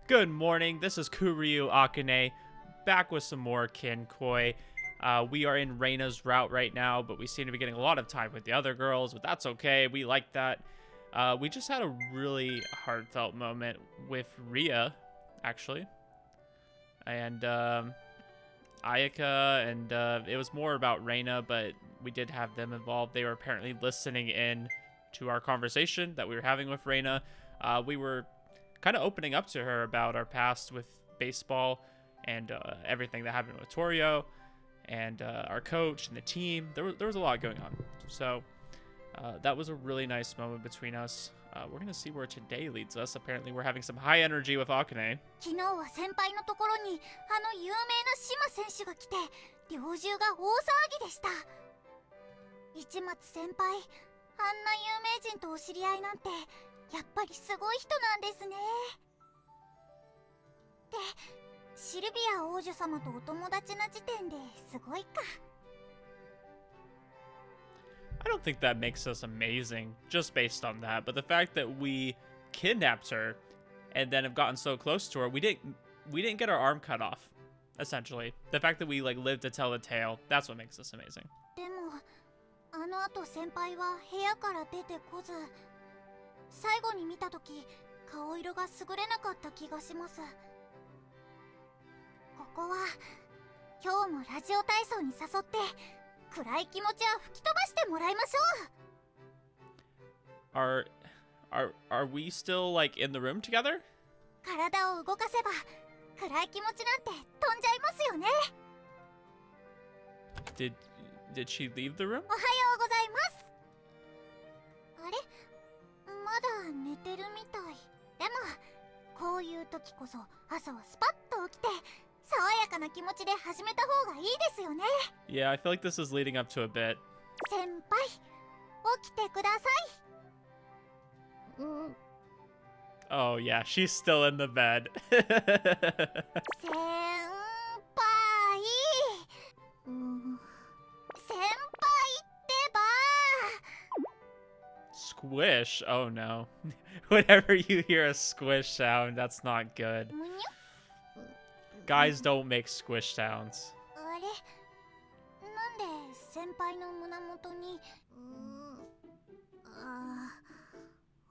Good morning, this is Kuryu Akane, back with some more Kinkoi. We are in Reina's route right now, but we seem to be getting a lot of time with the other girls, but that's okay, we like that. We just had a really heartfelt moment with Ria, actually. And Ayaka, and it was more about Reina, but we did have them involved. They were apparently listening in to our conversation that we were having with Reina. We were kind of opening up to her about our past with baseball and everything that happened with Torio and our coach and the team. There was a lot going on. So that was a really nice moment between us. We're going to see where today leads us. Apparently we're having some high energy with Akane. 昨日は先輩のところにあの有名な島選手が来て猟銃が大騒ぎでした。市松先輩、あんな有名人とお知り合いなんてやっぱりすごい人なんですね。で、シルビア王女様とお友達な時点ですごいか。I don't think that makes us amazing just based on that, but the fact that we kidnapped her and then have gotten so close to her, we didn't get our arm cut off, essentially. The fact that we like lived to tell the tale, that's what makes us amazing. でもあの後先輩は部屋から出てこず、最後に見たとき顔色が優れなかった気がします。ここは今日もラジオ体操に誘って暗い気持ちは吹き飛ばしてもらいましょう。Are we still like in the room together? 体を動かせば暗い気持ちなんて飛んじゃいますよね。Did she leave the room? おはようございます。あれ、まだ寝てるみたい。でもこういう時こそ朝はスパッと起きて爽やかな気持ちで始めた方がいいですよね。 Yeah, I feel like this is leading up to a bit. 先輩、起きてください。Oh yeah, she's still in the bed. 先輩、先輩ってば。 Squish? Oh no. Whenever you hear a squish sound, that's not good. むにゅ。 Guys don't make squish sounds. あれ、なんで先輩の胸元に。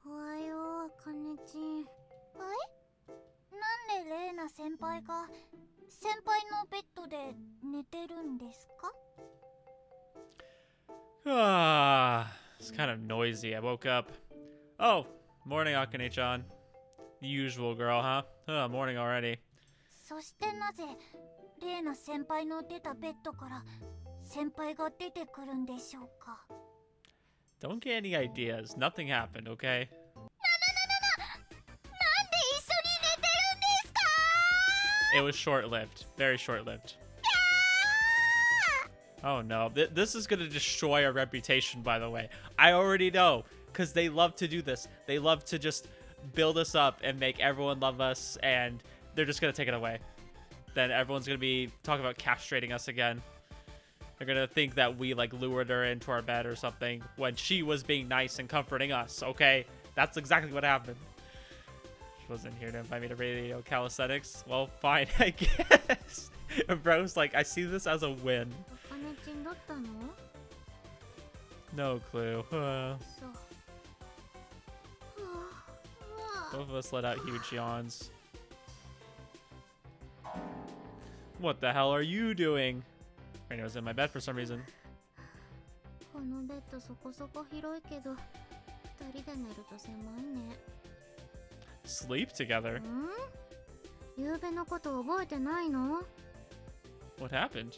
おはよう、かねちん。なんでレイナ先輩が先輩のベッドで寝てるんですか？ It's kind of noisy. I woke up. Oh, morning, Akane-chan. The usual girl, huh? Morning already. そしてなぜレイナ先輩の出たベッドから先輩が出てくるんでしょうか？ Don't get any ideas. Nothing happened, okay? なんで一緒に寝てるんですか？ It was short-lived. Very short-lived. Oh no. This is gonna destroy our reputation, by the way. I already know, because they love to do this. They love to just build us up and make everyone love us, and they're just gonna take it away. Then everyone's gonna be talking about castrating us again. They're gonna think that we like lured her into our bed or something when she was being nice and comforting us, okay? That's exactly what happened. She wasn't here to invite me to radio calisthenics. Well, fine, I guess. Bro's like, I see this as a win. かねちんだったの？ No clue. Both of us let out huge yawns. What the hell are you doing? Raina was in my bed for some reason. このベッドそこそこ広いけど、二人で寝ると狭いね。 Sleep together? ゆうべのこと覚えてないの？ What happened?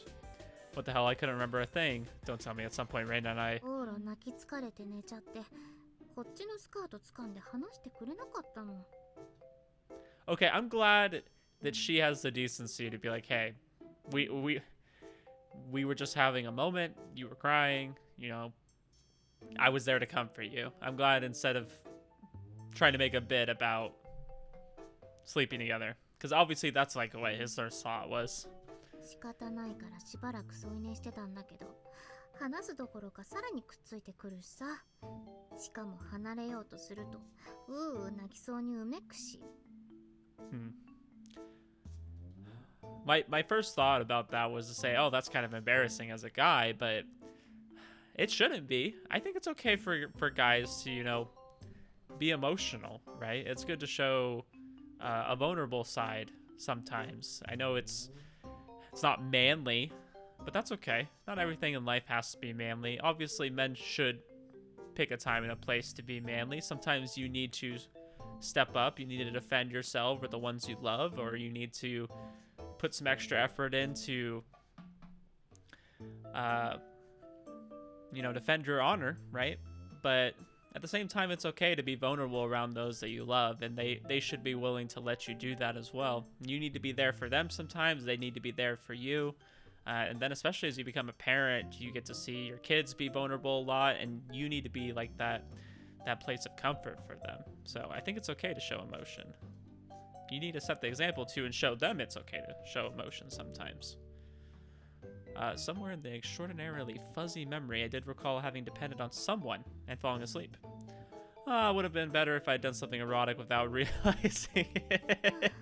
What the hell? I couldn't remember a thing. Don't tell me at some point Raina and I... ほら泣き疲れて寝ちゃって、こっちのスカート掴んで話してくれなかったの。 Okay, I'm glad that she has the decency to be like, hey, we were just having a moment. You were crying, you know. I was there to comfort you. I'm glad instead of trying to make a bit about sleeping together, because obviously that's like what his first thought was. 仕方ないからしばらく添い寝してたんだけど、話すどころかさらにくっついてくるしさ。しかも離れようとするとう泣きそうにうめくし。My first thought about that was to say, oh, that's kind of embarrassing as a guy, but it shouldn't be. I think it's okay for guys to, you know, be emotional, right? It's good to show a vulnerable side sometimes. I know it's not manly, but that's okay. Not everything in life has to be manly. Obviously, men should pick a time and a place to be manly. Sometimes you need to step up. You need to defend yourself or the ones you love, or you need to put some extra effort into, you know, defend your honor, right? But at the same time, it's okay to be vulnerable around those that you love, and they should be willing to let you do that as well. You need to be there for them sometimes. They need to be there for you. And then especially as you become a parent, you get to see your kids be vulnerable a lot, and you need to be like that place of comfort for them. So I think it's okay to show emotion. You need to set the example too and show them it's okay to show emotion sometimes. Somewhere in the extraordinarily fuzzy memory, I did recall having depended on someone and falling asleep. Would have been better if I'd done something erotic without realizing it.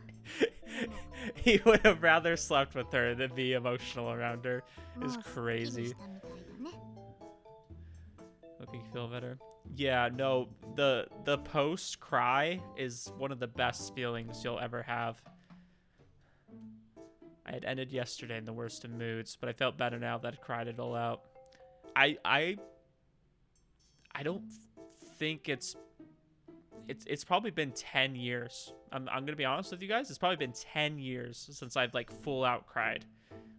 He would have rather slept with her than be emotional around her. It's crazy. Making you feel better. Yeah, no, the post cry is one of the best feelings you'll ever have. I had ended yesterday in the worst of moods, but I felt better now that I cried it all out. I don't think it's probably been 10 years. I'm gonna be honest with you guys. It's probably been 10 years since I've like full out cried.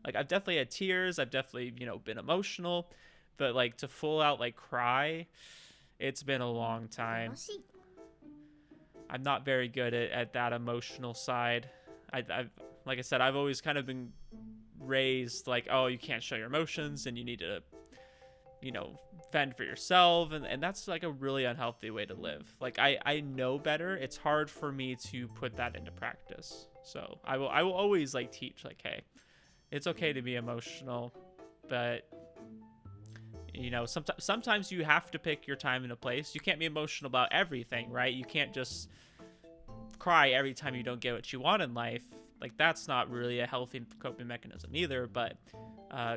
Like I've definitely had tears. I've definitely, you know, been emotional, but like to full out like cry, it's been a long time. I'm not very good at that emotional side. I've like I said, I've always kind of been raised like, oh, you can't show your emotions and you need to, you know, fend for yourself, and that's like a really unhealthy way to live. Like I know better. It's hard for me to put that into practice. So I will always like teach like, hey, it's okay to be emotional, but you know, sometimes you have to pick your time and a place. You can't be emotional about everything, right? You can't just cry every time you don't get what you want in life. Like that's not really a healthy coping mechanism either, but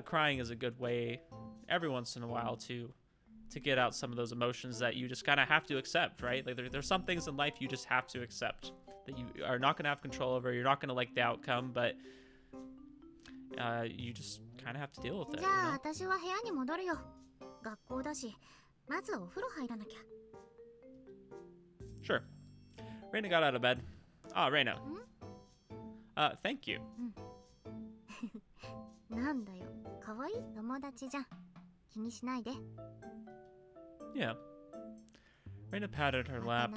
crying is a good way every once in a while to get out some of those emotions that you just kind of have to accept, right? Like there's some things in life you just have to accept that you are not going to have control over. You're not going to like the outcome, but you just kind of have to deal with it, you know? Sure. Reina got out of bed. Ah, Reina. Thank you. Yeah. Reina patted her lap.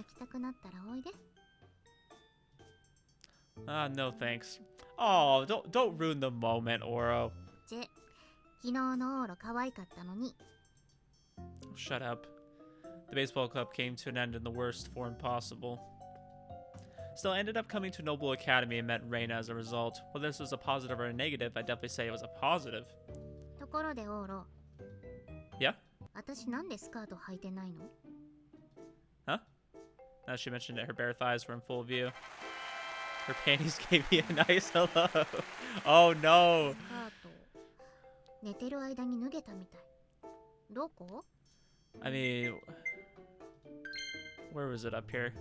No thanks. Oh, don't ruin the moment, Oro. Shut up. The baseball club came to an end in the worst form possible. Still, I ended up coming to Noble Academy and met Reina as a result. Whether this was a positive or a negative, I'd definitely say it was a positive. Yeah? Huh? Now she mentioned that her bare thighs were in full view. Her panties gave me a nice hello. Oh no! I mean, where was it up here?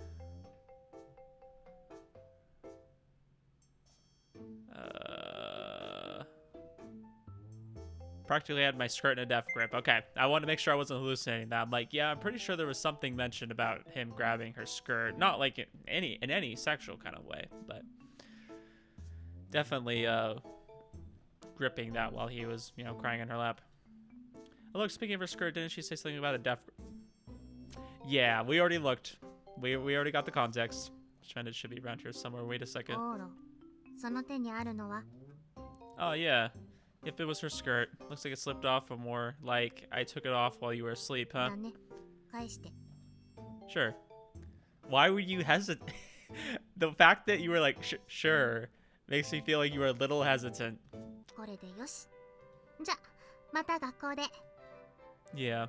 Practically had my skirt in a death grip. Okay, I wanted to make sure I wasn't hallucinating that. I'm like, yeah, I'm pretty sure there was something mentioned about him grabbing her skirt. Not like in any sexual kind of way, but definitely gripping that while he was, you know, crying in her lap. Oh, look, speaking of her skirt, didn't she say something about a death grip? Yeah, we already looked. We already got the context. It should be around here somewhere. Wait a second. Oh, yeah. If it was her skirt. Looks like it slipped off, or more like I took it off while you were asleep, huh? Sure. Why were you hesitant? The fact that you were like, sure, makes me feel like you were a little hesitant. Yeah.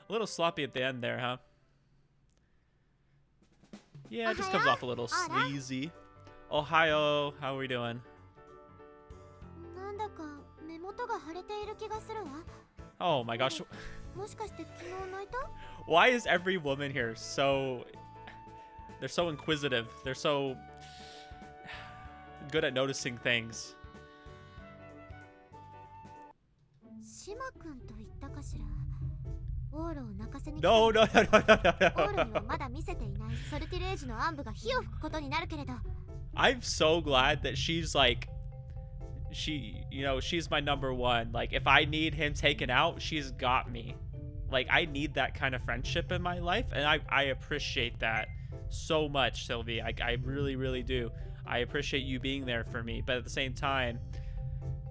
A little sloppy at the end there, huh? Yeah, it just comes off a little sleazy. Ohio, how are we doing? 音が腫れている気がするわ。 Oh my gosh. もしかして昨日泣いた？ Why is every woman here so... They're so inquisitive. They're so good at noticing things. シマ君と言ったかしら。オーロを泣かせに来た。 No, no, no, no, no, オー no, ロには no. まだ見せていないソルティレージの暗部が火を吹くことになるけれど。 I'm so glad that she's like... she's my number one. Like, if I need him taken out, she's got me. Like, I need that kind of friendship in my life, and I appreciate that so much, Sylvie. I really, really do. I appreciate you being there for me, but at the same time,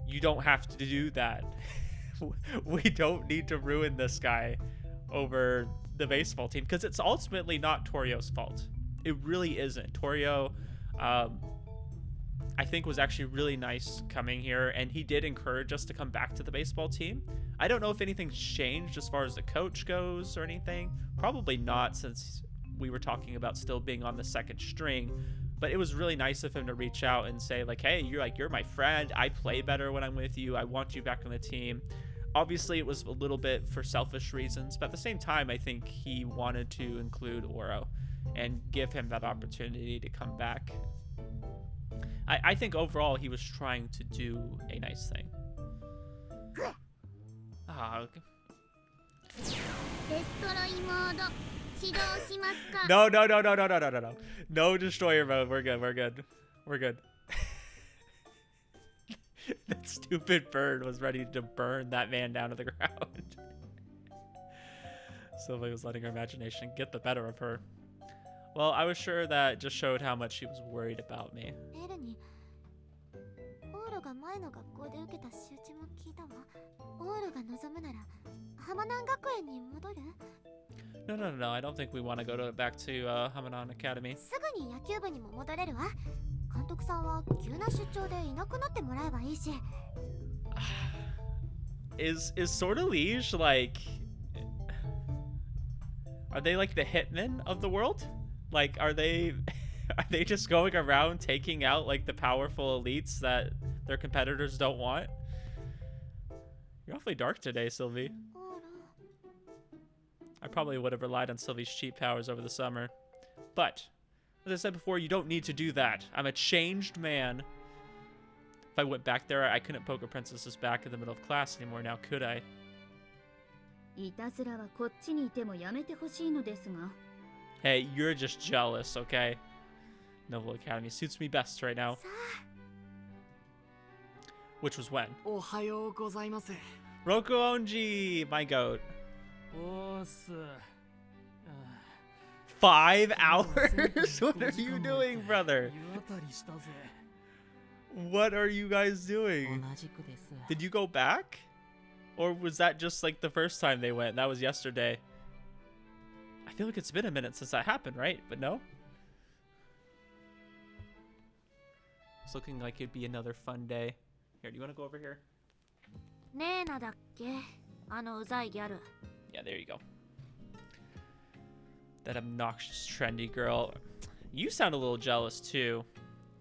you don't have to do that. We don't need to ruin this guy over the baseball team, because it's ultimately not Torio's fault. It really isn't. Torio, I think, was actually really nice coming here, and he did encourage us to come back to the baseball team. I don't know if anything's changed as far as the coach goes or anything. Probably not, since we were talking about still being on the second string. But it was really nice of him to reach out and say, like, hey, you're my friend. I play better when I'm with you. I want you back on the team. Obviously, it was a little bit for selfish reasons, but at the same time, I think he wanted to include Oro and give him that opportunity to come back. I think overall he was trying to do a nice thing. Ah, okay. No, no, no, no, no, no, no, no, no. No destroyer mode. We're good, we're good. We're good. That stupid bird was ready to burn that man down to the ground. Sylvie was letting her imagination get the better of her. Well, I was sure that just showed how much she was worried about me. エルにオーロが前の学校で受けた仕打ちも聞いたわ。オーロが望むなら浜南学園に戻る？ No, no, no, no. I don't think we want to go back to Hamanan Academy. すぐに野球部にも戻れるわ。監督さんは急な出張でいなくなってもらえばいいし。Is Sortilege like... Are they like the hitmen of the world? Like, are they just going around taking out like the powerful elites that their competitors don't want? You're awfully dark today, Sylvie. I probably would have relied on Sylvie's cheat powers over the summer. But, as I said before, you don't need to do that. I'm a changed man. If I went back there, I couldn't poke a princess's back in the middle of class anymore now, could I? いたずらはこっちにいてもやめてほしいのですが。 Hey, you're just jealous, okay? Noble Academy suits me best right now. Which was when? おはようございます。 Roku Onji, my goat. おーす。5 hours? What are you doing, brother? 湯あたりしたぜ。 What are you guys doing? 同じくです。 Did you go back? Or was that just like the first time they went? That was yesterday. I feel like it's been a minute since that happened, right? But no? It's looking like it'd be another fun day. Here, do you want to go over here? ねえなだっけ？あのうざいギャル。 Yeah, there you go. That obnoxious trendy girl. You sound a little jealous too.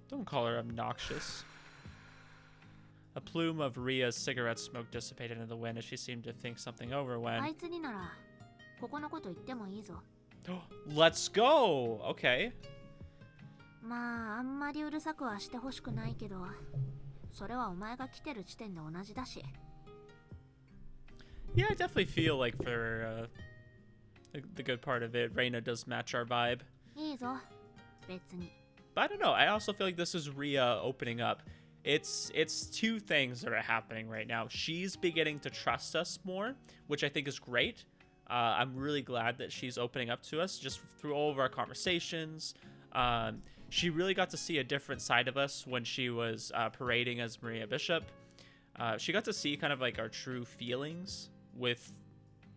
Don't call her obnoxious. A plume of Ria's cigarette smoke dissipated in the wind as she seemed to think something over あ when... いつにならここのこと言ってもいいぞ。 Let's go! Okay. まああんまりうるさくはしてほしくないけど、それはお前が来てる時点で同じだし。 Yeah, I definitely feel like for the good part of it, Reina does match our vibe. いいぞ、別に。 But I don't know. I also feel like this is Ria opening up. It's two things that are happening right now. She's beginning to trust us more, which I think is great. I'm really glad that she's opening up to us just through all of our conversations. She really got to see a different side of us when she was parading as Maria Bishop. She got to see kind of like our true feelings with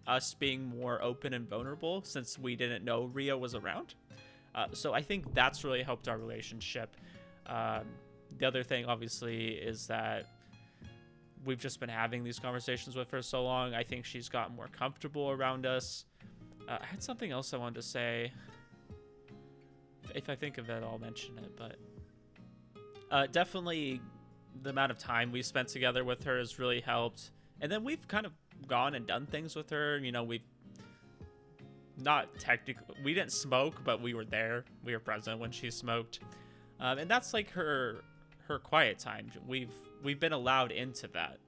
us being more open and vulnerable since we didn't know Ria was around. So I think that's really helped our relationship. The other thing, obviously, is that we've just been having these conversations with her so long. I think she's gotten more comfortable around us. I had something else I wanted to say. If I think of it, I'll mention it. But definitely the amount of time we spent together with her has really helped. And then we've kind of gone and done things with her. You know, we've not technically, we didn't smoke, but we were there. We were present when she smoked. And that's like her quiet time. We've been allowed into that,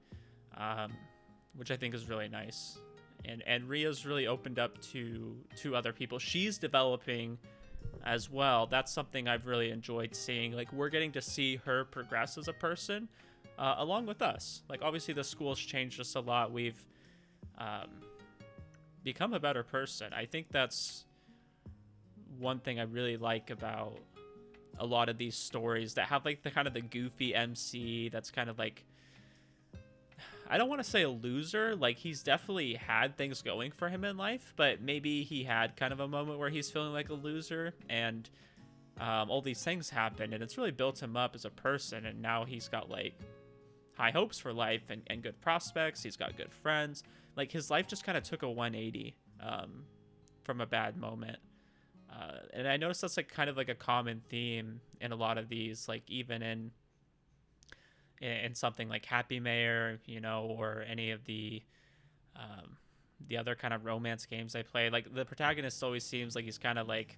which I think is really nice. And Ria's really opened up to other people. She's developing as well. That's something I've really enjoyed seeing. Like, we're getting to see her progress as a person, along with us. Like, obviously the school's changed us a lot. We've become a better person. I think that's one thing I really like about a lot of these stories that have like the kind of the goofy MC that's kind of like, I don't want to say a loser. Like, he's definitely had things going for him in life, but maybe he had kind of a moment where he's feeling like a loser, and all these things happen, and it's really built him up as a person, and now he's got like high hopes for life and good prospects. He's got good friends. Like, his life just kind of took a 180 from a bad moment. And I noticed that's like kind of like a common theme in a lot of these, like even in something like Happy Mayor, you know, or any of the other kind of romance games I play. Like, the protagonist always seems like he's kind of like,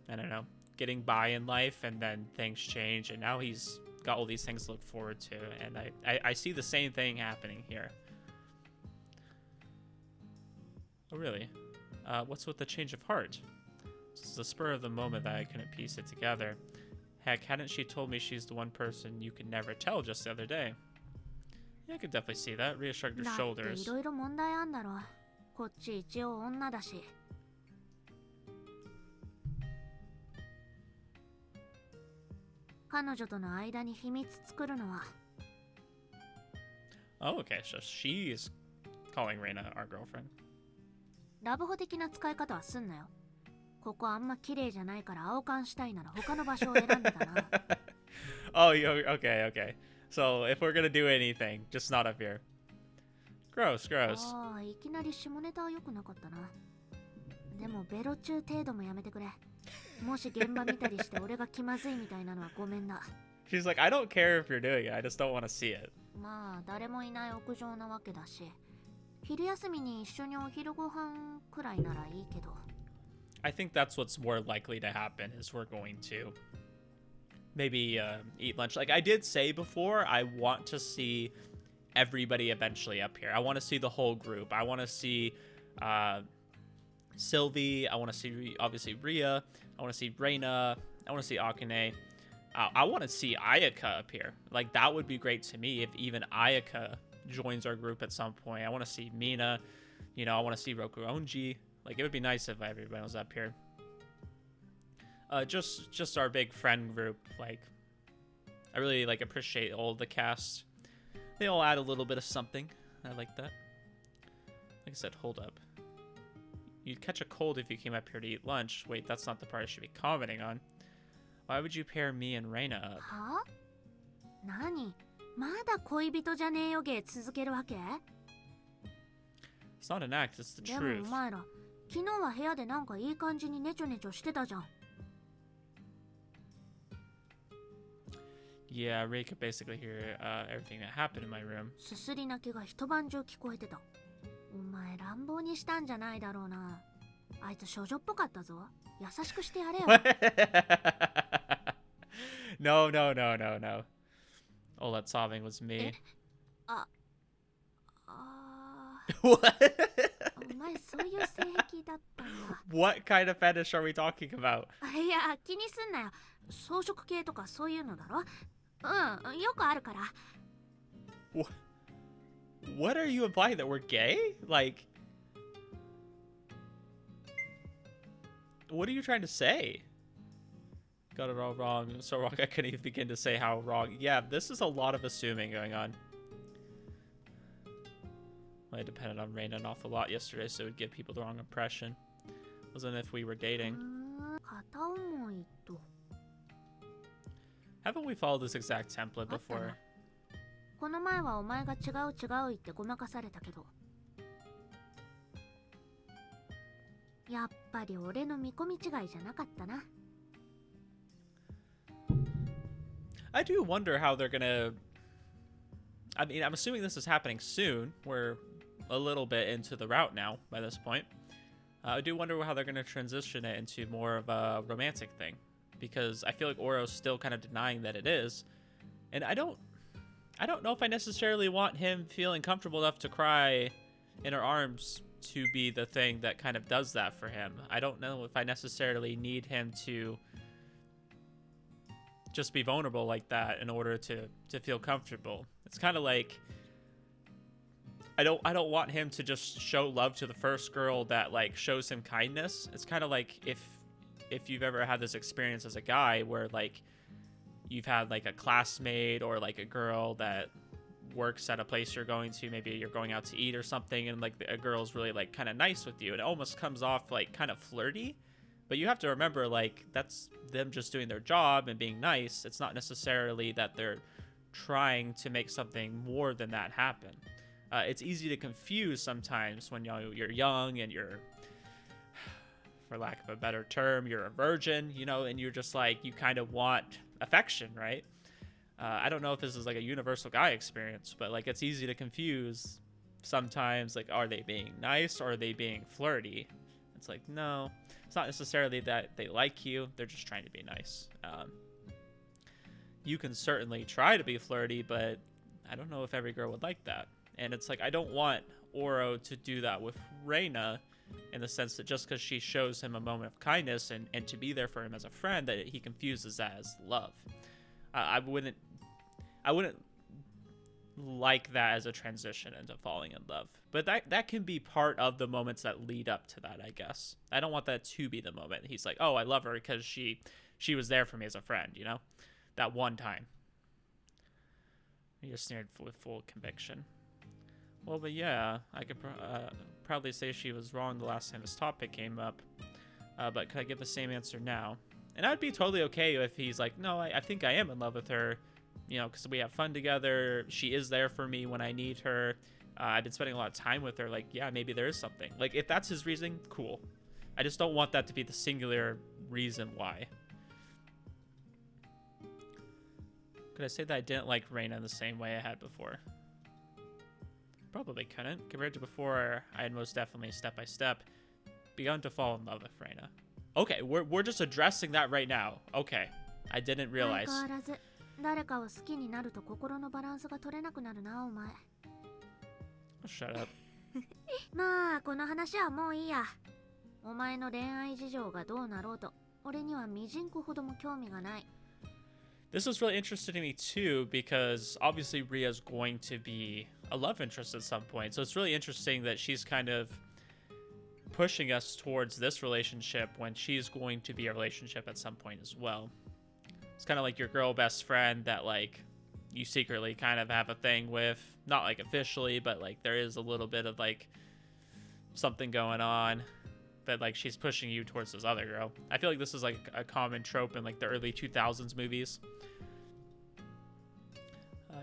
I don't know, getting by in life, and then things change, and now he's got all these things to look forward to. And I see the same thing happening here. Oh, really? What's with the change of heart? This is the spur of the moment that I couldn't piece it together. Heck, hadn't she told me she's the one person you could never tell just the other day? Yeah, I could definitely see that. Rhea shrugged her shoulders. いろいろ問題あんだろ。こっち一応女だし。彼女との間に秘密作るのは。Oh, okay, so she's calling Reina our girlfriend. ラブホ的な使い方はすんなよ。ここあんま綺麗じゃないから青缶したいなら他の場所を選んでたな。Oh, okay, okay. So if we're gonna do anything, just not up here. Gross, gross. ああ、いきなり下ネタは良くなかったな。でもベロ中程度もやめてくれ。もし現場見たりして俺が気まずいみたいなのはごめんな。She's like, I don't care if you're doing it. I just don't want to see it. まあ誰もいない屋上なわけだし、昼休みに一緒にお昼ご飯くらいならいいけど。I think that's what's more likely to happen, is we're going to maybe eat lunch. Like I did say before, I want to see everybody eventually up here. I want to see the whole group. I want to see Sylvie. I want to see, obviously, Ria. I want to see Reina. I want to see Akane. I want to see Ayaka up here. Like, that would be great to me if even Ayaka joins our group at some point. I want to see Mina. You know, I want to see Roku Onji. Like, it would be nice if everybody was up here. Just our big friend group. Like, I really, like, appreciate all the cast. They all add a little bit of something. I like that. Like I said, hold up. You'd catch a cold if you came up here to eat lunch. Wait, that's not the part I should be commenting on. Why would you pair me and Reina up? は？何？まだ恋人じゃねえよ芸続けるわけ？ It's not an act, it's the でも truth. お前ら、昨日は部屋でなんかいい感じにネチョネチョしてたじゃん。Yeah, Ray could basically hear everything that happened in my room. すすり泣きが一晩中聞こえてた。お前乱暴にしたんじゃないだろうな。あいつ処女っぽかったぞ。優しくしてやれよ。No. All that sobbing was me. あ What? お前そういう性癖だったんだ。What kind of fetish are we talking about? いや、気にすんなよ。装飾系とかそういうのだろ。うん、よくあるから。What are you implying, that we're gay? Like, what are you trying to say? Got it all wrong. So wrong I couldn't even begin to say how wrong. Yeah, this is a lot of assuming going on. I depended on Reina an awful lot yesterday, so it would give people the wrong impression. Wasn't if we were dating. 片思いと。 Haven't we followed this exact template before? この前はお前が違う言ってごまかされたけど。やっぱり俺の見込み違いじゃなかったな。I do wonder how they're gonna. I mean, I'm assuming this is happening soon. We're a little bit into the route now by this point. I do wonder how they're gonna transition it into more of a romantic thing, because I feel like Oro's still kind of denying that it is, and I don't know if I necessarily want him feeling comfortable enough to cry in her arms to be the thing that kind of does that for him. I don't know if I necessarily need him to just be vulnerable like that in order to feel comfortable. It's kind of like I don't want him to just show love to the first girl that like shows him kindness. It's kind of like if you've ever had this experience as a guy where like you've had like a classmate or like a girl that works at a place you're going to, maybe you're going out to eat or something, and like a girl's really like kind of nice with you, and it almost comes off like kind of flirty, but you have to remember like that's them just doing their job and being nice. It's not necessarily that they're trying to make something more than that happen. It's easy to confuse sometimes when you're young and you're, for lack of a better term, you're a virgin, you know, and you're just like, you kind of want affection, right? I don't know if this is like a universal guy experience, but like it's easy to confuse sometimes, like, are they being nice or are they being flirty? It's like, no, it's not necessarily that they like you, they're just trying to be nice. You can certainly try to be flirty, but I don't know if every girl would like that. And it's like, I don't want Oro to do that with Reina, in the sense that just because she shows him a moment of kindness and to be there for him as a friend, that he confuses that as love. I wouldn't like that as a transition into falling in love. But that can be part of the moments that lead up to that, I guess. I don't want that to be the moment. He's like, oh, I love her because she was there for me as a friend, you know? That one time. You're sneered with full conviction. Well, but yeah, I could proudly say she was wrong the last time this topic came up. But could I give the same answer now? And I'd be totally okay if he's like, no, I think I am in love with her, you know, because we have fun together. She is there for me when I need her. I've been spending a lot of time with her. Like, yeah, maybe there is something. Like, if that's his reasoning, cool. I just don't want that to be the singular reason why. Could I say that I didn't like Reina in the same way I had before? Probably couldn't. Compared to before, I had most definitely, step by step, begun to fall in love with Reina. Okay, we're just addressing that right now. Okay, I didn't realize. 相変わらず誰かを好きになると心のバランスが取れなくなるな、お前。 Shut up. まあこの話はもういいや。お前の恋愛事情がどうなろうと、俺にはみじんこほども興味がない。 This was really interesting to me too, because obviously Ria's going to be a love interest at some point. So it's really interesting that she's kind of pushing us towards this relationship when she's going to be a relationship at some point as well. It's kind of like your girl best friend that like you secretly kind of have a thing with, not like officially, but like there is a little bit of like something going on, but like she's pushing you towards this other girl. I feel like this is like a common trope in like the early 2000s movies.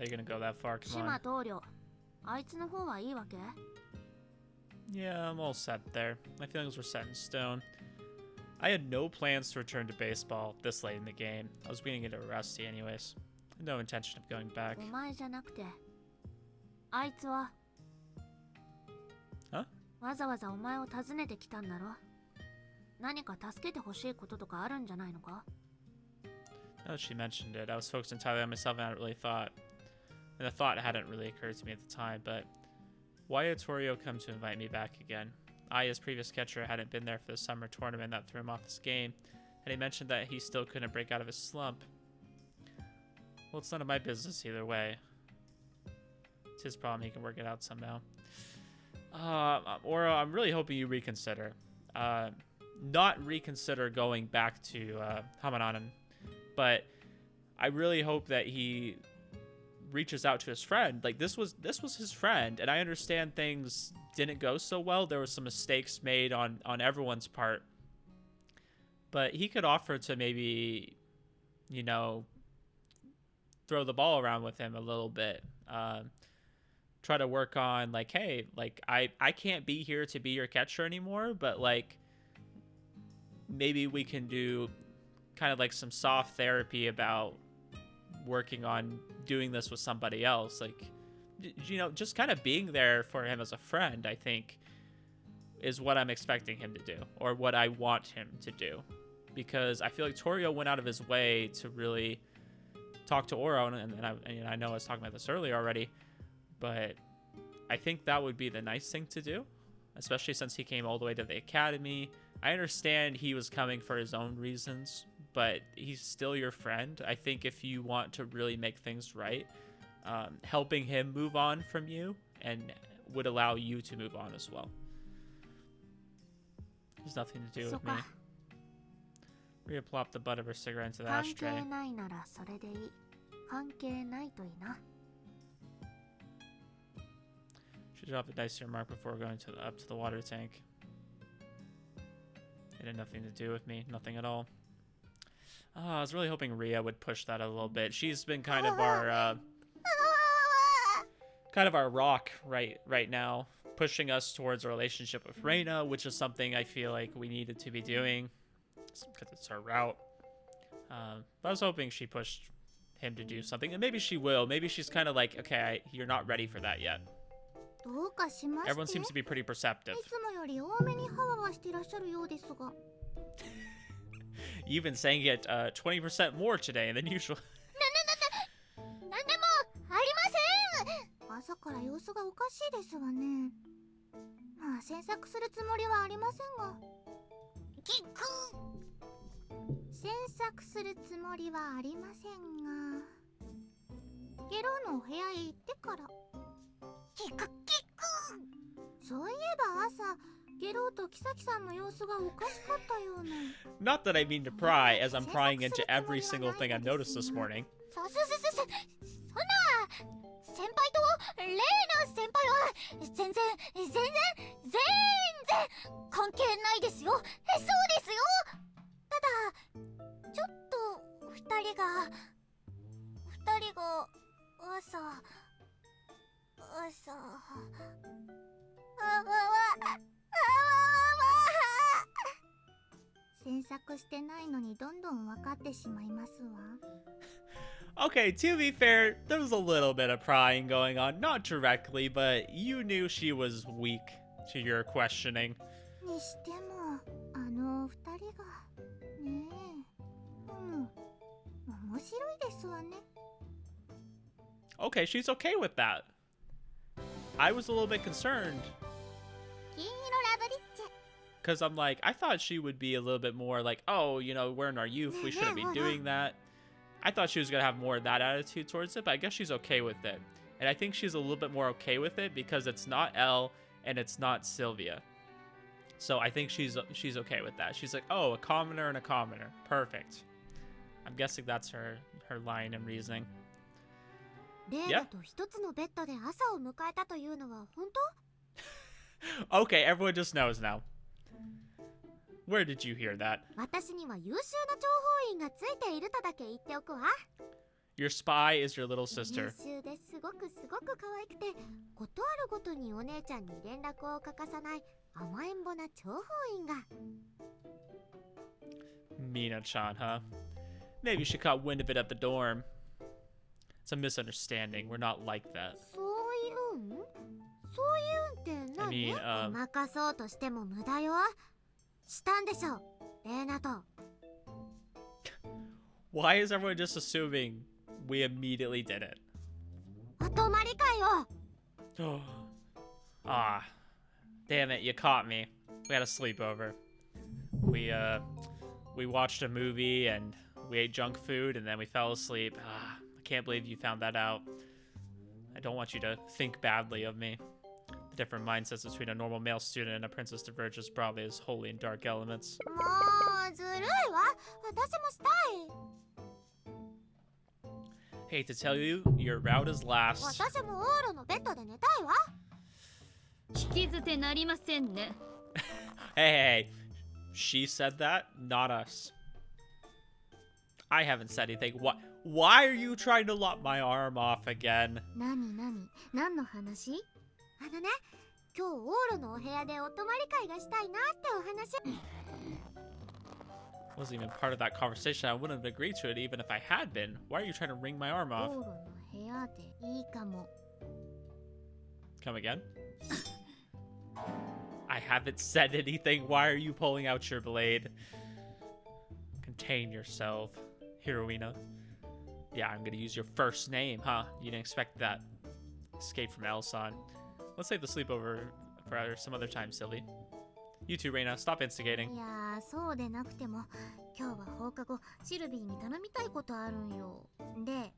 You're gonna go that far, come on. 島棟梁、あいつの方はいいわけ? Yeah, I'm all set there. My feelings were set in stone. I had no plans to return to baseball this late in the game. I was beginning to get rusty anyways. No intention of going back. お前じゃなくて、あいつは Huh? わざわざお前を訪ねてきたんだろ。何か助けてほしいこととかあるんじゃないのか? Now that she mentioned it, I was focused entirely on myself and I hadn't really thought. And the thought hadn't really occurred to me at the time, but why had Torio come to invite me back again? Aya's previous catcher hadn't been there for the summer tournament that threw him off his game, and he mentioned that he still couldn't break out of his slump. Well, it's none of my business either way. It's his problem, he can work it out somehow. Oro, I'm really hoping you reconsider. Not reconsider going back to Hamananen, but I really hope that he reaches out to his friend. Like this was his friend, and I understand things didn't go so well. There were some mistakes made on everyone's part, but he could offer to maybe, you know, throw the ball around with him a little bit. Try to work on like, hey, like I can't be here to be your catcher anymore, but like maybe we can do kind of like some soft therapy about working on doing this with somebody else. Like, you know, just kind of being there for him as a friend, I think, is what I'm expecting him to do, or what I want him to do. Because I feel like Torio went out of his way to really talk to Oro, and I know I was talking about this earlier already, but I think that would be the nice thing to do, especially since he came all the way to the academy. I understand he was coming for his own reasons, but he's still your friend. I think if you want to really make things right, helping him move on from you and would allow you to move on as well. There's nothing to do with me. Rhea plopped the butt of her cigarette into the ashtray. She dropped a dice earmark before going up to the water tank. It had nothing to do with me. Nothing at all. Oh, I was really hoping Rhea would push that a little bit. She's been kind of our rock right now, pushing us towards a relationship with Reina, which is something I feel like we needed to be doing because it's her route. But I was hoping she pushed him to do something, and maybe she will. Maybe she's kind of like, okay, you're not ready for that yet. Everyone seems to be pretty perceptive. You've been saying it 20% more today than usual. 朝から様子がおかしいですわね。まあ詮索するつもりはありませんが。キック。詮索するつもりはありませんが。ゲロのお部屋へ行ってから。キックキック。そういえば朝、ゲロとキサキさんの様子がおかしかったような。Not that I mean to pry, as I'm prying into every single thing I've noticed this morning. そんな。先輩とレイナ先輩は全然関係ないですよ。そうですよ。ただちょっと二人が朝詮索してないのにどんどん分かってしまいますわ。Okay, to be fair, there was a little bit of prying going on. Not directly, but you knew she was weak to your questioning. にしても、二人がねえ、面白いですわね。Okay, she's okay with that. I was a little bit concerned. 金色ラブリッチ。Because I'm like, I thought she would be a little bit more like, oh, you know, we're in our youth, we shouldn't be doing that. I thought she was going to have more of that attitude towards it, but I guess she's okay with it. And I think she's a little bit more okay with it because it's not Elle and it's not Sylvia. So I think she's okay with that. She's like, oh, a commoner and a commoner. Perfect. I'm guessing that's her line and reasoning. Yeah. Okay, everyone just knows now. Where did you hear that? Your spy is your little sister. Mina-chan, huh? Maybe she caught wind of it at the dorm. It's a misunderstanding. We're not like that. I mean, why is everyone just assuming we immediately did it? Ah, damn it, you caught me. We had a sleepover. We watched a movie and we ate junk food and then we fell asleep. Ah, I can't believe you found that out. I don't want you to think badly of me. The different mindsets between a normal male student and a princess diverges probably as holy and dark elements. Hate to tell you, your route is last. Hey, she said that, not us. I haven't said anything. What? Why are you trying to lop my arm off again? Wasn't even part of that conversation. I wouldn't have agreed to it even if I had been. Why are you trying to wring my arm オ off? ーロの部屋でいいかも。 Come again? I haven't said anything. Why are you pulling out your blade? Contain yourself, Hiroina. Yeah, I'm gonna use your first name, huh? You didn't expect that. Escape from Elson. Let's save the sleepover for some other time, Sylvie. You too, Reina. Stop instigating. いやー、そうでなくても今日は放課後シルビーに頼みたいことあるんよ。で、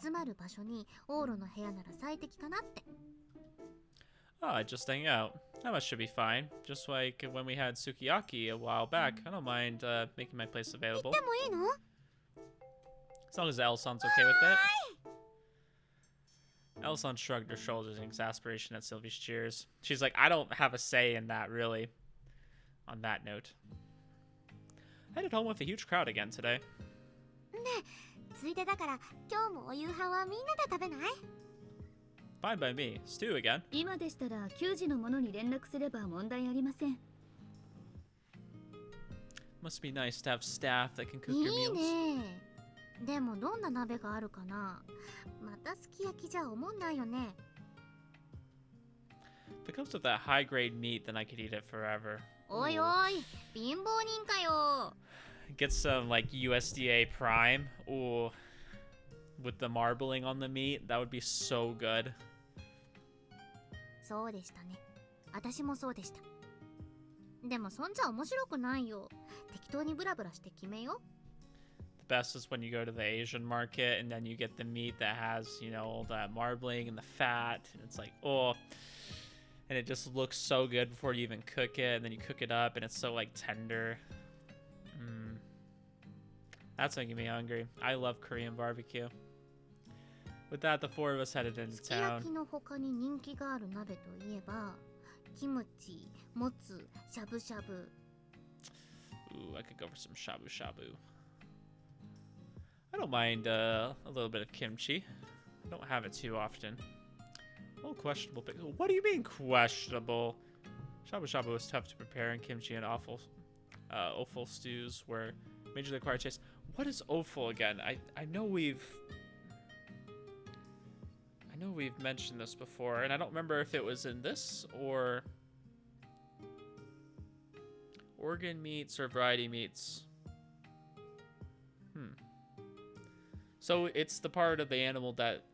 集まる場所にオーロの部屋なら最適かなって。 Oh, just hang out. That much should be fine. Just like when we had sukiyaki a while back. I don't mind making my place available. でもいいの？ As long as Elson's okay with it. Elson shrugged her shoulders in exasperation at Sylvie's cheers. She's like, I don't have a say in that, really. On that note. Headed home with a huge crowd again today. ついでだから今日もお夕飯はみんなで食べない？ Fine by me. Stew again. 今でしたら給仕の者に連絡すれば問題ありません。 Must be nice to have staff that can cook い your い meals. ね。でもどんな鍋があるかな？またすき焼きじゃおもんないよね。 If it comes with that high grade meat, then I could eat it forever. おいおい、貧乏人かよ。 Get some like USDA Prime. Ooh. With the marbling on the meat, that would be so good. そうでしたね。私もそうでした。でもそんじゃ面白くないよ。適当にブラブラして決めよ。 The best is when you go to the Asian market and then you get the meat that has, you know, all that marbling and the fat. And it's like, oh. And it just looks so good before you even cook it. And then you cook it up and it's so like tender. That's making me hungry. I love Korean barbecue. With that, the four of us headed into すき焼 town. きの他に人気がある鍋といえば、キムチ、もつ、しゃぶしゃぶ。 Ooh, I could go for some shabu shabu. I don't mind a little bit of kimchi. I don't have it too often. A little questionable. What do you mean questionable? Shabu shabu is tough to prepare, and kimchi and offal stews were majorly required taste. What is offal again? I know we've mentioned this before, and I don't remember if it was in this or organ meats or variety meats. So it's the part of the animal that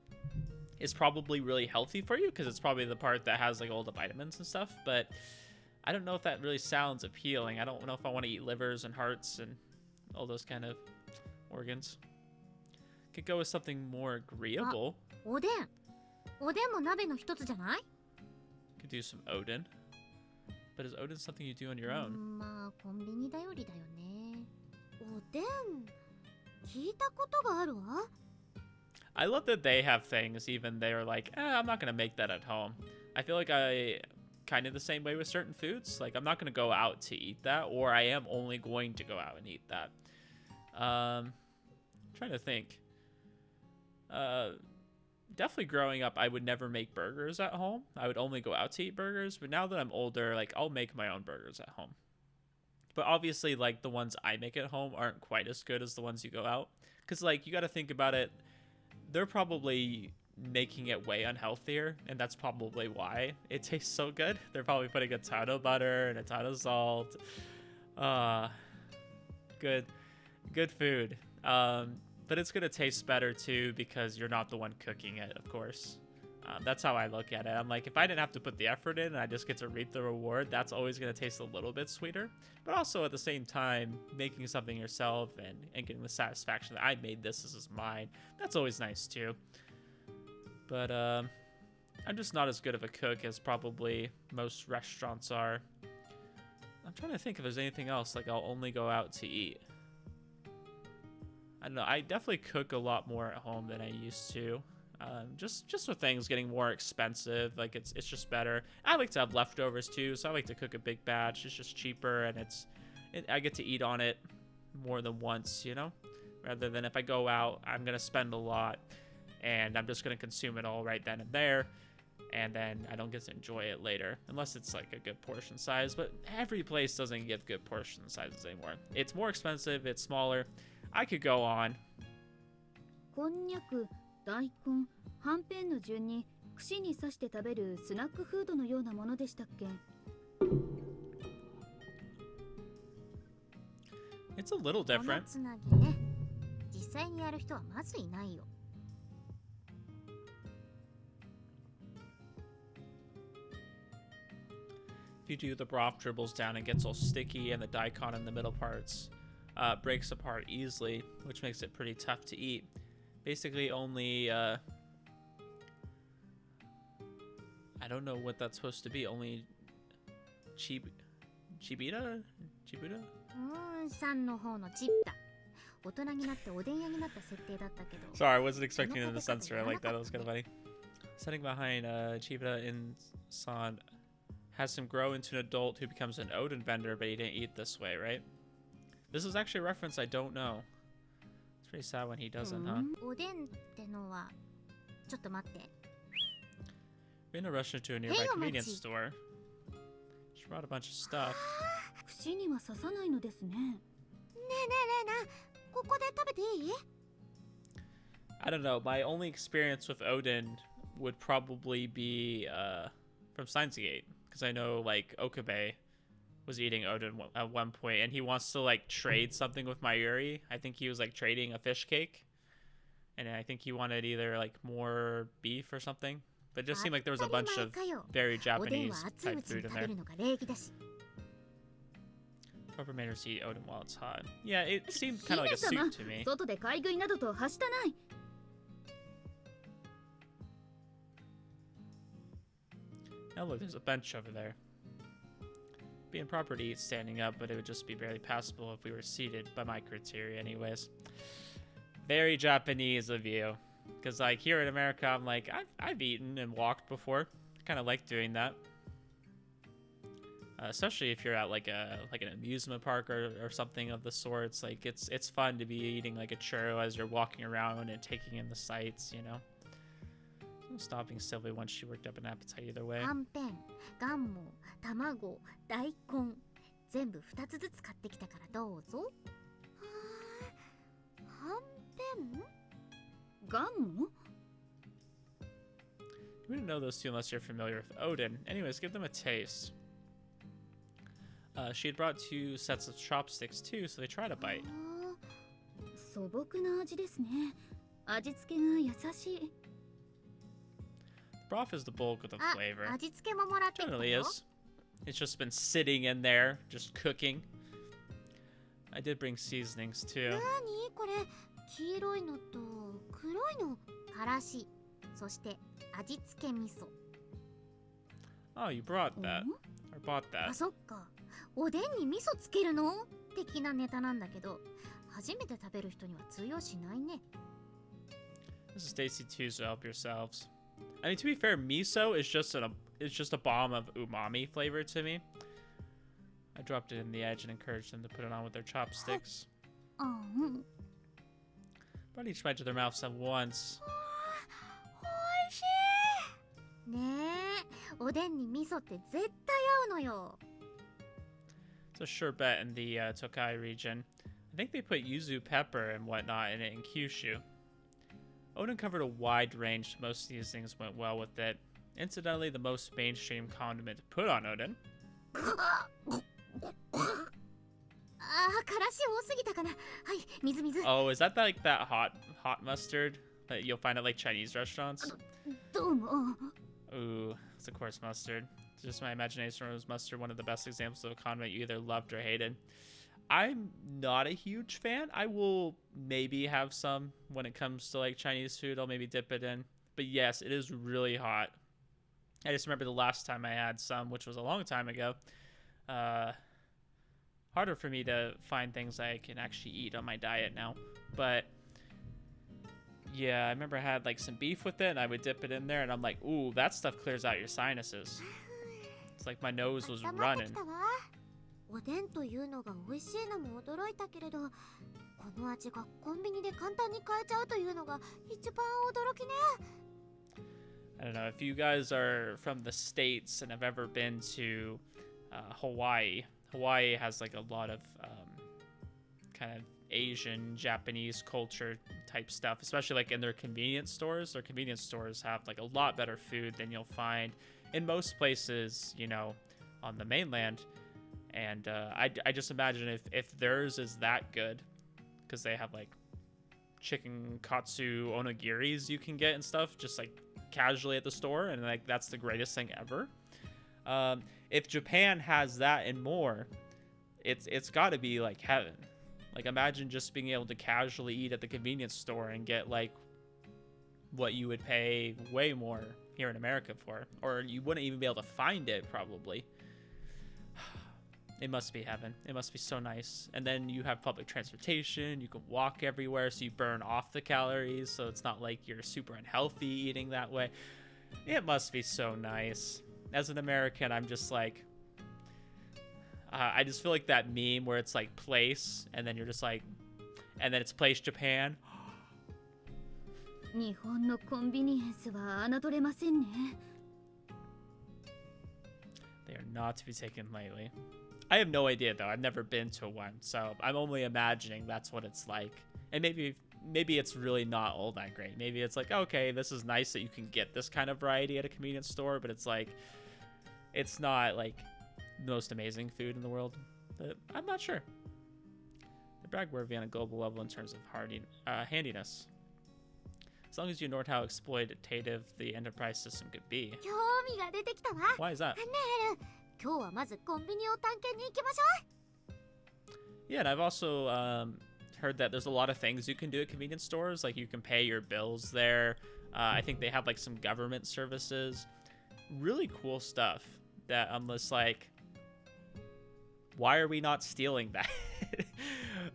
is probably really healthy for you because it's probably the part that has like all the vitamins and stuff, but I don't know if that really sounds appealing. I don't know if I want to eat livers and hearts and all those kind of organs. Could go with something more agreeable. おでん。おでんも鍋の一つじゃない？ Could do some Odin. But is Odin something you do on your own? まあコンビニ頼りだよね。おでん聞いたことがあるわ。 I love that they have things, even they're like, I'm not going to make that at home. I feel like I kind of the same way with certain foods. Like, I'm not going to go out to eat that, or I am only going to go out and eat that. Trying to think. Definitely growing up, I would never make burgers at home. I would only go out to eat burgers. But now that I'm older, like, I'll make my own burgers at home. But obviously, like, the ones I make at home aren't quite as good as the ones you go out. Because, like, you got to think about it. They're probably making it way unhealthier, and that's probably why it tastes so good. They're probably putting a ton of butter and a ton of salt. Good food. But it's gonna taste better too because you're not the one cooking it, of course. That's how I look at it. I'm like, if I didn't have to put the effort in and I just get to reap the reward, that's always gonna taste a little bit sweeter. But also at the same time, making something yourself and getting the satisfaction that I made this is mine, that's always nice too. But I'm just not as good of a cook as probably most restaurants are. I'm trying to think if there's anything else like I'll only go out to eat. I don't know. I definitely cook a lot more at home than I used to. Just with things getting more expensive, like it's just better. I like to have leftovers too, so I like to cook a big batch. It's just cheaper, and I get to eat on it more than once, you know? Rather than if I go out, I'm gonna spend a lot, and I'm just gonna consume it all right then and there, and then I don't get to enjoy it later, unless it's like a good portion size. But every place doesn't give good portion sizes anymore. It's more expensive, it's smaller. I could go on. こんにゃく、大根、はんぺんの順に串に刺して食べるスナックフードのようなものでしたっけ? It's a little different. つなぎね。実際にやる人はまずいないよ。If you do, the broth dribbles down and gets all sticky, and the daikon in the middle parts breaks apart easily, which makes it pretty tough to eat. Basically, only I don't know what that's supposed to be. Only Chibuda? さんの方のチッタ。大人になっておでん屋になった設定だったけど。Sorry, I wasn't expecting them to censor it like that. That was kind of funny. Setting behind Chibuda in San has him grow into an adult who becomes an Odin vendor, but he didn't eat this way, right? This is actually a reference I don't know. It's pretty sad when he doesn't, huh? おでんってのはちょっと待って。We're in a rush into a nearby convenience store. She brought a bunch of stuff. 串には刺さないのですね。ねえねえねえな、ここで食べていい? I don't know. My only experience with Odin would probably be from Steins Gate, because I know like Okabe was eating Odin at one point, and he wants to like trade something with Mayuri. I think he was like trading a fish cake, and I think he wanted either like more beef or something. But it just seemed like there was a bunch of very Japanese type food in there. Proper manners to eat Odin while it's hot. Yeah, it seemed kind of like a soup to me. 外で買い食いなどとはしたない。Now look, there's a bench over there. Being proper to eat standing up, but it would just be barely passable if we were seated by my criteria anyways. Very Japanese of you. Because like here in America, I'm like, I've eaten and walked before. I kind of like doing that. Especially if you're at like an amusement park or something of the sorts. Like it's fun to be eating like a churro as you're walking around and taking in the sights, you know. Stopping Sylvie once she worked up an appetite either way. はんぺん、ガンモ、卵、大根、全部2つずつ買ってきたからどうぞ。はんぺん？ガンモ? You wouldn't know those two unless you're familiar with Odin. Anyways, give them a taste. She had brought 2 sets of chopsticks too, so they tried a bite. 素朴な味ですね。味付けが優しい。The broth is the bulk of the flavor. 味付けももらってきた Generally よ。 is. It's just been sitting in there, just cooking. I did bring seasonings too. なにこれ？黄色いのと黒いの。からし、そして味付け味噌。Oh, you brought that. Or bought あ、 that. そっか。おでんに味噌つけるの？的なネタなんだけど、初めて食べる人には通用しないね。This is tasty too, so help yourselves. I mean, to be fair, miso is just a bomb of umami flavor to me. I dropped it in the edge and encouraged them to put it on with their chopsticks. Brought each bite to their mouths at once. おいしい。ねえ、おでんに味噌って絶対合うのよ。It's a sure bet in the Tokai region. I think they put yuzu pepper and whatnot in it in Kyushu. Odin covered a wide range. Most of these things went well with it. Incidentally, the most mainstream condiment to put on Odin. からし多すぎたかな。はい、水水。 Oh, is that like that hot mustard that you'll find at like Chinese restaurants? どうも。 Ooh, it's of course mustard. It's just my imagination was mustard one of the best examples of a condiment you either loved or hated. I'm not a huge fan. I will maybe have some when it comes to like Chinese food. I'll maybe dip it in. But yes, it is really hot. I just remember the last time I had some, which was a long time ago. Harder for me to find things I can actually eat on my diet now. But yeah, I remember I had like some beef with it and I would dip it in there and I'm like, ooh, that stuff clears out your sinuses. It's like my nose was running. おでんというのが美味しいのも驚いたけれど、この味がコンビニで簡単に買えちゃうというのが一番驚きね。I don't know if you guys are from the States and have ever been to Hawaii. Hawaii has like a lot of kind of Asian, Japanese culture type stuff, especially like in their convenience stores. Their convenience stores have like a lot better food than you'll find in most places, you know, on the mainland. And I just imagine if theirs is that good, because they have like chicken katsu onagiris you can get and stuff just like casually at the store, and like that's the greatest thing ever. If Japan has that and more, it's got to be like heaven. Like imagine just being able to casually eat at the convenience store and get like what you would pay way more here in America for, or you wouldn't even be able to find it probably. It must be heaven. It must be so nice. And then you have public transportation. You can walk everywhere, so you burn off the calories. So it's not like you're super unhealthy eating that way. It must be so nice. As an American, I'm just like, I just feel like that meme where it's like place, and then you're just like, and then it's place Japan. 日本のコンビニエンスは侮れませんね。 They are not to be taken lightly. I have no idea though. I've never been to one, so I'm only imagining that's what it's like. And maybe it's really not all that great. Maybe it's like, okay, this is nice that you can get this kind of variety at a convenience store, but it's like, it's not like the most amazing food in the world. But I'm not sure. They brag worthy on a global level in terms of handiness. As long as you know how exploitative the enterprise system could be. 興味が出てきたわ。 Why is that? ねえる、今日はまずコンビニを探検に行きましょ Yeah, and I've also heard that there's a lot of things you can do at convenience stores. Like you can pay your bills there. I think they have like some government services. Really cool stuff that I'm just like, why are we not stealing that?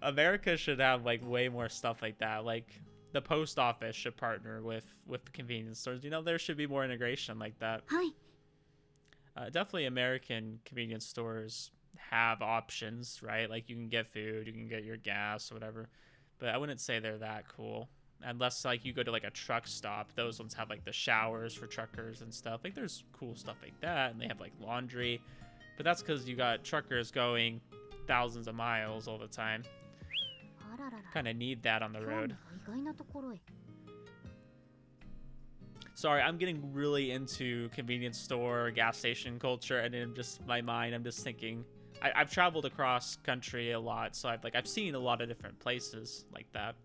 America should have like way more stuff like that. Like the post office should partner with the convenience stores. You know, there should be more integration like that. う。はい。 Definitely American convenience stores have options, right? Like you can get food, you can get your gas, whatever. But I wouldn't say they're that cool. Unless like you go to like a truck stop, those ones have like the showers for truckers and stuff. Like there's cool stuff like that, and they have like laundry. But that's because you got truckers going thousands of miles all the time. あららら。 Kind of need that on the 興味 road. が意外なところへ。 Sorry, I'm getting really into convenience store, gas station culture, and in just my mind, I'm just thinking. I've traveled across country a lot, so I've seen a lot of different places like that.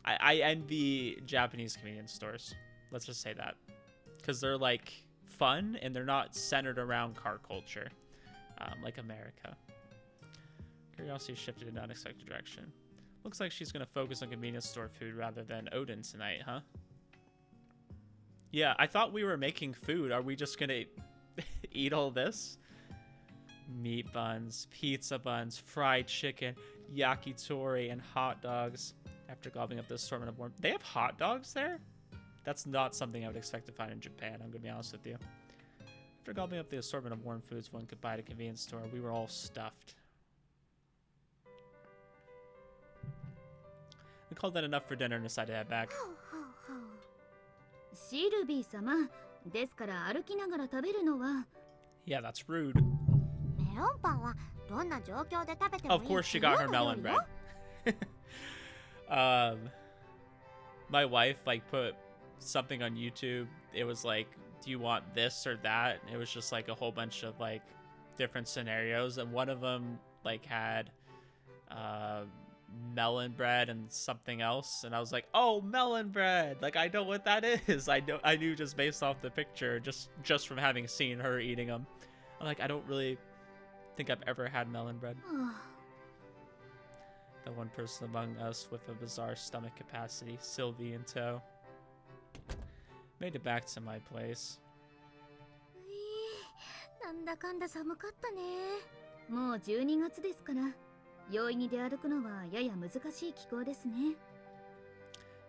I envy Japanese convenience stores. Let's just say that, because they're like fun and they're not centered around car culture, like America. Curiosity shifted in an unexpected direction. Looks like she's gonna focus on convenience store food rather than Odin tonight, huh? Yeah, I thought we were making food. Are we just gonna eat all this? Meat buns, pizza buns, fried chicken, yakitori, and hot dogs. After gobbling up the assortment of warm... They have hot dogs there? That's not something I would expect to find in Japan, I'm gonna be honest with you. After gobbling up the assortment of warm foods one could buy at a convenience store, we were all stuffed. We called that enough for dinner and decided to head back. ほうほうほう。シルビー様、ですから歩きながら食べるのは。 Yeah, that's rude. メロンパンはどんな状況で食べてもいい Of course she got her 自由の melon 料理 bread. よ。 My wife like put something on YouTube. It was like, do you want this or that? It was just like a whole bunch of like different scenarios, and one of them like had melon bread and something else, and I was like, oh, melon bread, like I know what that is. I knew just based off the picture, just from having seen her eating them. I'm like, I don't really think I've ever had melon bread. は The one person among us with a bizarre stomach capacity, Sylvie in tow. Made it back to my place. あなんだかんだ寒かったね。もう12月ですから、容易に出歩くのはやや難しい気候ですね。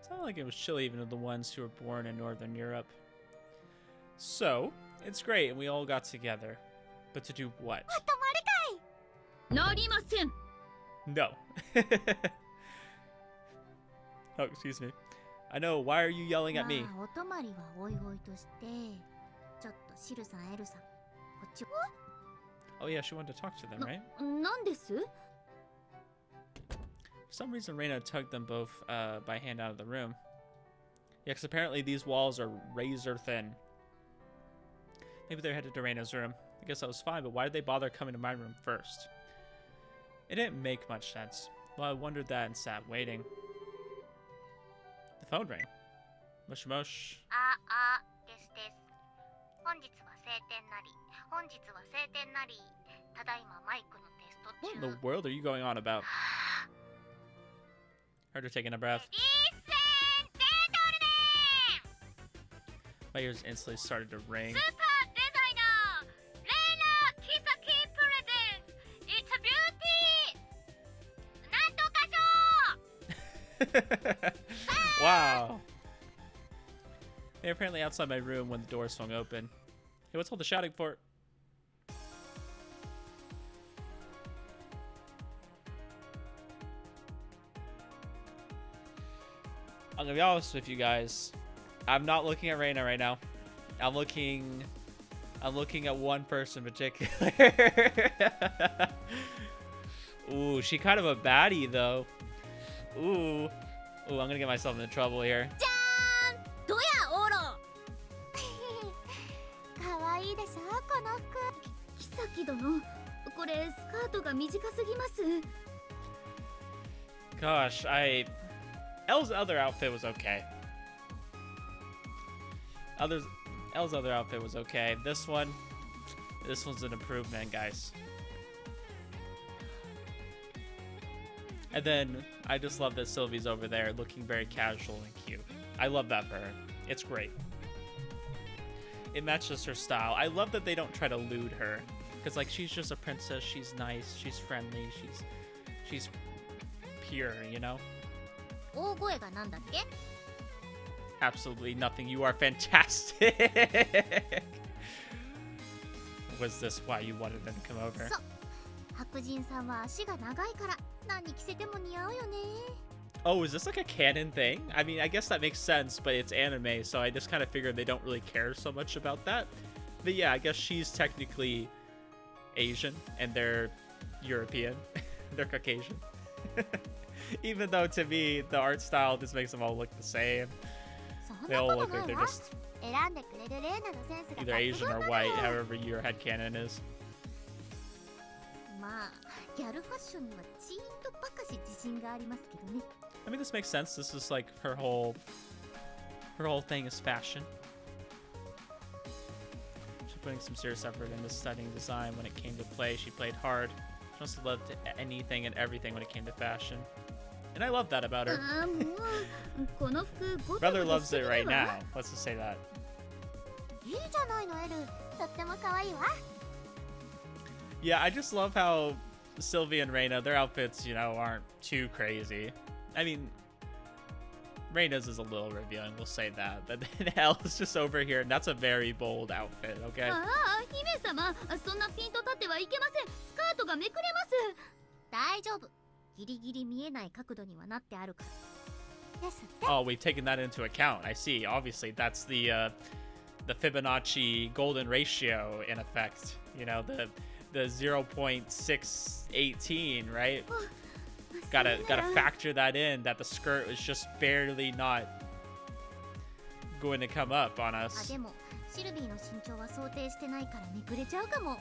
It's not like it was chilly even with the ones who were born in Northern Europe. So, it's great and we all got together. But to do what? 泊まりなりません。 No. Oh, excuse me. I know. Why are you yelling at me? まあお泊まりはおいおいとして、ちょっとシルさんエルさん、こっち。 Oh yeah, she wanted to talk to them, right? なんです？ For some reason, Reina tugged them both by hand out of the room. Yeah, because apparently these walls are razor thin. Maybe they're headed to Reina's room. I guess that was fine, but why did they bother coming to my room first? It didn't make much sense. Well, I wondered that and sat waiting. The phone rang. Mush mush. ですです。本日は晴天なり、本日は晴天なり。ただいまマイクのテスト What in 中。 the world are you going on about? Heard her taking a breath. My ears instantly started to ring. スーパーデザイナー、レイナ・キサキプレゼンツ、It's a beauty! なんとか賞 Wow. They were apparently outside my room when the door swung open. Hey, what's all the shouting for? I'm gonna be honest with you guys. I'm not looking at Reina right now. I'm looking at one person in particular. Ooh, she kind of a baddie though. Ooh, I'm gonna get myself into trouble here. どやオロかわいいでしょこの服。キサキ殿、これスカートが短すぎます。 Gosh, Elle's other outfit was okay. Elle's other outfit was okay. This one's an improvement, guys. And then I just love that Sylvie's over there looking very casual and cute. I love that for her. It's great. It matches her style. I love that they don't try to lewd her, because like she's just a princess. She's nice. She's friendly. She's pure, you know. 大声がなんだっけ？ Absolutely nothing. You are fantastic. Was this why you wanted them to come over? そう。白人さんは足が長いから何着せても似合うよね。 Oh, is this like a canon thing? I mean, I guess that makes sense, but it's anime, so I just kind of figured they don't really care so much about that. But yeah, I guess she's technically Asian and they're European. They're Caucasian. Even though to me, the art style just makes them all look the same. そん They な all こと look な like い they're わ。 just 選んでくれるレイナのセンスが either 抜 Asian 群 or なの white, よ。 however your headcanon is. まあギャルファッションにはちーんとばかし自信がありますけどね。 I mean, this makes sense. This is like her whole thing is fashion. She's putting some serious effort into studying design. When it came to play, she played hard. She must have loved anything and everything when it came to fashion. And I love that about her. ああもうこの服ゴテ Brother ゴテ loves して it る right わ。 now. Let's just say that. いいじゃないのエル。とっても可愛いわ。 Yeah, I just love how Sylvie and Reina, their outfits, you know, aren't too crazy. I mean, Reina's is a little revealing, we'll say that. But then Elle's just over here, and that's a very bold outfit, okay? ああ姫様、そんなピンと立ってはいけません。スカートがめくれます。大丈夫。ギリギリ見えない角度にはなってあるから。ですって。 Oh, we've taken that into account. I see. Obviously, that's the Fibonacci golden ratio in effect. You know, the 0.618, right? Gotta factor that in, that the skirt was just barely not going to come up on あ us. でもシルビーの身長は想定してないからめくれちゃうかも。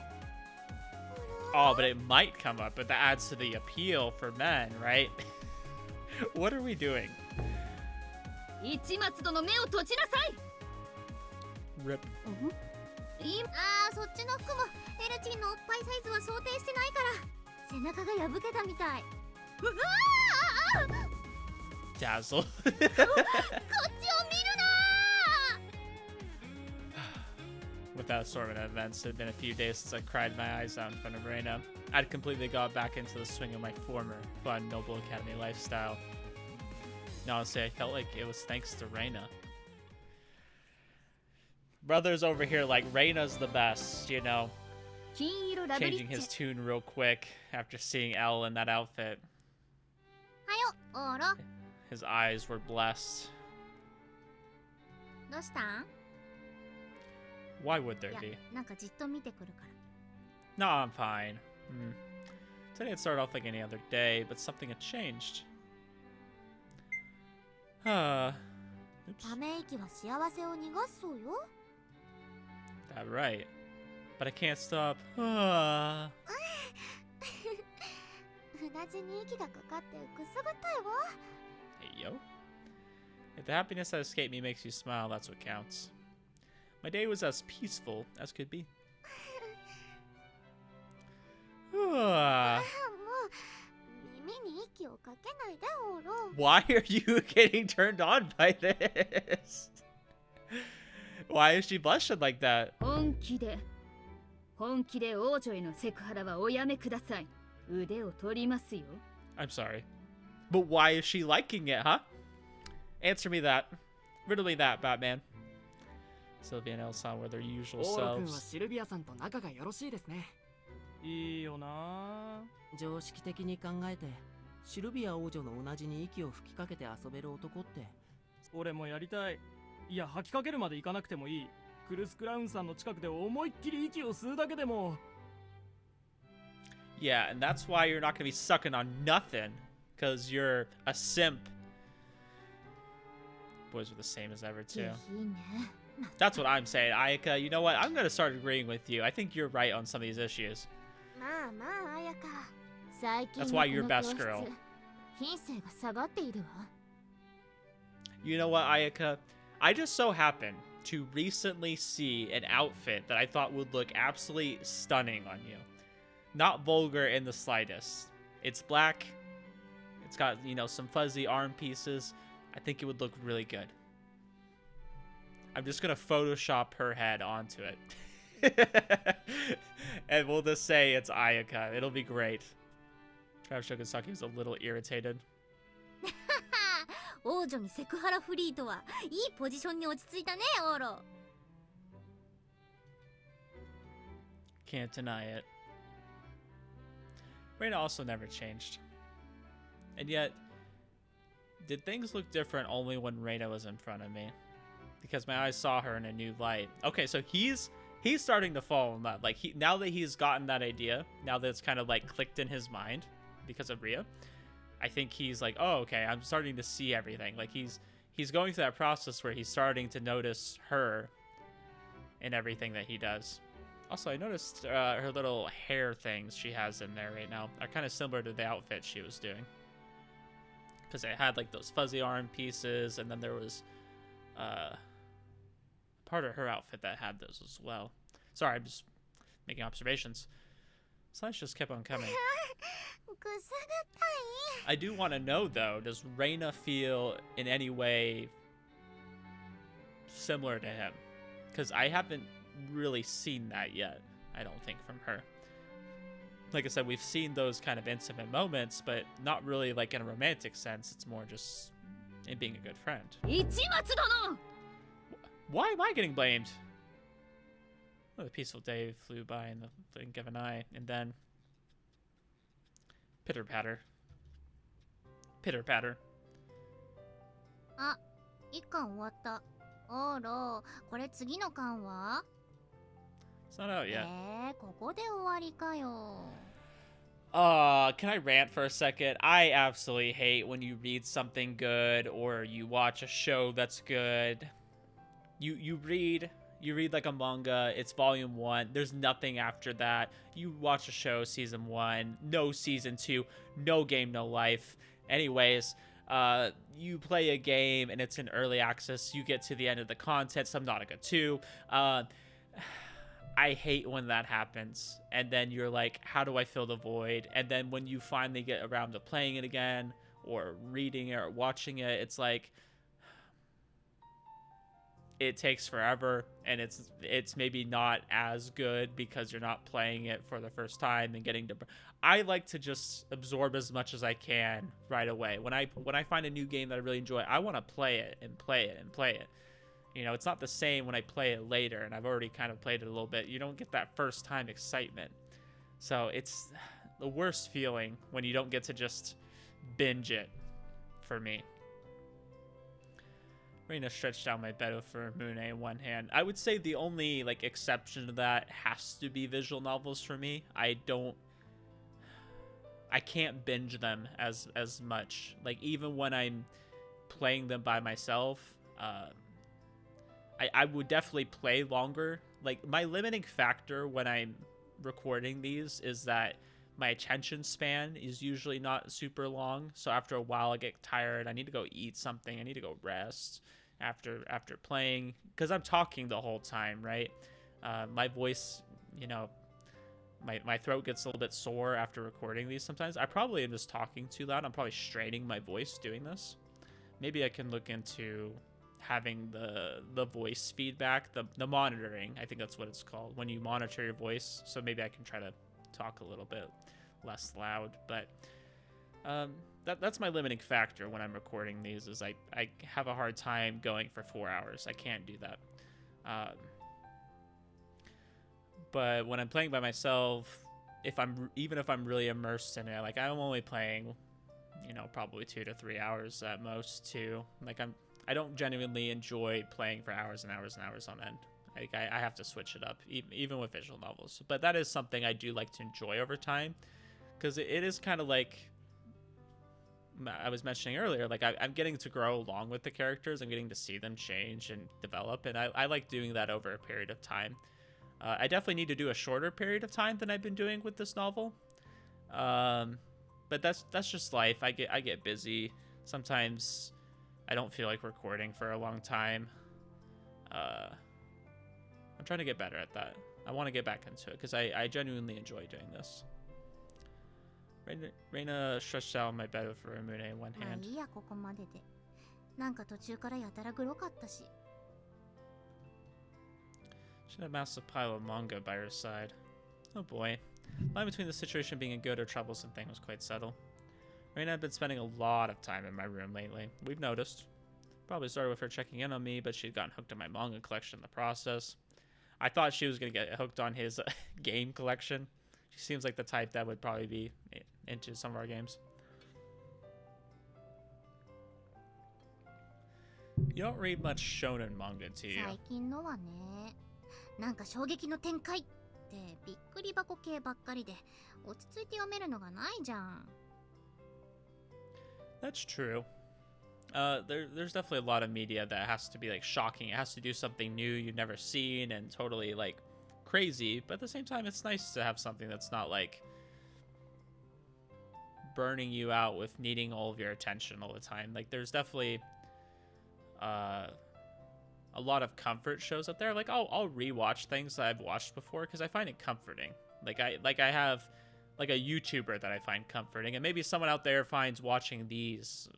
Oh, but it might come up, but that adds to the appeal for men, right? What are we doing? 市松殿目を閉じなさい。 Rip. あーそっちの服もエルチンのおっぱいサイズは想定してないから背中が破けたみたい。うわー Dazzle. こっちを見るな With that assortment of events, it had been a few days since I cried my eyes out in front of Reina. I'd completely got back into the swing of my former, fun, Noble Academy lifestyle. And honestly, I felt like it was thanks to Reina. Brother's over here like Reina's the best, you know, 金色ラブリ changing ッ his チ。 tune real quick after seeing Elle in that outfit. はよオーロ His eyes were blessed. どうしたん？ Why would there いや be? なんかじっと見てくるから。 No, I'm fine. Today it started off like any other day, but something had changed. Oops. ため息は幸せを逃がすそうよ。 That right. But I can't stop. うなじに息がかかってくすぐったいわ。 Hey, yo. If the happiness that escaped me makes you smile, that's what counts. My day was as peaceful as could be. ああ、もう耳に息をかけないでおろ。 Why are you getting turned on by this? Why is she blushing like that? 本気で王女へのセクハラはおやめください。腕を取りますよ。 I'm sorry. But why is she liking it, huh? Answer me that. Riddle me that, Batman. Sylvia and Elsa were their usual オーロ君は selves. シルビアさんと仲がよろしいですね。いいよな。常識的に考えてシルビア王女の同じに息を吹きかけて遊べる男って俺もやりたい。いや、吐きかけるまで行かなくてもいい。クルス・クラウンさんの近くで思いっきり息を吸うだけでも。Yeah, and that's why you're not going to be sucking on nothing. Because you're a simp. Boys are the same as ever, い too. いね。 That's what I'm saying. Ayaka, you know what? I'm going to start agreeing with you. I think you're right on some of these issues. まあまあ、綾香。最近 That's の why こ you're の best 教 girl. 室、品性が下がっているわ。 You know what, Ayaka? I just so happened to recently see an outfit that I thought would look absolutely stunning on you. Not vulgar in the slightest. It's black. It's got, you know, some fuzzy arm pieces. I think it would look really good. I'm just going to Photoshop her head onto it. And we'll just say it's Ayaka. It'll be great. Travis Shokusaki was a little irritated. 王女にセクハラフリーとはいいポジションに落ち着いたね、オーロ。 Can't deny it. Reina also never changed. And yet, did things look different only when Reina was in front of me? Because my eyes saw her in a new light. Okay, so he's starting to fall in love. Like, now that he's gotten that idea, now that it's kind of like clicked in his mind because of Rhea, I think he's like, oh, okay, I'm starting to see everything. Like, he's going through that process where he's starting to notice her in everything that he does. Also, I noticed her little hair things she has in there right now are kind of similar to the outfit she was doing. Because it had, like, those fuzzy arm pieces, and then there was part of her outfit that had those as well. Sorry, I'm just making observations. Slides just kept on coming. くすぐったい。 I do want to know, though, does Reina feel in any way similar to him? Because I haven't really seen that yet, I don't think, from her. Like I said, we've seen those kind of intimate moments, but not really like in a romantic sense. It's more just in being a good friend. 市松殿 Why am I getting blamed? Well, the peaceful day flew by in the blink of an eye, and then pitter patter. Pitter patter. あ、一巻終わった。オーロ、これ次の巻は？ It's not out yet. ここで終わりかよ。 Can I rant for a second? I absolutely hate when you read something good or you watch a show that's good. You read like a manga, it's volume 1, there's nothing after that. You watch a show, season 1, no season 2, no game, no life. Anyways, you play a game and it's in early access, you get to the end of the content, Subnautica 2. I hate when that happens. And then you're like, how do I fill the void? And then when you finally get around to playing it again or reading it or watching it, it's like it takes forever, and it's maybe not as good because you're not playing it for the first time and getting to. I like to just absorb as much as I can right away. When I find a new game that I really enjoy, I want to play it and play it and play it. You know, it's not the same when I play it later, and I've already kind of played it a little bit. You don't get that first time excitement. So it's the worst feeling when you don't get to just binge it for me. Reina stretched out my bed for Mune in one hand. I would say the only like exception to that has to be visual novels for me. I can't binge them as much. Like even when I'm playing them by myself, I would definitely play longer. Like my limiting factor when I'm recording these is that my attention span is usually not super long. So after a while I get tired. I need to go eat something. I need to go rest after playing, because I'm talking the whole time, right? My voice, you know, my throat gets a little bit sore after recording these sometimes. I probably am just talking too loud. I'm probably straining my voice doing this. Maybe I can look into having the voice feedback, the monitoring. I think that's what it's called, when you monitor your voice. So maybe I can try to talk a little bit less loud. But that's my limiting factor when I'm recording these, is I have a hard time going for 4 hours. I can't do that. But when I'm playing by myself, even if I'm really immersed in it, like I'm only playing, you know, probably 2 to 3 hours at most too. Like I don't genuinely enjoy playing for hours and hours and hours on end. Like I have to switch it up, even with visual novels. But that is something I do like to enjoy over time, because it is kind of like I was mentioning earlier, like I'm getting to grow along with the characters. I'm getting to see them change and develop, and I like doing that over a period of time. I definitely need to do a shorter period of time than I've been doing with this novel, but that's just life. I get busy. Sometimes I don't feel like recording for a long time. I'm trying to get better at that. I want to get back into it because I genuinely enjoy doing this. Reina stretched out my bed for Mune in one まあ hand. いいや、ここまでで。なんか途中からやたらグロかったし。 She had a massive pile of manga by her side. Oh boy. The line between the situation being a good or troublesome thing was quite subtle. Reina had been spending a lot of time in my room lately. We've noticed. Probably started with her checking in on me, but she'd gotten hooked on my manga collection in the process. I thought she was going to get hooked on his game collection. She seems like the type that would probably be into some of our games. You don't read much shonen manga, do you? 最近のはね、なんか衝撃の展開ってびっくり箱系ばっかりで落ち着いて読めるのがないじゃん。 That's true. There's definitely a lot of media that has to be like shocking. It has to do something new you've never seen and totally like crazy. But at the same time, it's nice to have something that's not like burning you out with needing all of your attention all the time. Like there's definitely a lot of comfort shows out there. Like I'll rewatch things that I've watched before because I find it comforting. Like I have like a YouTuber that I find comforting, and maybe someone out there finds watching these,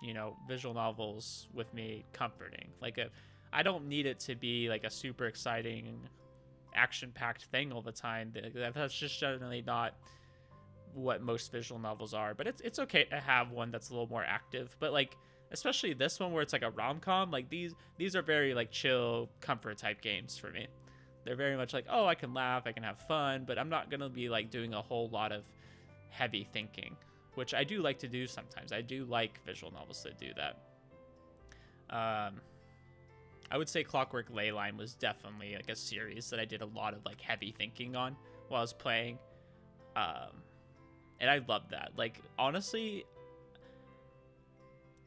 you know, visual novels with me comforting. Like I don't need it to be like a super exciting, action-packed thing all the time. That's just generally not what most visual novels are. But it's okay to have one that's a little more active. But like, especially this one where it's like a rom-com, like these are very like chill, comfort type games for me. They're very much like, oh, I can laugh, I can have fun, but I'm not gonna be like doing a whole lot of heavy thinking, which I do like to do sometimes. I do like visual novels that do that. I would say Clockwork Leyline was definitely like a series that I did a lot of like heavy thinking on while I was playing. And I loved that. Like, honestly,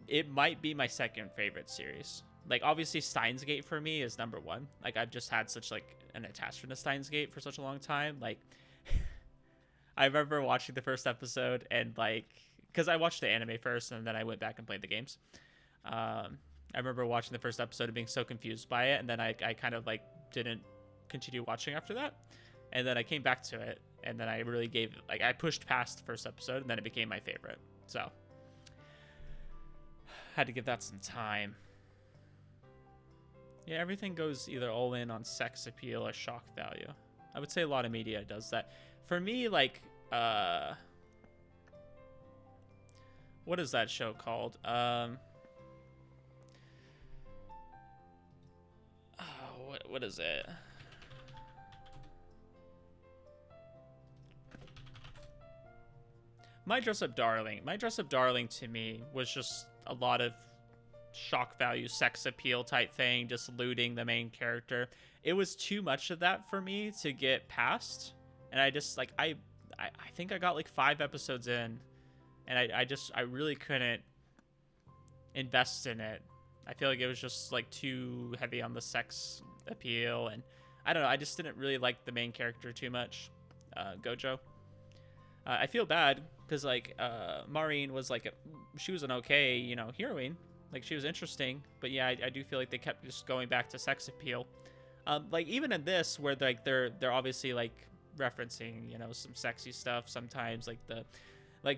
it might be my second favorite series. Like, obviously, Steins Gate for me is number one. Like, I've just had such like an attachment to Steins Gate for such a long time. Like, I remember watching the first episode and like, because I watched the anime first and then I went back and played the games. I remember watching the first episode and being so confused by it, and then I kind of like didn't continue watching after that. And then I came back to it, and then I really gave, like, I pushed past the first episode, and then it became my favorite. So had to give that some time. Yeah, everything goes either all in on sex appeal or shock value. I would say a lot of media does that. For me, like, what is that show called? What is it? My Dress Up Darling. My Dress Up Darling to me was just a lot of shock value, sex appeal type thing, just looting the main character. It was too much of that for me to get past, and I just like I think I got like 5 episodes in, and I really couldn't invest in it. I feel like it was just like too heavy on the sex appeal, and I don't know, I just didn't really like the main character too much, Gojo. I feel bad because like Maureen was like she was an okay, you know, heroine, like she was interesting, but yeah, I do feel like they kept just going back to sex appeal. Like even in this, where like they're obviously like referencing, you know, some sexy stuff sometimes, like the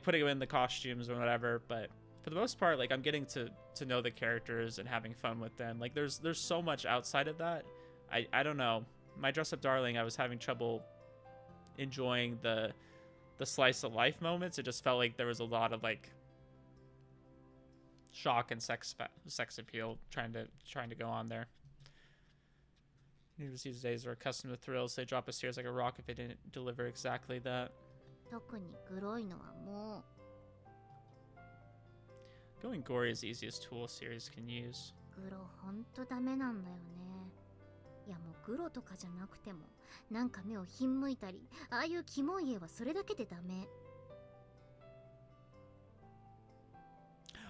putting them in the costumes or whatever, but for the most part, like I'm getting to know the characters and having fun with them. Like there's so much outside of that. I don't know. My Dress Up Darling, I was having trouble enjoying the slice of life moments. It just felt like there was a lot of like shock and sex appeal trying to go on there. University these days are accustomed to thrills. They drop a series like a rock if it didn't deliver exactly that. 特に黒いのはも Going gory is the easiest tool a series can use. う黒ほんとダメなんだよね。いやもう黒とかじゃなくてもなんか目をひんむいたり、ああいうキモい絵はそれだけでダメ。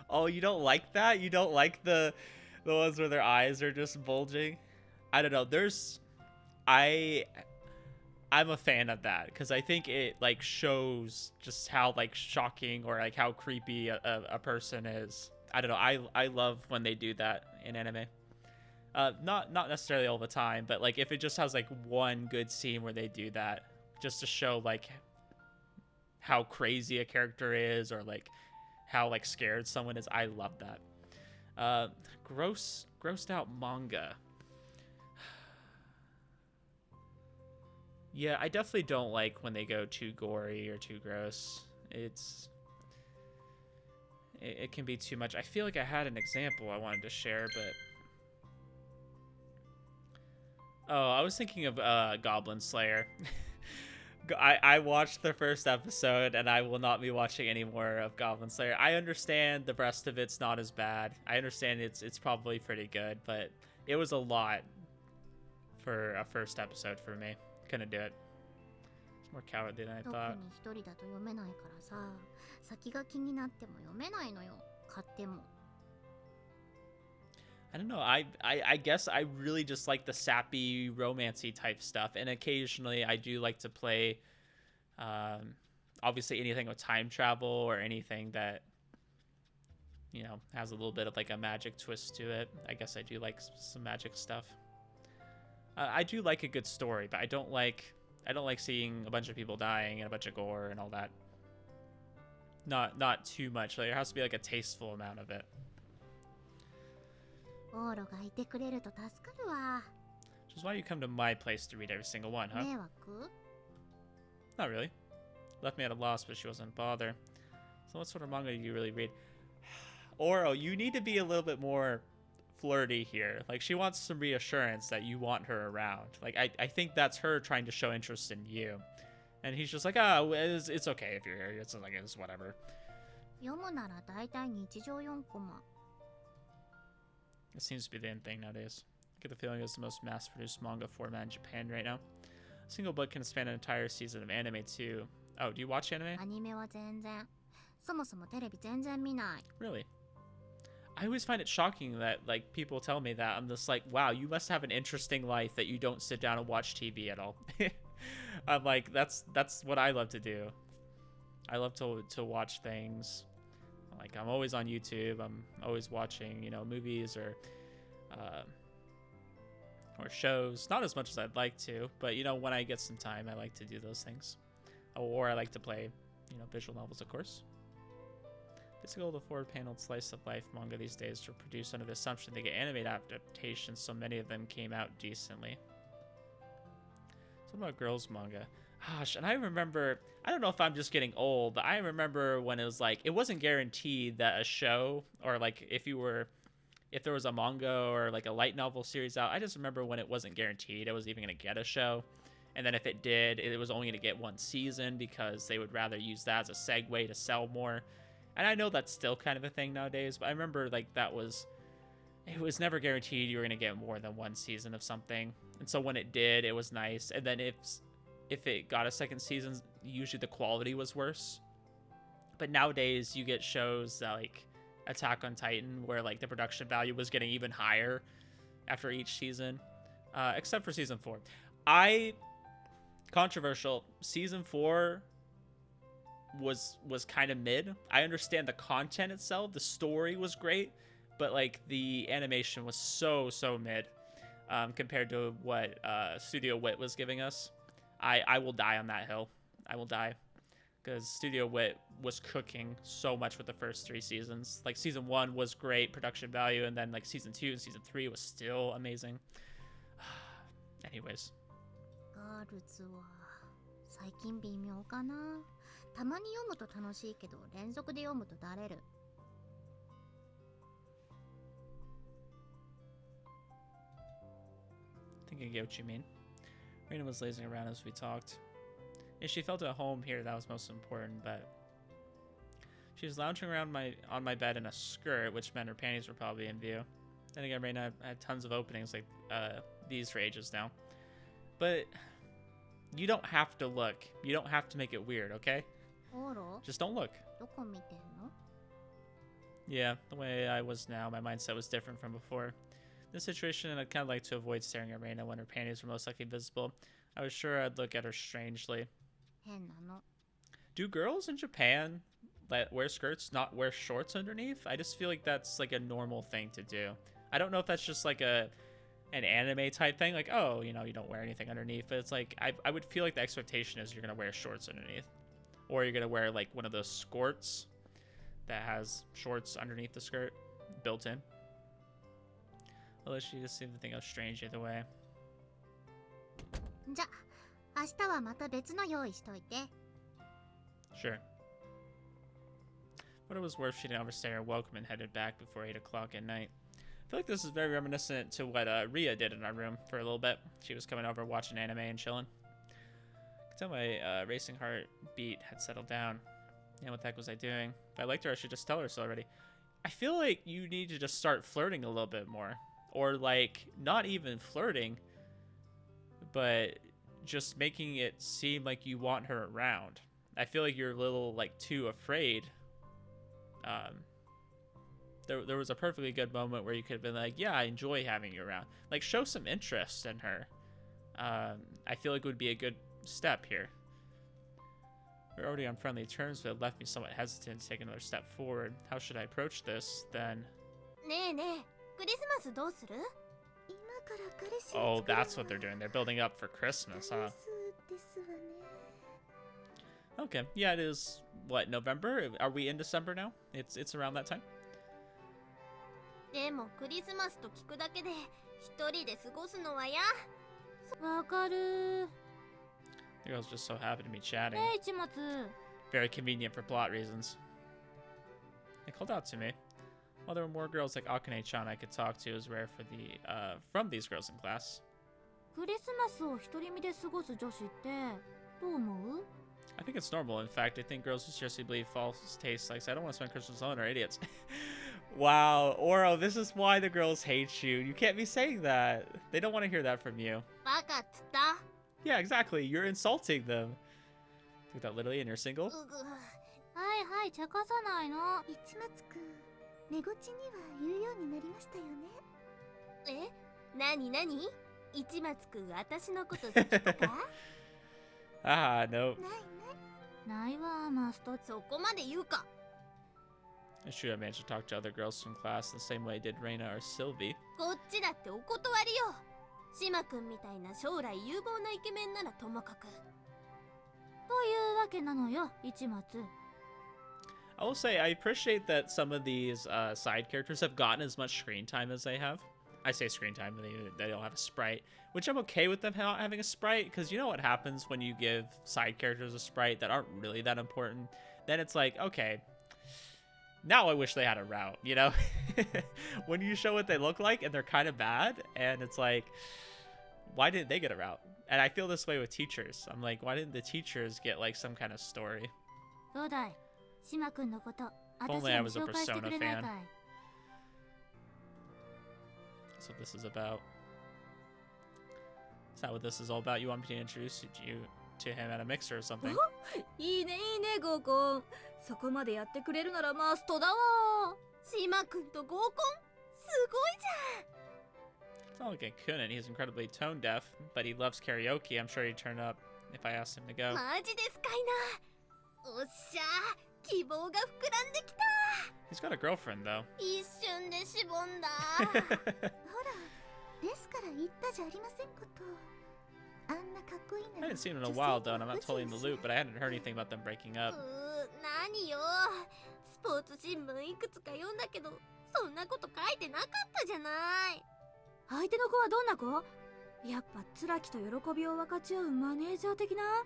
Oh, you don't like that? You don't like the ones where their eyes are just bulging? I don't know. I'm a fan of that because I think it like shows just how like shocking or like how creepy a person is. I don't know. I love when they do that in anime. Not necessarily all the time, but like if it just has like one good scene where they do that, just to show like how crazy a character is or like how like scared someone is. I love that. Grossed out manga. Yeah, I definitely don't like when they go too gory or too gross. It can be too much. I feel like I had an example I wanted to share, but oh, I was thinking of Goblin Slayer. I watched the first episode, and I will not be watching any more of Goblin Slayer. I understand the rest of it's not as bad. I understand it's probably pretty good, but it was a lot for a first episode for me. Couldn't do it. It's more cowardly than I 特 thought. に一人だと読めないからさ、先が気になっても読めないのよ。買っても。 I don't know. I guess I really just like the sappy, romancy type stuff, and occasionally I do like to play, obviously anything with time travel or anything that, you know, has a little bit of like a magic twist to it. I guess I do like some magic stuff. I do like a good story, but I don't like seeing a bunch of people dying and a bunch of gore and all that. Not too much. Like, there has to be like a tasteful amount of it. オーロがいてくれると助かるわ。 Which is why you come to my place to read every single one, huh? 迷惑？ Not really. Left me at a loss, but she wasn't bothered. So what sort of manga do you really read? Oro, you need to be a little bit more flirty here. Like, she wants some reassurance that you want her around. Like, I think that's her trying to show interest in you. And he's just like, it's okay if you're here. It's like, it's whatever. 読むならだいたい日常4コマ。 It seems to be the end thing nowadays. I get the feeling it's the most mass-produced manga format in Japan right now. A single book can span an entire season of anime, too. Oh, do you watch anime? アニメは全然。そもそもテレビ全然見ない。 Really? I always find it shocking that like people tell me that. I'm just like, wow, you must have an interesting life that you don't sit down and watch TV at all. I'm like, that's what I love to do. I love to watch things. Like, I'm always on YouTube. I'm always watching, you know, movies or shows. Not as much as I'd like to, but you know, when I get some time, I like to do those things. Or I like to play, you know, visual novels, of course. Basically, the forward-paneled slice of life manga these days are produced under the assumption they get animated adaptations, so many of them came out decently. So what about girls manga? Gosh, and I remember, I don't know if I'm just getting old, but I remember when it was like, it wasn't guaranteed that a show, or like if there was a manga or like a light novel series out, I just remember when it wasn't guaranteed it was even going to get a show. And then if it did, it was only going to get one season because they would rather use that as a segue to sell more. And I know that's still kind of a thing nowadays, but I remember like that was it was never guaranteed you were gonna get more than one season of something. And so when it did, it was nice. And then if it got a second season, usually the quality was worse. But nowadays you get shows like Attack on Titan where like the production value was getting even higher after each season, except for season 4. Controversial, season 4 was kind of mid. I understand the content itself, the story was great, but like the animation was so mid compared to what Studio Wit was giving us. I will die on that hill. I will die, because Studio Wit was cooking so much with the first 3 seasons. Like season 1 was great production value, and then like season 2 and season 3 was still amazing. Anyways, ガールズは最近微妙かな。たまに読むと楽しいけど連続で読むとだれる。I think I get what you mean. Reina was lazing around as we talked. If she felt at home here, that was most important, but she was lounging around on my bed in a skirt, which meant her panties were probably in view. Then again, Reina had tons of openings like these for ages now. But you don't have to look. You don't have to make it weird, okay? オーロ Just don't look. どこ見てんの？ Yeah, the way I was now, my mindset was different from before. In this situation, I'd kind of like to avoid staring at Reina when her panties were most likely visible. I was sure I'd look at her strangely. 変なの。 Do girls in Japan that wear skirts not wear shorts underneath? I just feel like that's like a normal thing to do. I don't know if that's just like an anime type thing, like, oh, you know, you don't wear anything underneath, but it's like I would feel like the expectation is you're gonna wear shorts underneath, or you're gonna wear like one of those skirts that has shorts underneath the skirt built in. Although she just seemed to think I was strange either way. じゃ、明日はまた別の用意しといて。 Sure. But it was worth she didn't overstay her welcome and headed back before 8 o'clock at night. I feel like this is very reminiscent to what Ria did in our room for a little bit. She was coming over watching anime and chilling. I could tell my racing heartbeat had settled down. Yeah, what the heck was I doing? If I liked her, I should just tell her so already. I feel like you need to just start flirting a little bit more. Or like, not even flirting, but just making it seem like you want her around. I feel like you're a little like too afraid. There was a perfectly good moment where you could have been like, yeah, I enjoy having you around. Like, show some interest in her. I feel like it would be a good step here. We're already on friendly terms, but it left me somewhat hesitant to take another step forward. How should I approach this, then? ねえねえ、クリスマスどうする？今から彼氏 Oh, を作る that's what they're doing. They're building up for Christmas, huh? ですわね。 Okay, yeah, it is, what, November? Are we in December now? It's around that time? でもクリスマスと聞くだけで一人で過ごすのはや。わかる。 The girls just so happy to be chatting. ねえ市松。 Very convenient for plot reasons. They called out to me. While there were more girls like Akane-chan I could talk to, it was rare for from these girls in class. クリスマスを独り身で過ごす女子ってどう思う？ I think it's normal. In fact, I think girls who seriously believe false tastes like I don't want to spend Christmas alone are idiots. Wow, Oro, this is why the girls hate you. You can't be saying that. They don't want to hear that from you. バカっつった。 Yeah, exactly. You're insulting them. Took that literally and you're single? うぐ。はいはい、茶化さないの。市松くん、寝ごちには言うようになりましたよね。え？なになに？市松くん、私のこと好きとか？ Ah, no. ないわ、マスト。そこまで言うか。 It's true I managed to talk to other girls from class the same way I did Reina or Sylvie. こっちだってお断りよ。島くんみたいな将来有望なイケメンならともかく。というわけなのよ、市松。 I will say I appreciate that some of these side characters have gotten as much screen time as they have. I say screen time, they don't have a sprite, which I'm okay with them not having a sprite, because you know what happens when you give side characters a sprite that aren't really that important? Then it's like, okay, now I wish they had a route, you know? When you show what they look like and they're kind of bad, and it's like, why didn't they get a route? And I feel this way with teachers. I'm like, why didn't the teachers get like some kind of story? どうだい？島くんのこと、 If only I was a Persona fan. That's what this is about. Is that what this is all about? You want me to introduce you to him at a mixer or something? いいねいいね合コン。そこまでやってくれるならマストだわ。島くんと合コンすごいじゃん。 It's not like I couldn't. He's incredibly tone deaf, but he loves karaoke. I'm sure he'd turn up if I asked him to go. マジですかいな。おっしゃ希望が膨らんできた。 He's got a girlfriend, though. 一瞬でしぼんだ。ほら、ですから言ったじゃありませんこと。あんなかっこいい I なら hadn't seen him in a while, though, and I'm not totally in the loop, but I hadn't heard anything about them breaking up. 何よ。スポーツ新聞いくつか読んだけど、そんなこと書いてなかったじゃない。相手の子はどんな子？やっぱ辛きと喜びを分かち合うマネージャー的な？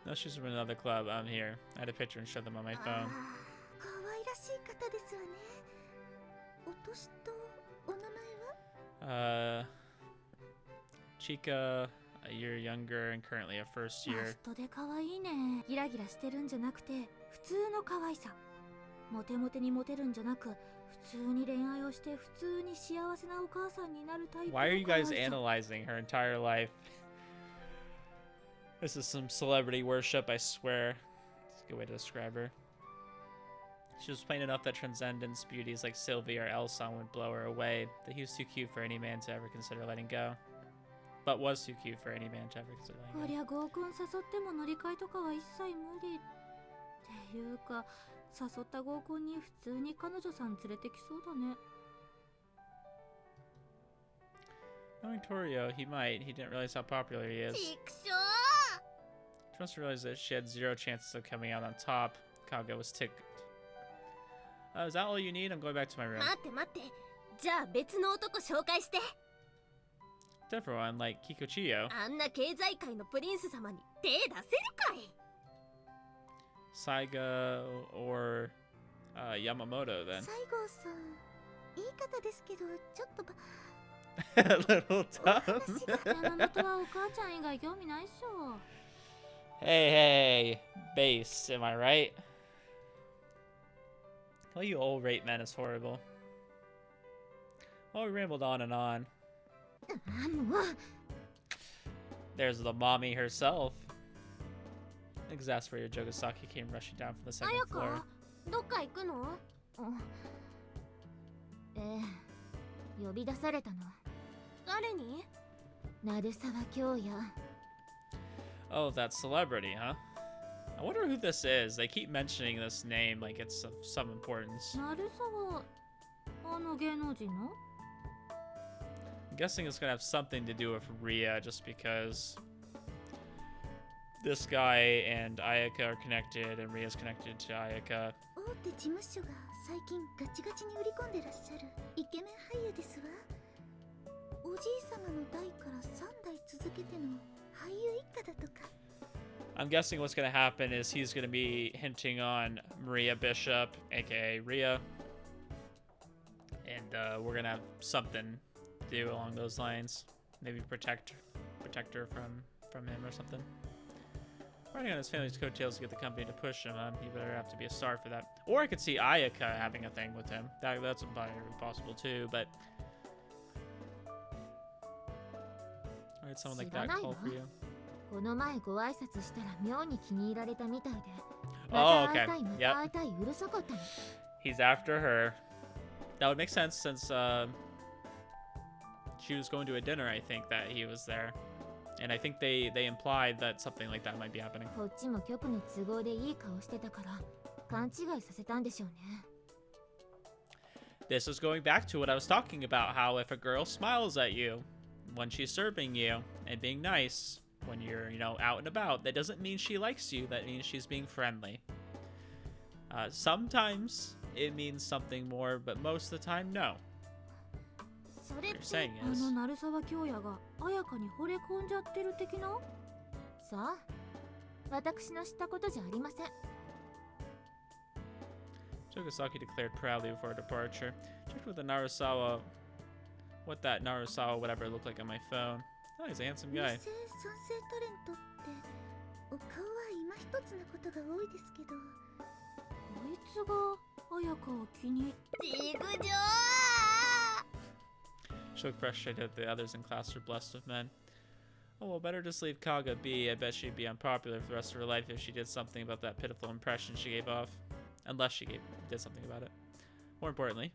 No, she's from another club. I'm here. I had a picture and showed them on my あ phone. ー、可愛らしい方ですわね。お年とお名前は？ Chica, a year younger and currently a first マ year. ストで可愛いね。ギラギラしてるんじゃなくて普通の可愛さ。モテモテにモテるんじゃなく、普通に恋愛をして普通に幸せなお母さんになるタイプの可 Why 愛 are you さ。 guys analyzing her entire life? This is some celebrity worship, I swear. It's a good way to describe her. She was plain enough that transcendence beauties like Sylvie or Elsa would blow her away, that he was too cute for any man to ever consider letting go. But was too cute for any man to ever consider こ letting り go. ゃ合コン誘っても乗り換えとかは一切無理っていうか、誘った合コンに普通に彼女さん連れてきそうだね。 Knowing Torio, he might. He didn't realize how popular he is. ちくしょ She must realize that she had zero chances of coming out on top. Kaga was ticked. Is that all you need? I'm going back to my room. 待って待って。じゃあ別の男紹介して。 To everyone, like Kikuchiyo, あんな経済界のプリンス様に手出せるかい？ Saiga, or Yamamoto, then. 西郷さん、いい方ですけど、ちょっとば。 A little tough. 山本はお母ちゃん以外興味ないっしょ。 Hey, base, am I right? Well, you old rape men is horrible. Well, we rambled on and on. あ、もう。 There's the mommy herself. Exasperated Jogasaki came rushing down from the second floor. どっか行くの？呼び出されたの。誰に？鳴沢京也。 Oh, that celebrity, huh? I wonder who this is. They keep mentioning this name like it's of some importance. 鳴沢、あの芸能人の？ I'm guessing it's gonna have something to do with Ria, just because this guy and Ayaka are connected, and Ria's connected to Ayaka. 大手事務所が最近ガチガチに売り込んでらっしゃるイケメン俳優ですわ。おじい様の代から3代続けての俳優一家だとか。 I'm guessing what's gonna happen is he's gonna be hinting on Maria Bishop, aka Ria, and we're gonna have something to do along those lines. Maybe protect her from him or something. Riding on his family's coattails to get the company to push him, he better have to be a star for that. Or I could see Ayaka having a thing with him. That's possible too, but... Alright, someone like that call for you. この前ご挨拶したら妙に気に入られたみたいで。 Oh, また okay. 会いたい、また Yep. 会いたいうるさかったの。 He's after her. That would make sense since she was going to a dinner, I think, that he was there. And I think they implied that something like that might be happening. こっちも局の都合でいい顔してたから勘違いさせたんでしょうね。 This is going back to what I was talking about, how if a girl smiles at you when she's serving you and being nice when you're, out and about, that doesn't mean she likes you, that means she's being friendly. Sometimes it means something more, but most of the time, no. それ What っ you're て saying あ is... の鳴沢京也が綾香に惚れ込んじゃってる的な？さあ、私の知ったことじゃありません。 Jogasaki declared proudly before departure. Checked with the Narasawa, what that Narasawa whatever looked like on my phone. Oh, he's a handsome 二世 guy. 三世タレントってお顔は今一つなことが多いですけど。こいつが綾香を気に入って。ちぐじょー So frustrated that the others in class are blessed with men. Oh, well, better just leave Kaga be. I bet she'd be unpopular for the rest of her life if she did something about that pitiful impression she gave off. Unless she did something about it. More importantly,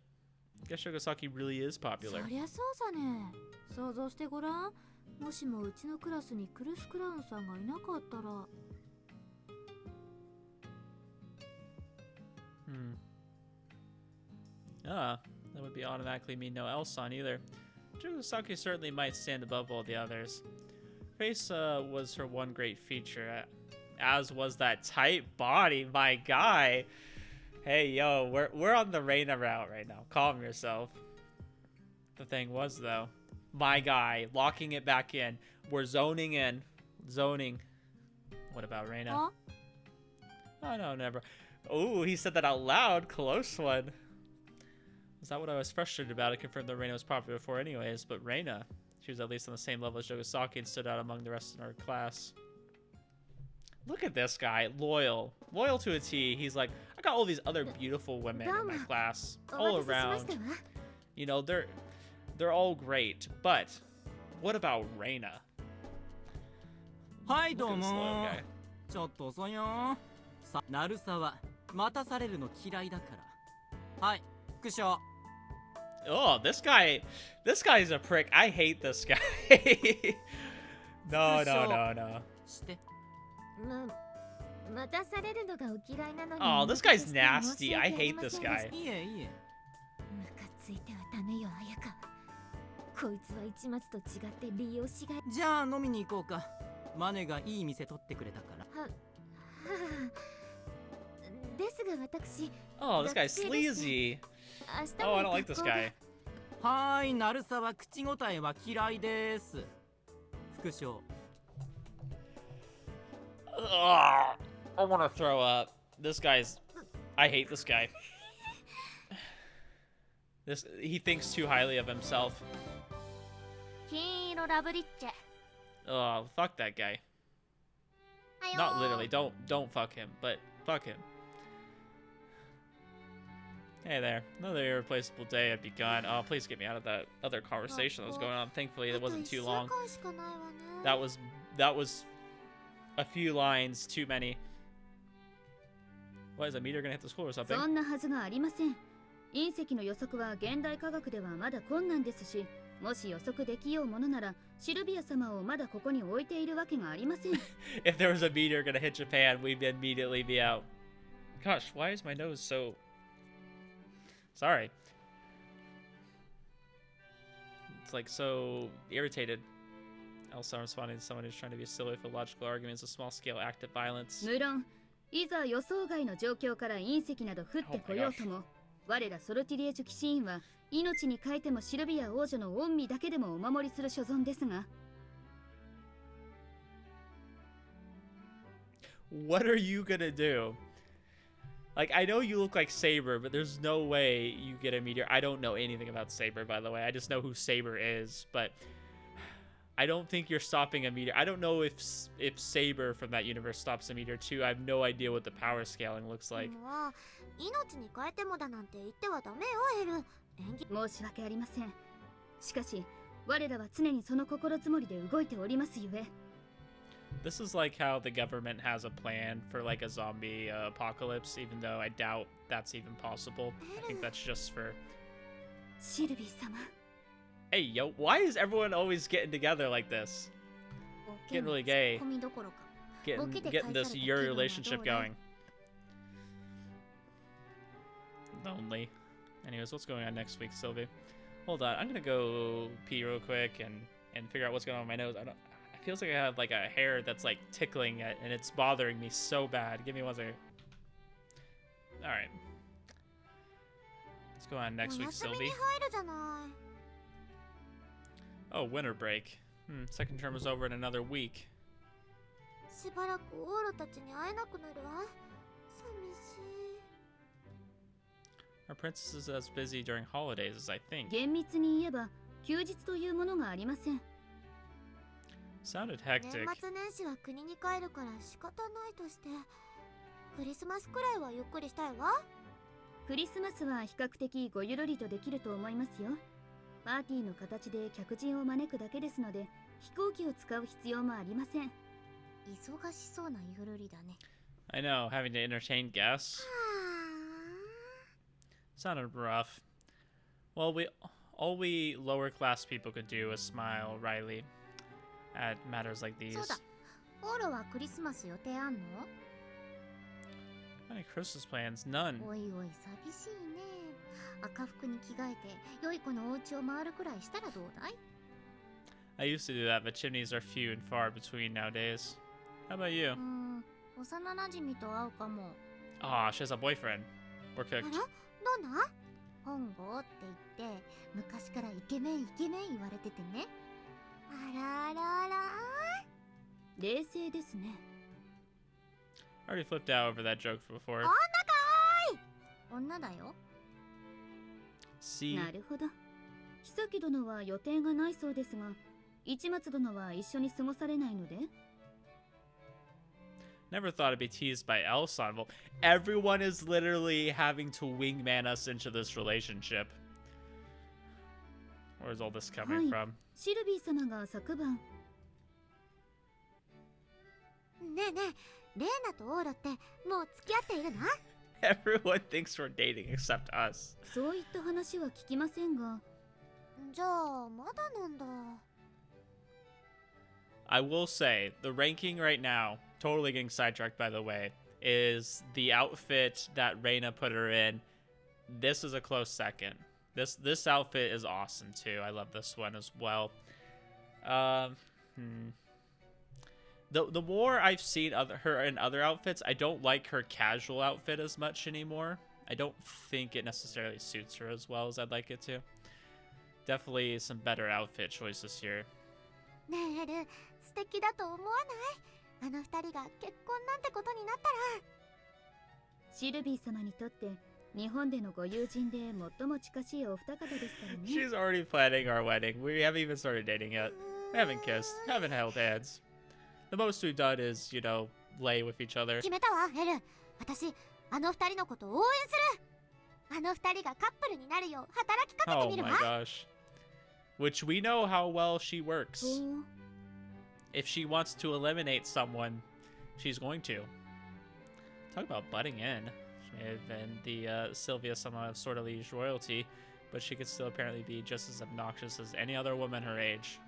I guess Shogasaki really is popular. そりゃそうさね。想像してごらん。もしもうちのクラスにクルスクラウンさんがいなかったら。Ah, that would be automatically mean no Elson either. Shogasaki certainly might stand above all the others. Face was her one great feature, as was that tight body, my guy. Hey, yo, we're on the Reina route right now. Calm yourself. The thing was, though, my guy, locking it back in. We're zoning in. Zoning. What about Reina? Huh? Oh, no, never. Oh, he said that out loud. Close one. Was that what I was frustrated about? It confirmed that Reina was popular before anyways, but Reina, she was at least on the same level as Shogasaki and stood out among the rest in our class. Look at this guy, loyal to a T. He's like, I got all these other beautiful women in my class all around. You know, they're all great, but what about Reina? はい、 Look どう at this loyal も guy. ちょっと遅いよ。さ、鳴沢、待たされるの嫌いだから。はい、副将。Oh, this guy's a prick. I hate this guy. No. して。待たされるのがお嫌いなのに。 Oh, this guy's nasty. I hate this guy. いえいえ。ムカついてはダメよ、綾香。こいつは市松と違って利用しがい。じゃあ飲みに行こうか。マネがいい店取ってくれたから。ですが私。Oh, this guy's sleazy. Oh, I don't like this guy. はーい、鳴沢、口答えは嫌いです。副将。Ugh, I want to throw up. I hate this guy. He thinks too highly of himself. 金色ラブリッチェ。 Oh, fuck that guy. Not literally. Don't fuck him, but fuck him. Hey there. Another irreplaceable day had begun. Oh, please get me out of that other conversation that was going on. Thankfully, it wasn't too long. That was a few lines too many. What, is a meteor gonna hit the school or something? そんなはずがありません。隕石の予測は現代科学ではまだ困難ですし、もし予測できようものなら、シルビア様をまだここに置いているわけがありません。If there was a meteor gonna hit Japan, we'd immediately be out. Gosh, why is my nose so... Sorry. It's like so irritated. Also, I'm responding to someone who's trying to be silly with illogical arguments of small-scale active violence. 無論、いざ予想外の状況から隕石など降ってこようとも、我らソルティリエジュ騎士院は命に代えてもシルビア王女の恩義だけでもお守りする所存ですが。What are you gonna do? Like, I know you look like Saber, but there's no way you get a meteor. I don't know anything about Saber, by the way. I just know who Saber is, but I don't think you're stopping a meteor. I don't know if Saber from that universe stops a meteor too. I have no idea what the power scaling looks like. 命に変えてもだなんて言ってはダメよ、エル。申し訳ありません。しかし、我らは常にその心づもりで動いておりますゆえ。This is like how the government has a plan for like a zombie apocalypse, even though I doubt that's even possible. I think that's just for... シルビー様。 Hey, yo, why is everyone always getting together like this? Getting really gay. Getting this your relationship going. Lonely. Anyways, what's going on next week, Sylvie? Hold on, I'm gonna go pee real quick and figure out what's going on with my nose. It feels like I have like a hair that's like tickling it and it's bothering me so bad. Give me 1 second. Alright. What's going on next week, Sylvie? Oh, winter break. Second term is over in another week. しばらくオーロたちに会えなくなるわ。寂しい。 Our princess is as busy during holidays as I think. 厳密に言えば休日というものがありません。 Sounded hectic. 年末年始は国に帰るから仕方ないとして、クリスマスくらいはゆっくりしたいわ。クリスマスは比較的ごゆるりとできると思いますよ。パーティーの形で客人を招くだけですので、飛行機を使う必要もありません。忙しそうなゆるりだね。 I know, having to entertain guests. Sounded rough. Well, all we lower class people could do is smile wryly at matters like these. そうだ、オーロはクリスマス予定あんの？ Any Christmas plans? None. おいおい寂しいね。赤服に着替えて良い子のお家を回るくらいしたらどうだい？ I used to do that, but chimneys are few and far between nowadays. How about you? 幼なじみと会うかも。Ah, she has a boyfriend. We're あら、 cooked. どんな？本郷って言って昔からイケメンイケメン言われててね。あらあらあら。冷静ですね。I already flipped out over that joke before. 女かーい。女だよ。See? なるほど。久木殿は予定がないそうですが、市松殿は一緒に過ごされないので？ Never thought I'd be teased by Elson. Well, everyone is literally having to wingman us into this relationship. Where's all this coming from? シルビー様が昨晩。ねえねえ、レーナとオーロってもう付き合っているな？ Everyone thinks we're dating except us. そういった話は聞きませんが。じゃあまだなんだ。 I will say, the ranking right now, totally getting sidetracked by the way, is the outfit that Reina put her in. This is a close second. This outfit is awesome too. I love this one as well. The more I've seen her in other outfits, I don't like her casual outfit as much anymore. I don't think it necessarily suits her as well as I'd like it to. Definitely some better outfit choices here. ねえエル、素敵だと思わない？あの二人が結婚なんてことになったら。シルビー様にとって日本でのご友人で最も近しいお二方ですからね。 She's already planning our wedding. We haven't even started dating yet. We haven't kissed, haven't held hands. The most we've done is, you know, lay with each other. 決めたわエル。私あの二人のことを応援する。あの二人がカップルになるよう働きかけて Oh みる my わ。 gosh. Which we know how well she works. そう If she wants to eliminate someone, she's going to. Talk about butting in. She may have been the Sylvia Sama of Sword of Liege royalty, but she could still apparently be just as obnoxious as any other woman her age.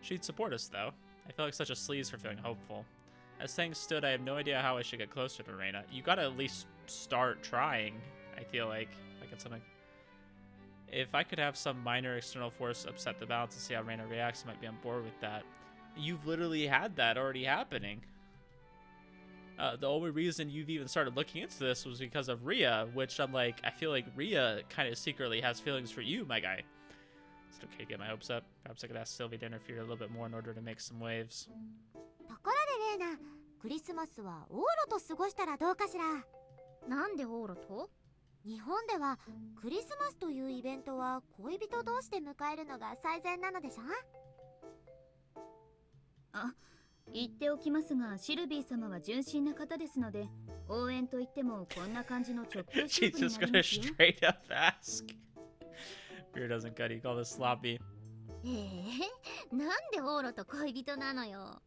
She'd support us, though. I feel like such a sleaze for feeling hopeful. As things stood, I have no idea how I should get closer to Reina. You gotta at least start trying, I feel like it's something. If I could have some minor external force upset the balance and see how Reina reacts, I might be on board with that. You've literally had that already happening. The only reason you've even started looking into this was because of Rhea, which I'm like, I feel like Rhea kind of secretly has feelings for you, my guy. Is it okay to get my hopes up? Perhaps I could ask Sylvie to interfere a little bit more in order to make some waves. ところでレーナ、クリスマスはオーロと過ごしたらどうかしら？なんでオーロと？日本ではクリスマスというイベントは恋人同士で迎えるのが最善なのでしょ？あ、言っておきますが、シルビー様は純真な方ですので、応援といってもこんな感じの直球勝 She's 負に just なり gonna ますよ。 straight up ask. Beer doesn't cut, you call this sloppy. なんでオーロと恋人なのよ。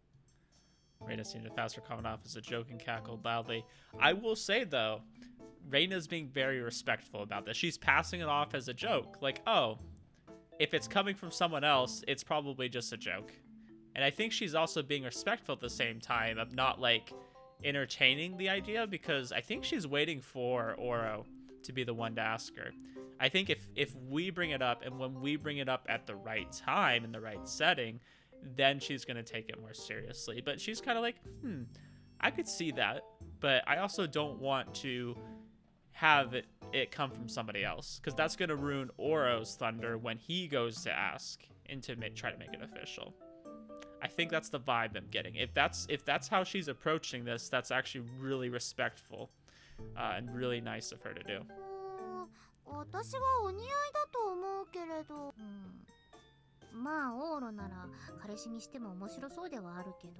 Reina seemed to faster coming off as a joke and cackled loudly. I will say though, Reina's being very respectful about this. She's passing it off as a joke. Like, oh, if it's coming from someone else, it's probably just a joke. And I think she's also being respectful at the same time of not like entertaining the idea, because I think she's waiting for Oro to be the one to ask her. I think if we bring it up, and when we bring it up at the right time in the right setting, then she's gonna take it more seriously. But she's kind of like, I could see that, but I also don't want to have it come from somebody else, because that's gonna ruin Oro's thunder when he goes to ask and to try to make it official. I think that's the vibe I'm getting. If that's how she's approaching this, that's actually really respectful and really nice of her to do. 私はお似合いだと思うけれど。まあオーロなら彼氏にしても面白そうではあるけど。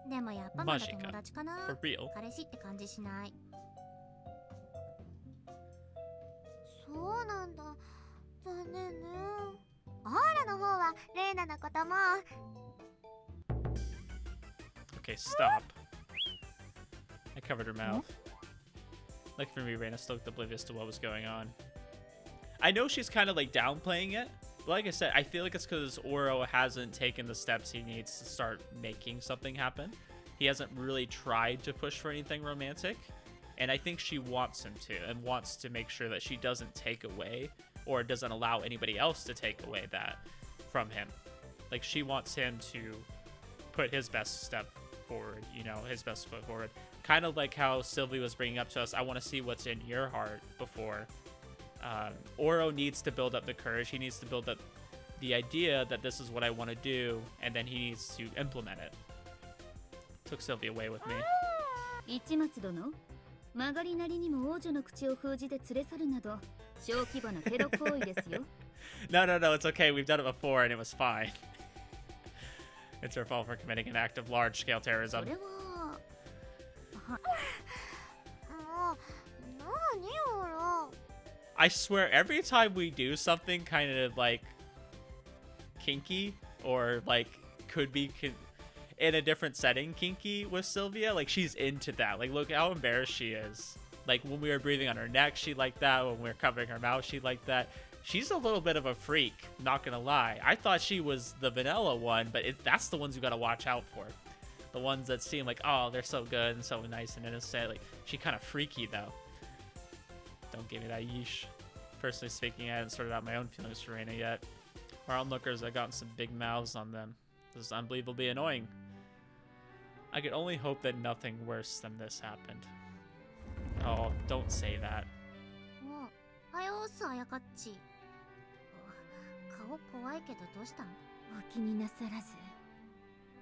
でもやっぱまだ友達かな。 For real. 彼氏って感じしない。そうなんだ。残念ね。オーラの方はレイナのことも。 Okay, stop. I covered her mouth. Like for me, Reina still looked oblivious to what was going on. I know she's kind of like downplaying it, but like I said, I feel like it's because Oro hasn't taken the steps he needs to start making something happen. He hasn't really tried to push for anything romantic, and I think she wants him to, and wants to make sure that she doesn't take away or doesn't allow anybody else to take away that from him. Like, she wants him to put his best step forward, you know, his best foot forward. Kind of like how Sylvie was bringing up to us, I want to see what's in your heart before. Oro needs to build up the courage. He needs to build up the idea that this is what I want to do, and then he needs to implement it. Took Sylvie away with me. 市松殿、曲がりなりにも王女の口を封じて連れ去るなど小規模なテロ行為ですよ。No, no, no, it's okay. We've done it before and it was fine. It's her fault for committing an act of large-scale そ terrorism. れは。もう、何オーラ。 I swear, every time we do something kind of like kinky or like could be in a different setting kinky with Sylvia, like she's into that. Like, look how embarrassed she is. Like when we were breathing on her neck, she liked that. When we were covering her mouth, she liked that. She's a little bit of a freak, not gonna lie. I thought she was the vanilla one, but that's the ones you gotta watch out for. The ones that seem like, oh, they're so good and so nice and innocent. Like, she kind of freaky though. Don't give me that yeesh. Personally speaking, I haven't sorted out my own feelings for Reina yet. Our onlookers have gotten some big mouths on them. This is unbelievably annoying. I could only hope that nothing worse than this happened. Oh, don't say that. もう、はようすあやかっち。顔怖いけどどうしたん？お気になさらず、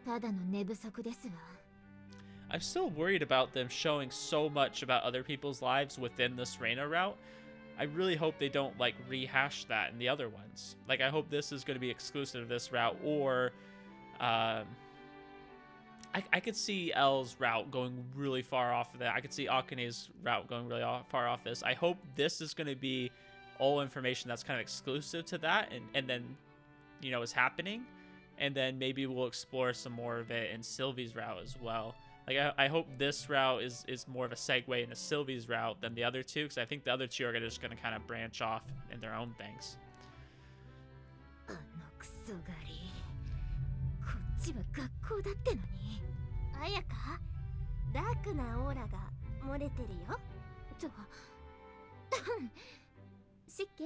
ただの寝不足ですわ。I'm still worried about them showing so much about other people's lives within this Reina route. I really hope they don't like rehash that in the other ones. Like, I hope this is going to be exclusive to this route, or I could see L's route going really far off of that. I could see Akane's route going really far off this. I hope this is going to be all information that's kind of exclusive to that, and then, you know, is happening, and then maybe we'll explore some more of it in Sylvie's route as well. Like, I hope this route is more of a segue into Sylvie's route than the other two, because I think the other two are just going to kind of branch off in their own things. あのクソ狩り、こっちは学校だってのに。あやか、ダークなオーラが漏れてるよ。と、湿気？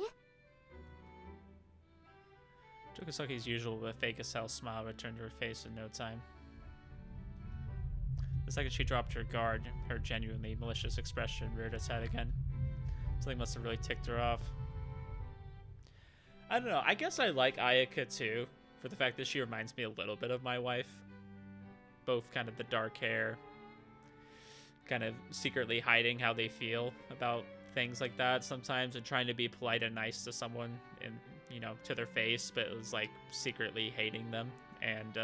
Tokusaki's usual but fake as hell smile returned to her face in no time. The second she dropped her guard, her genuinely malicious expression reared its head again. Something must have really ticked her off. I don't know, I guess I like Ayaka too, for the fact that she reminds me a little bit of my wife. Both kind of the dark hair, kind of secretly hiding how they feel about things like that sometimes, and trying to be polite and nice to someone, and, you know, to their face, but it was like secretly hating them and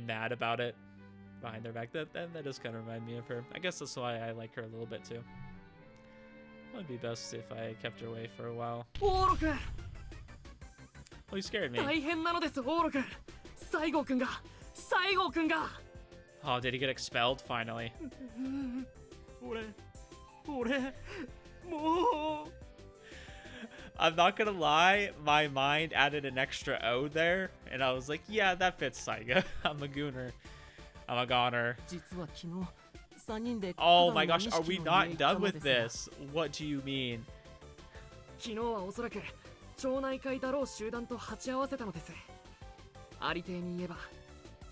mad about it behind their back. That does kind of remind me of her. I guess that's why I like her a little bit too. It would be best if I kept her away for a while. Oh, you scared me. 大変なのです、オーロ君。西郷君が。Oh, did he get expelled finally? 俺、もう。I'm not gonna lie, my mind added an extra O there, and I was like, yeah, that fits Saiga. I'm a gooner. I'm a goner. 実は昨日3人で Oh my gosh, are we not done with this? What do you mean? 昨日はおそらく町内会だろう集団と鉢合わせたのです。ありていに言えば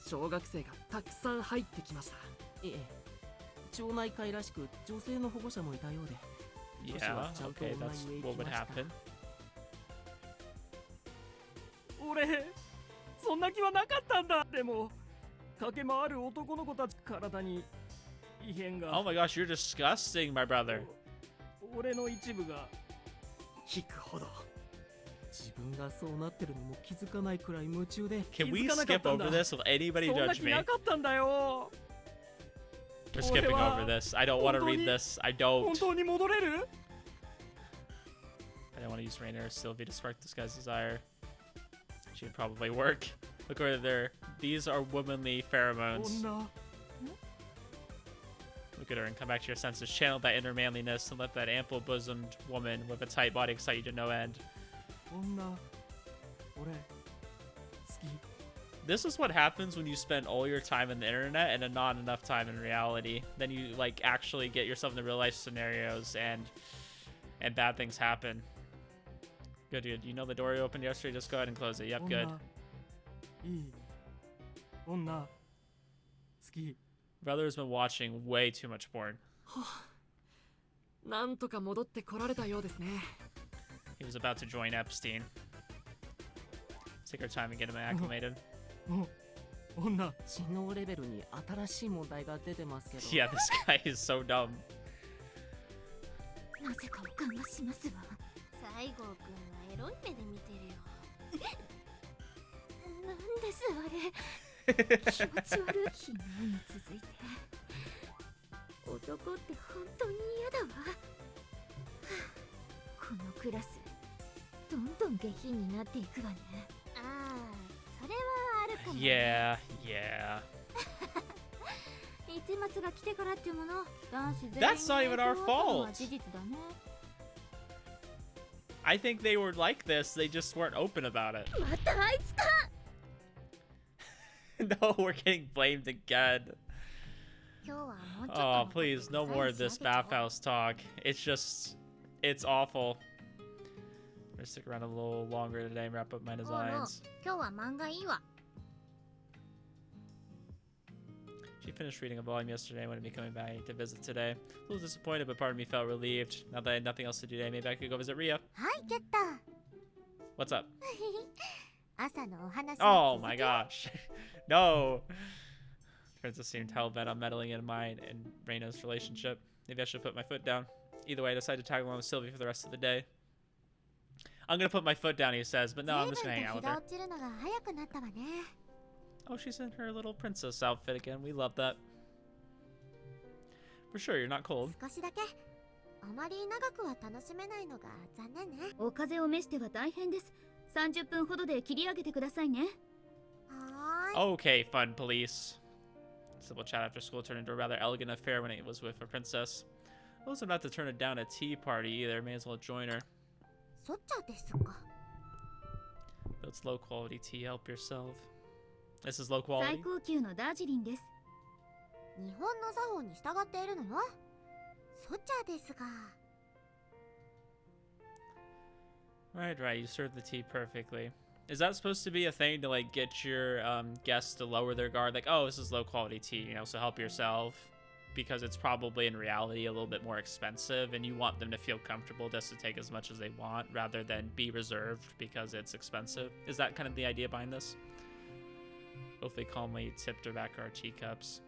小学生がたくさん入ってきました。ええ、町内会らしく女性の保護者もいたようで、女子 Yeah, はちゃんと okay, お前 that's へ行 what き would ました。 happen. 俺、そんな気はなかったんだ。でも駆け回る男の子たち体に異変が。 Oh my gosh, you're disgusting, my brother. 俺の一部が引くほど。自分がそうなってるのも気づかないくらい夢中で。 Can we skip over this? Will anybody そんな judge 気 me? なかったんだよ。 We're skipping over this. I don't want to read this. I 本 don't. 当に戻れる？ I didn't want to use Rainer or Sylvie to spark this guy's desire. She would probably work. Look over there. These are womanly pheromones. Onna. Look at her and come back to your senses. Channel that inner manliness and let that ample-bosomed woman with a tight body excite you to no end. Onna. Ore. Suki. This is what happens when you spend all your time on the internet and not enough time in reality. Then you like actually get yourself into real life scenarios and bad things happen. Good, good. You know the door you opened yesterday? Just go ahead and close it. Yep, good. いい。女。好き。 Brother's been watching way too much porn. なんとか戻ってこられたようですね。 He was about to join Epstein. Take our time and get him acclimated. 女。知能レベルに新しい問題が出てますけど。 Yeah, this guy is so dumb. なぜかおかましますわ。西郷くんはエロい目で見てるよ。なんですあれ。気持ち悪い。昨日に続いて。男って本当に嫌だわ。このクラス、どんどん下品になっていくわね。ああ、それはあるかも。Yeah, yeah. 市松が来てからってもの、男子全員 That's not even our の fault. 事実だね。 I think they were like this, they just weren't open about it. またあいつか。 No, we're getting blamed again. 今日はもうちょっと Oh, please, no more of this bathhouse talk. It's just, it's awful. I'm gonna stick around a little longer today and wrap up my designs. 今日は漫画いいわ。 She finished reading a volume yesterday and wanted me coming back to visit today. A little disappointed, but part of me felt relieved. Now that I had nothing else to do today, maybe I could go visit Ria. はいゲッタ What's up? 朝のお話 Oh my gosh. No. Princess seemed hell-bent on meddling in mine and Reina's relationship. Maybe I should put my foot down. Either way, I decided to tag along with Sylvie for the rest of the day. I'm gonna put my foot down, he says, but no, I'm just gonna hang out with 日が her. 落ちるのが早くなったわね Oh, she's in her little princess outfit again. We love that. For sure, you're not cold. 少しだけあまり長くは楽しめないのが残念ねお風を召しては大変です。30分ほどで切り上げてくださいね。はーい Okay, fun police. Simple chat after school turned into a rather elegant affair when it was with a princess. I wasn't about to turn it down a tea party either. May as well join her. そっちゃですか Though it's low quality tea, help yourself. This is low 最 quality. 高級のダージリンです。日本の作法に従っているのよそっちゃですが Right, right. You served the tea perfectly. Is that supposed to be a thing to like get your guests to lower their guard? Like, oh, this is low quality tea, you know, so help yourself. Because it's probably in reality a little bit more expensive and you want them to feel comfortable just to take as much as they want rather than be reserved because it's expensive. Is that kind of the idea behind this? Both they calmly tipped her back our teacups.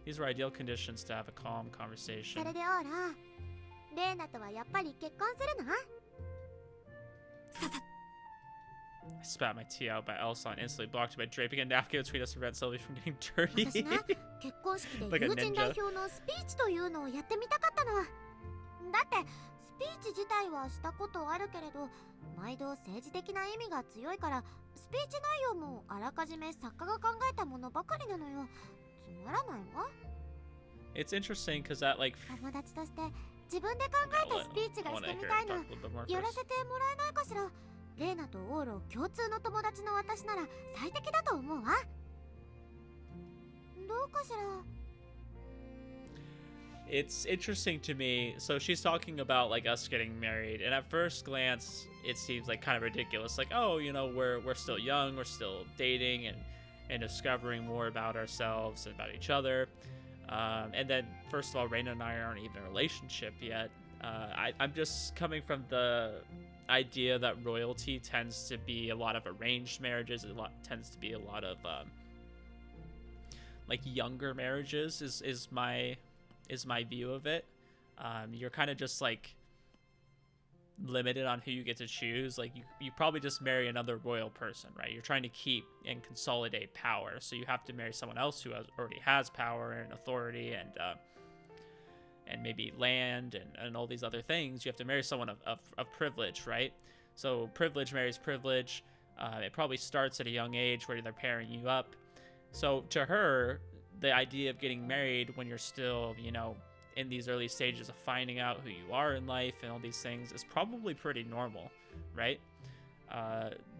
These were ideal conditions to have a calm そ conversation. れでオーラレーナとはやっぱり結婚するの I spat my tea out by Elsa and instantly blocked by draping a napkin between us to prevent Sylvie from getting dirty. 私ね結婚式で Like a 友人 ninja. 代表のスピーチというのをやってみたかったのだってスピーチ自体はしたことあるけれど毎度政治的な意味が強いからスピーチ内容もあらかじめ作家が考えたものばかりなのよつまらないわ It's interesting because that like 友達として自分で考えたスピーチが I し wanna てみ hear たい her の talk a little bit more やら first. せてもらえないかしらレーナとオーロ共通の友達の私なら最適だと思うわどうかしら It's interesting to me. So she's talking about like us getting married, and at first glance, it seems like kind of ridiculous. Like, oh, you know, we're still young, we're still dating, and discovering more about ourselves and about each other. And then, first of all, Reina and I aren't even in a relationship yet. I'm just coming from the idea that royalty tends to be a lot of arranged marriages. Tends to be a lot of like younger marriages. Is my view of it. You're kind of just like limited on who you get to choose. Like you probably just marry another royal person, right? You're trying to keep and consolidate power, so you have to marry someone else who already has power and authority and maybe land and all these other things, you have to marry someone of privilege, right? So privilege marries privilege. It probably starts at a young age where they're pairing you up. So to her, the idea of getting married when you're still, you know, in these early stages of finding out who you are in life and all these things is probably pretty normal, right?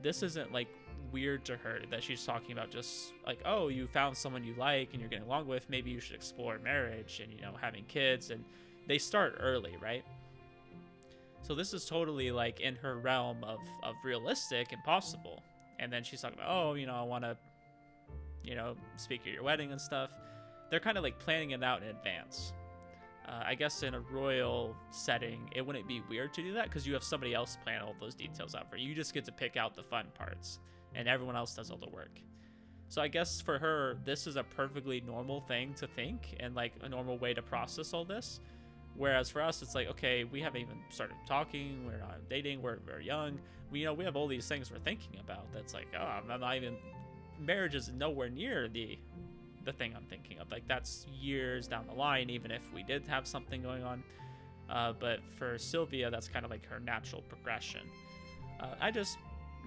This isn't like weird to her that she's talking about just like, oh, you found someone you like and you're getting along with, maybe you should explore marriage and, you know, having kids. And they start early, right? So this is totally like in her realm of realistic and possible. And then she's talking about, oh, you know, I want to, you know, speak at your wedding and stuff. They're kind of like planning it out in advance. I guess in a royal setting, it wouldn't be weird to do that because you have somebody else plan all those details out for you. You just get to pick out the fun parts and everyone else does all the work. So I guess for her, this is a perfectly normal thing to think and like a normal way to process all this. Whereas for us, it's like, okay, we haven't even started talking. We're not dating. We're very young. We have all these things we're thinking about. That's like, oh, I'm not even, marriage is nowhere near the thing I'm thinking of. Like that's years down the line, even if we did have something going on. But for Sylvia, that's kind of like her natural progression. I just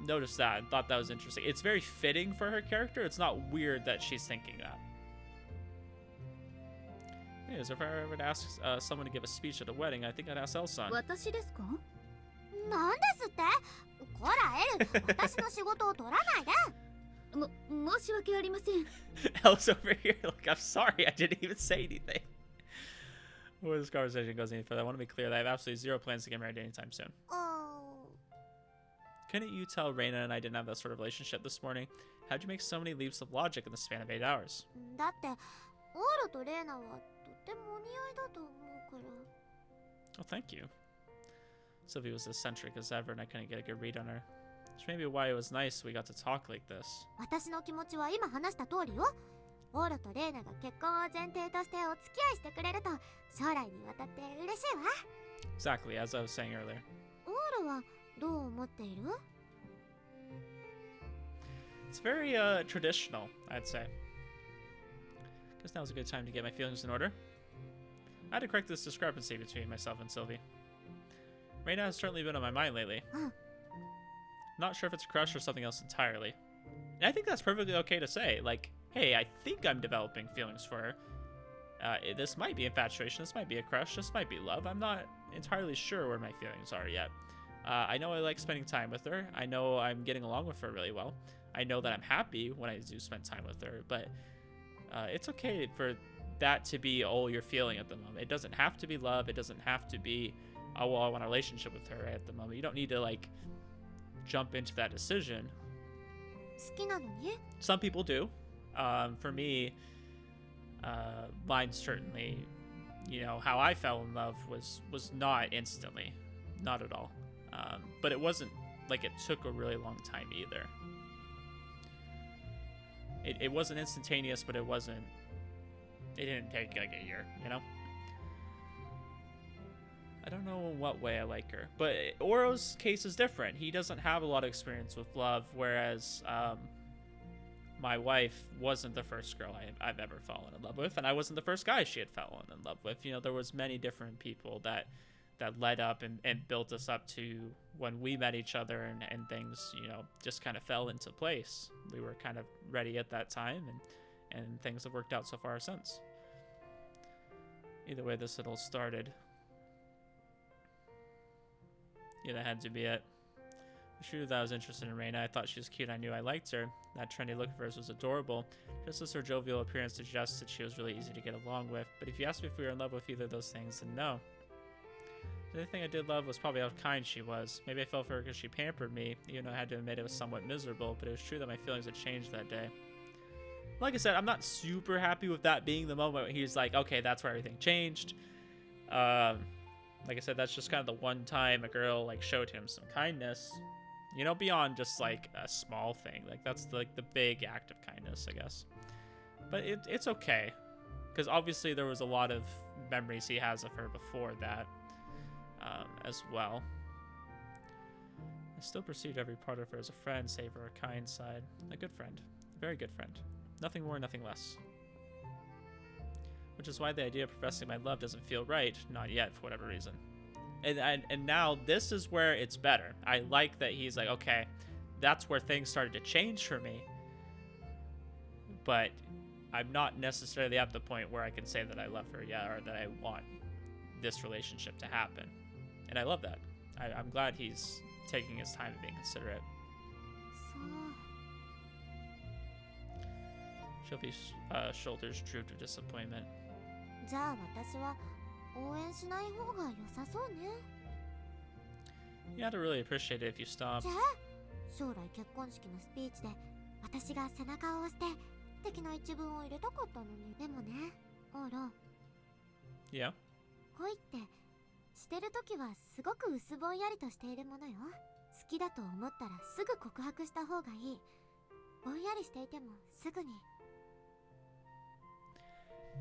noticed that and thought that was interesting. It's very fitting for her character. It's not weird that she's thinking that. Anyways, if I ever were to ask someone to give a speech at a wedding, I think I'd ask Elson. 私ですか？なんですって？こらエル、私の仕事を取らないで。申し訳ありません。Elle's over here like, I'm sorry, I didn't even say anything. Before this conversation goes any further, I want to be clear that I have absolutely zero plans to get married anytime soon. Couldn't you tell Reina and I didn't have that sort of relationship this morning? How'd you make so many leaps of logic in the span of 8 hours? だってオーラとレーナはとてもお似合いだと思うから。Oh, thank you. Sylvie was eccentric as ever, and I couldn't get a good read on her. Which may be why it was nice we got to talk like this. 私の気持ちは今話した通りよ。オーラとレーナが結婚を前提としてお付き合いしてくれると将来にわたって嬉しいわ。Exactly, as I was saying earlier. オーラはどう思っている？ It's very traditional, I'd say. Guess now's a good time to get my feelings in order. I had to correct this discrepancy between myself and Sylvie. Reina has certainly been on my mind lately. Not sure if it's a crush or something else entirely. And I think that's perfectly okay to say. Like, hey, I think I'm developing feelings for her. This might be infatuation, this might be a crush, this might be love. I'm not entirely sure where my feelings are yet. I know I like spending time with her. I know I'm getting along with her really well. I know that I'm happy when I do spend time with her, but it's okay for that to be all you're feeling at the moment. It doesn't have to be love. It doesn't have to be, oh, well, I want a relationship with her at the moment. You don't need to, like, jump into that decision. 好きなのに？ Some people do. For me, mine certainly, you know, how I fell in love was not instantly. Not at all. But it wasn't like it took a really long time either. It wasn't instantaneous, but it didn't take like a year, you know? I don't know in what way I like her, but Oro's case is different. He doesn't have a lot of experience with love, whereas my wife wasn't the first girl I've ever fallen in love with, and I wasn't the first guy she had fallen in love with. You know, there was many different people that led up and built us up to when we met each other, and things, you know, just kind of fell into place. We were kind of ready at that time, and things have worked out so far since. Either way, this had all started. Yeah, that had to be it. It's true that I was interested in Reina. I thought she was cute. I knew I liked her. That trendy look of hers was adorable, just as her jovial appearance suggested she was really easy to get along with. But if you asked me if we were in love with either of those things, then no. The only thing I did love was probably how kind she was. Maybe I fell for her because she pampered me, even though I had to admit it was somewhat miserable, but it was true that my feelings had changed that day. Like I said, I'm not super happy with that being the moment where he's like, okay, that's where everything changed. Like I said, that's just kind of the one time a girl like showed him some kindness, you know, beyond just like a small thing. Like that's like the big act of kindness, I guess. But it's okay, because obviously there was a lot of memories he has of her before that. As well. I still perceived every part of her as a friend, save for her kind side. A good friend. A very good friend. Nothing more, nothing less. which is why the idea of professing my love doesn't feel right, not yet, for whatever reason. And now this is where it's better. I like that he's like, okay, that's where things started to change for me, but I'm not necessarily at the point where I can say that I love her yet, or that I want this relationship to happen. And I love that. I'm glad he's taking his time and being considerate. そう Sylvie's shoulders drooped with disappointment. じゃあ私は応援しない方が良さそうね。 You have to really appreciate it if you stop. じゃあ将来結婚式のスピーチで私が背中を押して的な一文を入れたかったのに。でもね、オーロ Yeah? 恋ってしてるときはすごく薄ぼんやりとしているものよ。好きだと思ったらすぐ告白した方がいい。ぼんやりしていてもすぐに。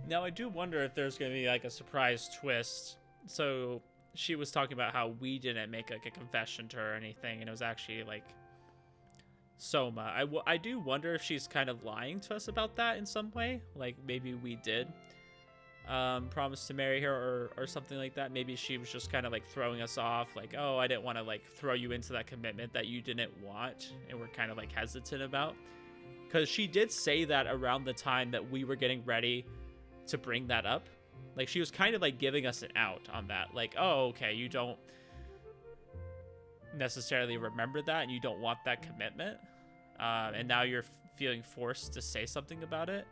Now, I do wonder if there's going to be like a surprise twist. So, she was talking about how we didn't make like a confession to her or anything, and it was actually like Soma. I do wonder if she's kind of lying to us about that in some way. Like, maybe we did promise to marry her or something like that. Maybe she was just kind of like throwing us off, like, oh, I didn't want to like throw you into that commitment that you didn't want, and we're kind of like hesitant about. Because she did say that around the time that we were getting ready to bring that up. Like, she was kind of like giving us an out on that, like, oh, okay, you don't necessarily remember that and you don't want that commitment, and now you're feeling forced to say something about it.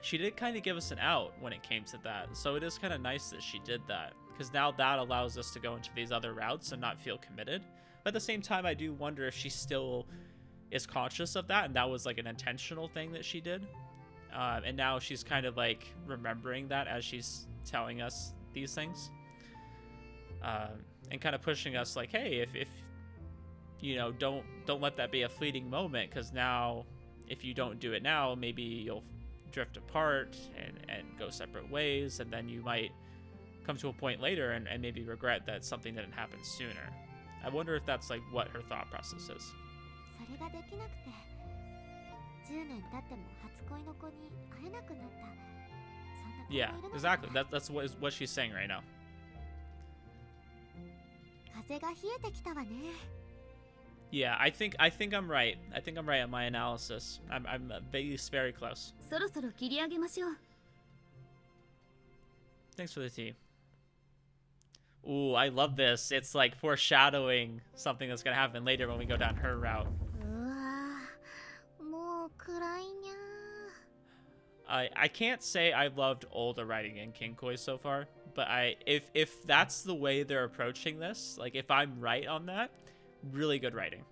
She did kind of give us an out when it came to that, so it is kind of nice that she did that, because now that allows us to go into these other routes and not feel committed. But at the same time, I do wonder if she still is conscious of that and that was like an intentional thing that she did. And now she's kind of like remembering that as she's telling us these things, and kind of pushing us like, hey, if you know, don't let that be a fleeting moment, because now if you don't do it now, maybe you'll drift apart and go separate ways, and then you might come to a point later and maybe regret that something didn't happen sooner. I wonder if that's like what her thought process is. それができなくて10年経っても初恋の子に会えなくなった。そんな子もい Yeah, るのかな。 exactly. That's what she's saying right now. 風が冷えてきたわね。 Yeah, I think I'm right. I think I'm right at my analysis. I'm very close. そろそろ切り上げましょう。 Thanks for the tea. Ooh, I love this. It's like foreshadowing something that's gonna happen later when we go down her route. うわー、もう暗いにゃ I can't say I've loved all the writing in Kinkoi so far, but if that's the way they're approaching this, like if I'm right on that, really good writing.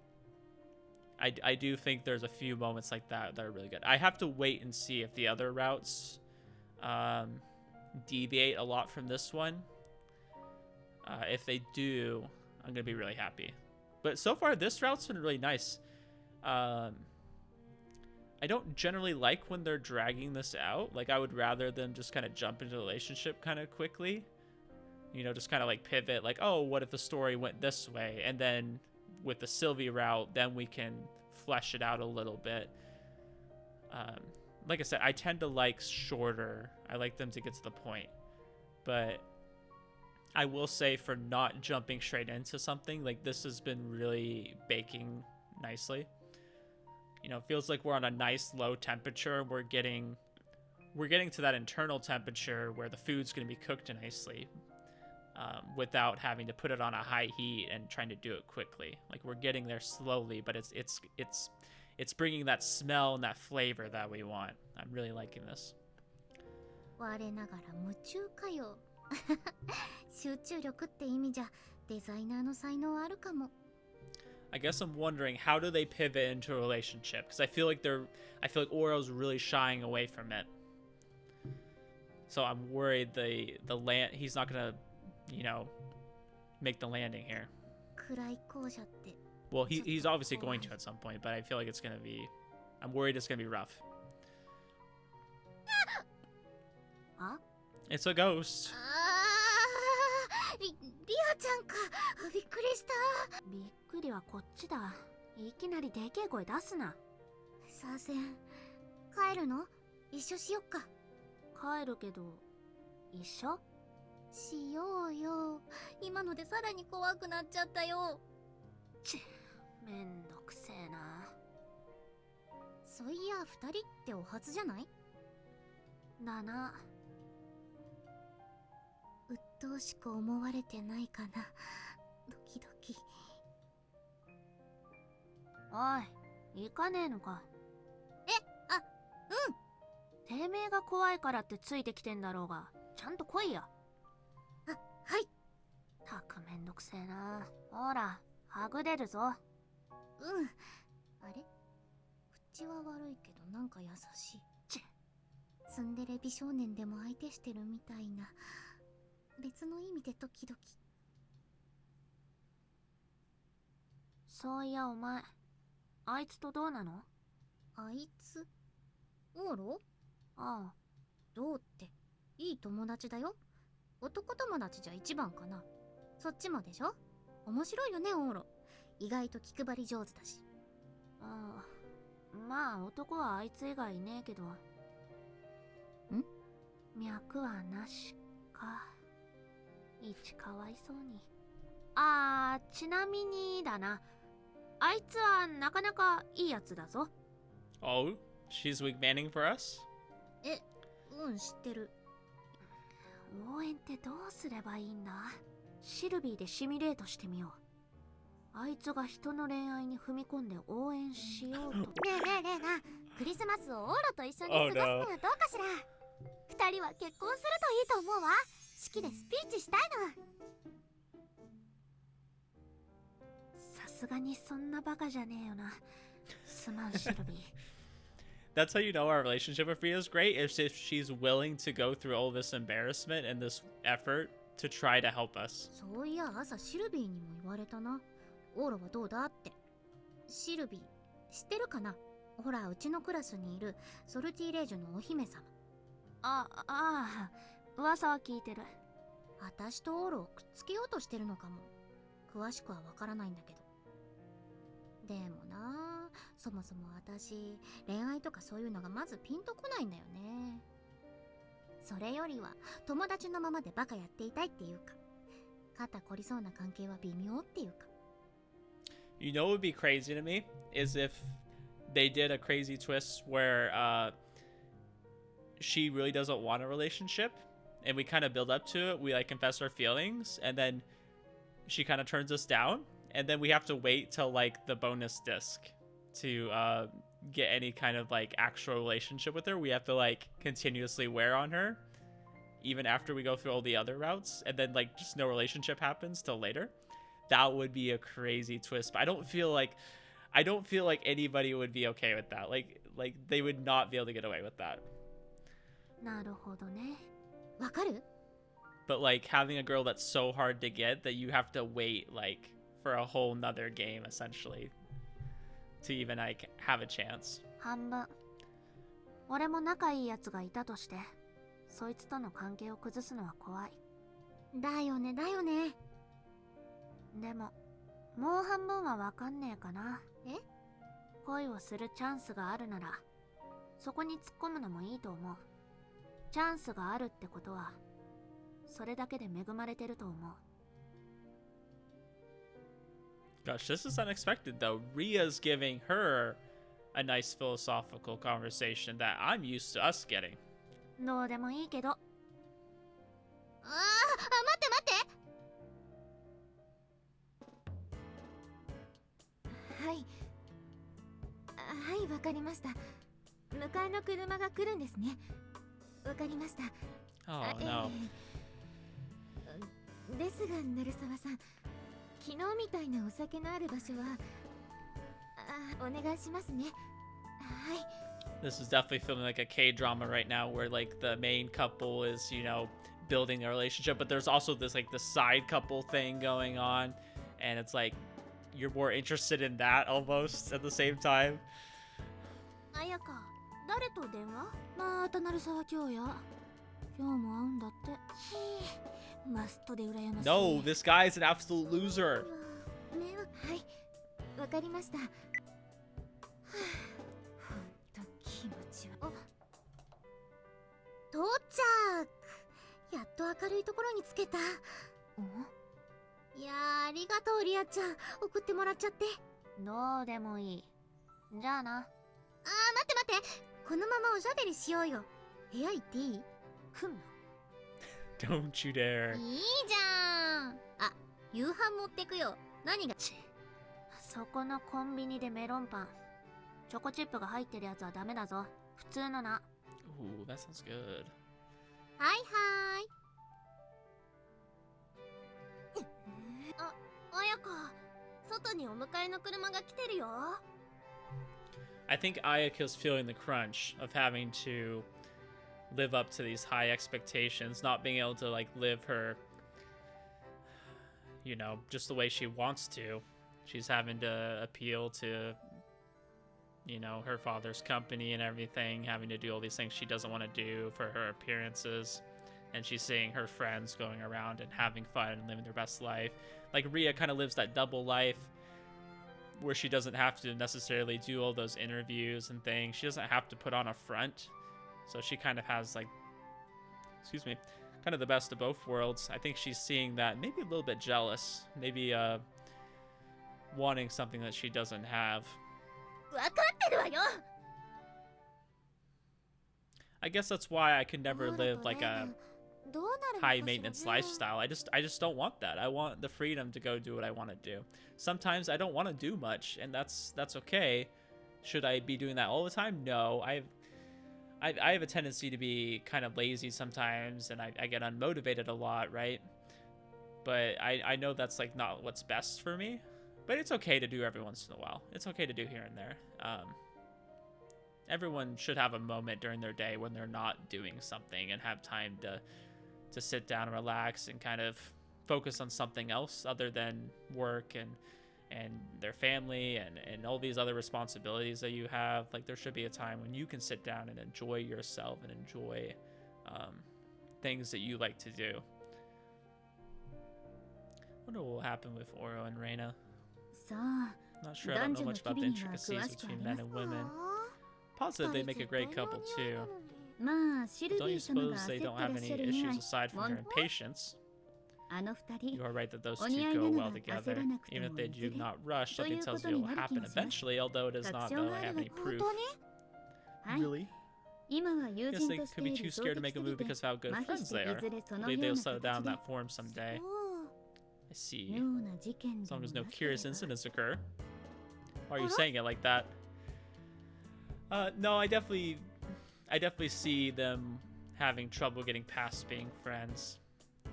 I do think there's a few moments like that that are really good. I have to wait and see if the other routes deviate a lot from this one. If they do, I'm gonna be really happy. But so far, this route's been really nice. I don't generally like when they're dragging this out. Like, I would rather them just kind of jump into the relationship kind of quickly. You know, just kind of like pivot, like, oh, what if the story went this way? And then with the Sylvie route, then we can flesh it out a little bit. Like I said, I tend to like shorter. I like them to get to the point. But I will say, for not jumping straight into something, like, this has been really baking nicely. You know, it feels like we're on a nice low temperature. We're getting to that internal temperature where the food's going to be cooked nicely, without having to put it on a high heat and trying to do it quickly. Like, we're getting there slowly, but it's bringing that smell and that flavor that we want. I'm really liking this. 我ながら夢中かよ。集中力って意味じゃデザイナーの才能あるかも。 I guess I'm wondering, how do they pivot into a relationship? Because I feel like Oro's really shying away from it. So I'm worried he's not gonna, you know, make the landing here. 暗い校舎って。 Well, he's obviously going to at some point, but I feel like I'm worried it's gonna be rough. あ? It's a ghost. リアちゃんか。びっくりした。びっくりはこっちだ。いきなりでけえ声出すな。させん。帰るの？一緒しよっか。帰るけど一緒しようよ。今のでさらに怖くなっちゃったよ。めんどくせえな。そういや2人ってお初じゃない？だな。鬱陶しく思われてないかな。ドキドキ。おい、行かねえのか。うん。てめえが怖いからってついてきてんだろうが、ちゃんと来いや。はい。たくめんどくせえな。ほら、はぐれるぞ。うん。あれ？口は悪いけどなんか優しい。ツンデレ美少年でも相手してるみたいな。別の意味でドキドキ。そういやお前、あいつとどうなの？あいつ？オーロ？ああ。どうって、いい友達だよ。男友達じゃ一番かな。そっちもでしょ？面白いよね、オーロ。意外と気配り上手だし。ああ、まあ男はあいつ以外いねえけど。脈はなしか。一かわいそうに。ああ、ちなみにだな。あいつはなかなかいいやつだぞ。Oh, she's wingmanning for us? うん、知ってる。応援ってどうすればいいんだ？シルビーでシミュレートしてみよう。あいつが人の恋愛に踏み込んで応援しようと。ねえねえねえな、クリスマスをオーロと一緒に過ごすのはどうかしら。二人は結婚するといいと思うわ。式でスピーチしたいの。さすがにそんなバカじゃねえよな。すまん、シルビー。That's how you know our relationship with Rhea is great, is if she's willing to go through all this embarrassment and this effort to try to help us. そういや朝シルビーにも言われたな。オーロはどうだって。シルビー知ってるかな？ほらうちのクラスにいるソルティレージュのお姫様。ああ、噂は聞いてる。私とオーロをくっつけようとしてるのかも。詳しくはわからないんだけど。でもな、そもそも私恋愛とかそういうのがまずピンとこないんだよね。それよりは友達のままでバカやっていたいっていうか、肩凝りそうな関係は微妙っていうか。You know what would be crazy to me is if they did a crazy twist where she really doesn't want a relationship and we kind of build up to it. We like confess our feelings and then she kind of turns us down and then we have to wait till like the bonus disc to get any kind of like actual relationship with her. We have to like continuously wear on her even after we go through all the other routes and then like just no relationship happens till later. That would be a crazy twist, but I don't feel like anybody would be okay with that. Like they would not be able to get away with that. なるほどね。わかる？ But like having a girl that's so hard to get that you have to wait like for a whole nother game essentially to even like have a chance. 半分。俺も仲いいやつがいたとして、そいつとの関係を崩すのは怖い。だよねだよね。でも、もう半分はわかんねえかな。え？恋をするチャンスがあるなら、そこに突っ込むのもいいと思う。チャンスがあるってことは、それだけで恵まれてると思う。Gosh, this is unexpected though. Rhea's giving her a nice philosophical conversation that I'm used to us getting. どうでもいいけど。待って待って。はいはい、わかりました。迎えの車が来るんですね。わかりました。Oh no. ですが鳴沢さん、昨日みたいなお酒のある場所はお願いしますね。はい。 This is definitely feeling like a K-drama right now where like the main couple is, you know, building a relationship, but there's also this like the side couple thing going on and it's like you're more interested in that almost at the same time. 綾香、誰と電話？また鳴沢今日や。今日も会うんだって。マストで羨ましい。 No, this guy's an absolute loser. はい、わかりました。ほんと気持ちは。到着。やっと明るいところにつけた。いやー、ありがとうリアちゃん、送ってもらっちゃって。どうでもいい。じゃあな。待って待って、このままおしゃべりしようよ。部屋行っていい？ふん。Don't you dare. いいじゃん。あ、夕飯持ってくよ。何が？そこのコンビニでメロンパン。チョコチップが入ってるやつはダメだぞ。普通のな。Ooh, that sounds good. はいはい。綾香、外にお迎えの車が来てるよ。I think Ayaka's feeling the crunch of having to live up to these high expectations, not being able to like live her, you know, just the way she wants to. She's having to appeal to, you know, her father's company and everything, having to do all these things she doesn't want to do for her appearances. And she's seeing her friends going around and having fun and living their best life. Like Ria kind of lives that double life where she doesn't have to necessarily do all those interviews and things. She doesn't have to put on a front. So she kind of has like, excuse me, kind of the best of both worlds. I think she's seeing that, maybe a little bit jealous, maybe wanting something that she doesn't have. わかってるわよ。 I guess that's why I could never live like a どうなるのかしらね。 high maintenance lifestyle. I just don't want that. I want the freedom to go do what I want to do. Sometimes I don't want to do much, and that's okay. Should I be doing that all the time? No. I have a tendency to be kind of lazy sometimes, and I get unmotivated a lot, right? But I know that's like not what's best for me. But it's okay to do every once in a while. It's okay to do here and there. Everyone should have a moment during their day when they're not doing something and have time to sit down and relax and kind of focus on something else other than work and their family and all these other responsibilities that you have. Like there should be a time when you can sit down and enjoy yourself and enjoy things that you like to do. I wonder what will happen with Oro and Reina. さあ、 Not sure. I don't know much about the intricacies between men and women. Positive they make a great couple too. まあシル Don't ビ you ー様が suppose they 焦っ don't てら have っ any しゃる以 issues 外、 aside from their impatience? あの二 You 人 are right that those お two 似合い go な well のが together. 焦らなくて Even if も they いず do れ not rush, とい something うこ tells と me it に will なる気 happen がします。 eventually, although it is not, 確証 though が I あ have る any の proof. 本当に？はい。 Really? 今は友 Guess 人 they として could い be る too 衝 scared to 撃 make す a ぎ move て because of how good 麻痺 friends して they い are. ずれその Maybe よう they'll な settle down 形で that form someday. お I see. 妙な事件 As で long も as no なけれ curious ば incidents occur. Why are you saying it like that? No, I definitely see them having trouble getting past being friends.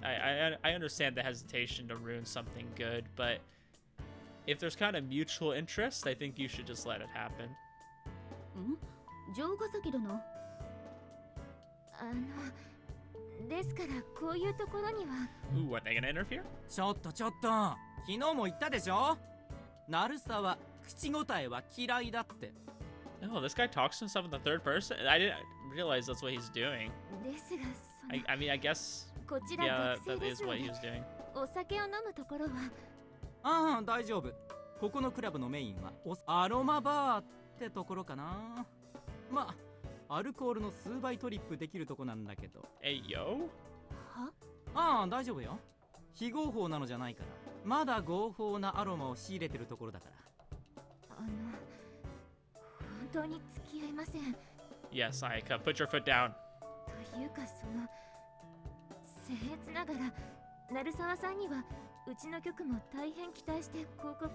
I understand the hesitation to ruin something good, but if there's kind of mutual interest, I think you should just let it happen. ん？城ヶ崎殿。ですからこういうところには。 Ooh, are they gonna interfere? ちょっと昨日も言ったでしょ。鳴沢口答えは嫌いだって。 No, this guy talks to himself in the third person. I didn't realize that's what he's doing. ですがその I mean, I guess こちら yeah, 学生 that で is すの what で he was doing. お酒を飲むところはああ大丈夫。ここのクラブのメインはアロマバーってところかな。まあアルコールの数倍トリップできるとこなんだけど。 Hey, yo. は？ああ大丈夫よ。非合法なのじゃないから。まだ合法なアロマを仕入れてるところだから。本当に付き合いません。 Yes, Ayaka, put your foot down. というかその僭越ながら鳴沢さんにはうちの局も大変期待して広告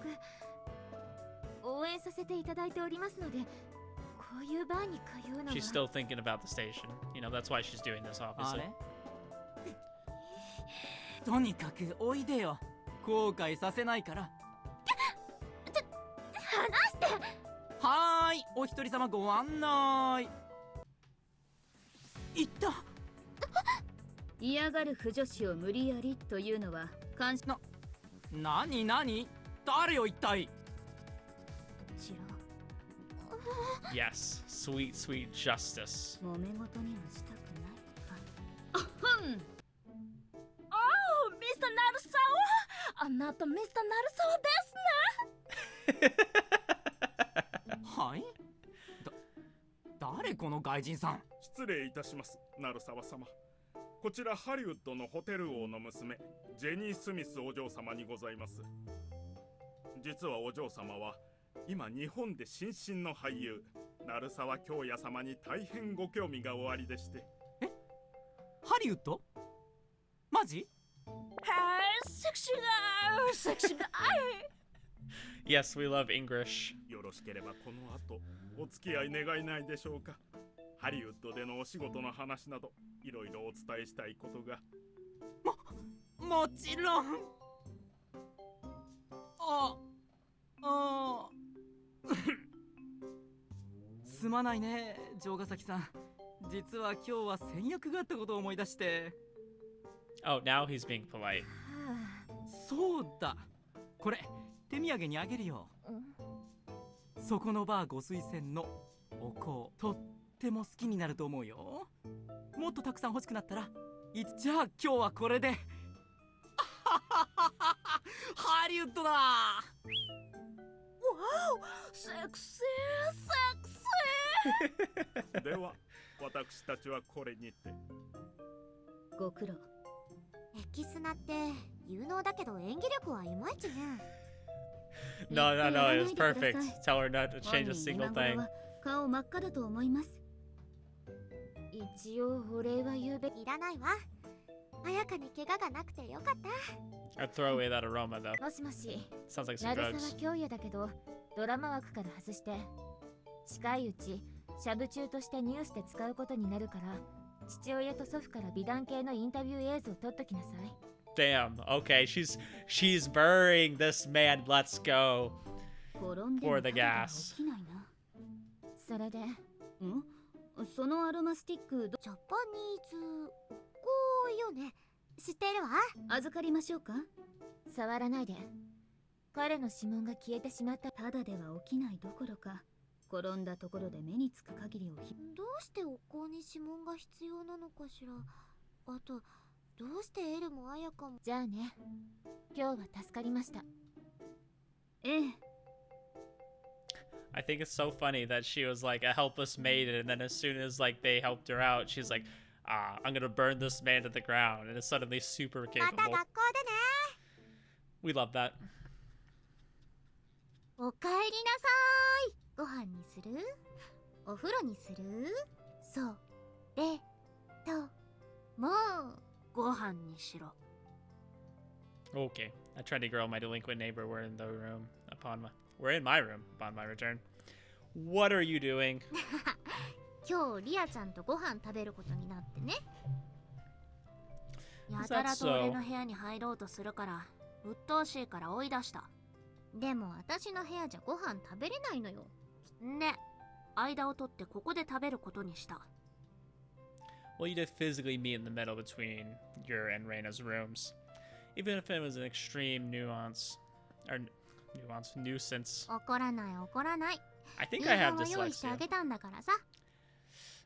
応援させていただいておりますので、こういうバーに通うのは She's still thinking about the station. You know, that's why she's doing this, あ obviously. れとにかくおいでよ。後悔させないから。話して。はーい、お一人様ご案内。いった。嫌がる不女子を無理やりというのは監視のなに誰よ一体。ち Yes, sweet, sweet justice. 揉め事にはしたくないか。ミスターナルサワ、あなたミスターナルサワですね。はい？誰誰この外人さん。失礼いたします、鳴沢様。こちらハリウッドのホテル王の娘、ジェニー・スミスお嬢様にございます。実はお嬢様は今日本で新進の俳優、鳴沢京也様に大変ご興味がおありでして。え、ハリウッド？マジ？セクシーだ、セクシーだ。Yes, we love English. よろしければこの後お付き合い願えないでしょうか。ハリウッドでのお仕事の話などいろいろお伝えしたいことが。もちろん。すまないね、城ヶ崎さん。実は今日は先約があったことを思い出して。Oh, now he's being polite. そうだ、これ手土産にあげるよ。そこのバーご推薦のお香、とっても好きになると思うよ。もっとたくさん欲しくなったらじゃあ今日はこれで。ハリウッドだ。わお、セクシー、セクシー。では私たちはこれにて。ご苦労。エキスナって有能だけど演技力はいまいちね。No, no, no, it was perfect. Tell her not to change a single thing. 顔真っ赤だと思います。一応お礼は言うべき。いらないわ。綾香に怪我がなくてよかった。I'd throw away that aroma though. もしもし、 Sounds like 鳴 some 沢 drugs. 京也だけどドラマ枠から外して近いうちシャブ中としてニュースで使うことになるから、父親と祖父から美談系のインタビュー映像撮っときなさい。 Damn. Okay, she's burying this man. Let's go 転んで for も the ただが gas. 起きないな。それでそのアロマスティックジャパニーズこうよね。知ってるわ。預かりましょうか。触らないで。彼の指紋が消えてしまった。ただでは起きないどころか、転んだところで目につく限りをどうしてお香に指紋が必要なのかしら。あとどうしてエルも綾香も。じゃあね、今日は助かりました。ええ。I think it's so funny that she was like a helpless maiden, and then as soon as like they helped her out, she's like, I'm gonna burn this man to the ground, and is suddenly super また capable. 学校でね。We love that. おかえりなさい。ご飯にする？お風呂にする？それともご飯にしろ。 Okay, a trendy girl and my delinquent neighbor were in the room we're in my room upon my return. What are you doing? 今日リアちゃんとご飯食べることになってね。や Is た that らと俺の so? 部屋に入ろうとするから鬱陶しいから追い出した。でも私の部屋じゃご飯食べれないのよ。ね、間を取ってここで食べることにした。Well, you did physically meet in the middle between your and Reina's rooms. Even if it was an extreme nuisance. 怒らない怒らない。 I think I have 夕飯は用意して dyslexia. あげたんだからさ。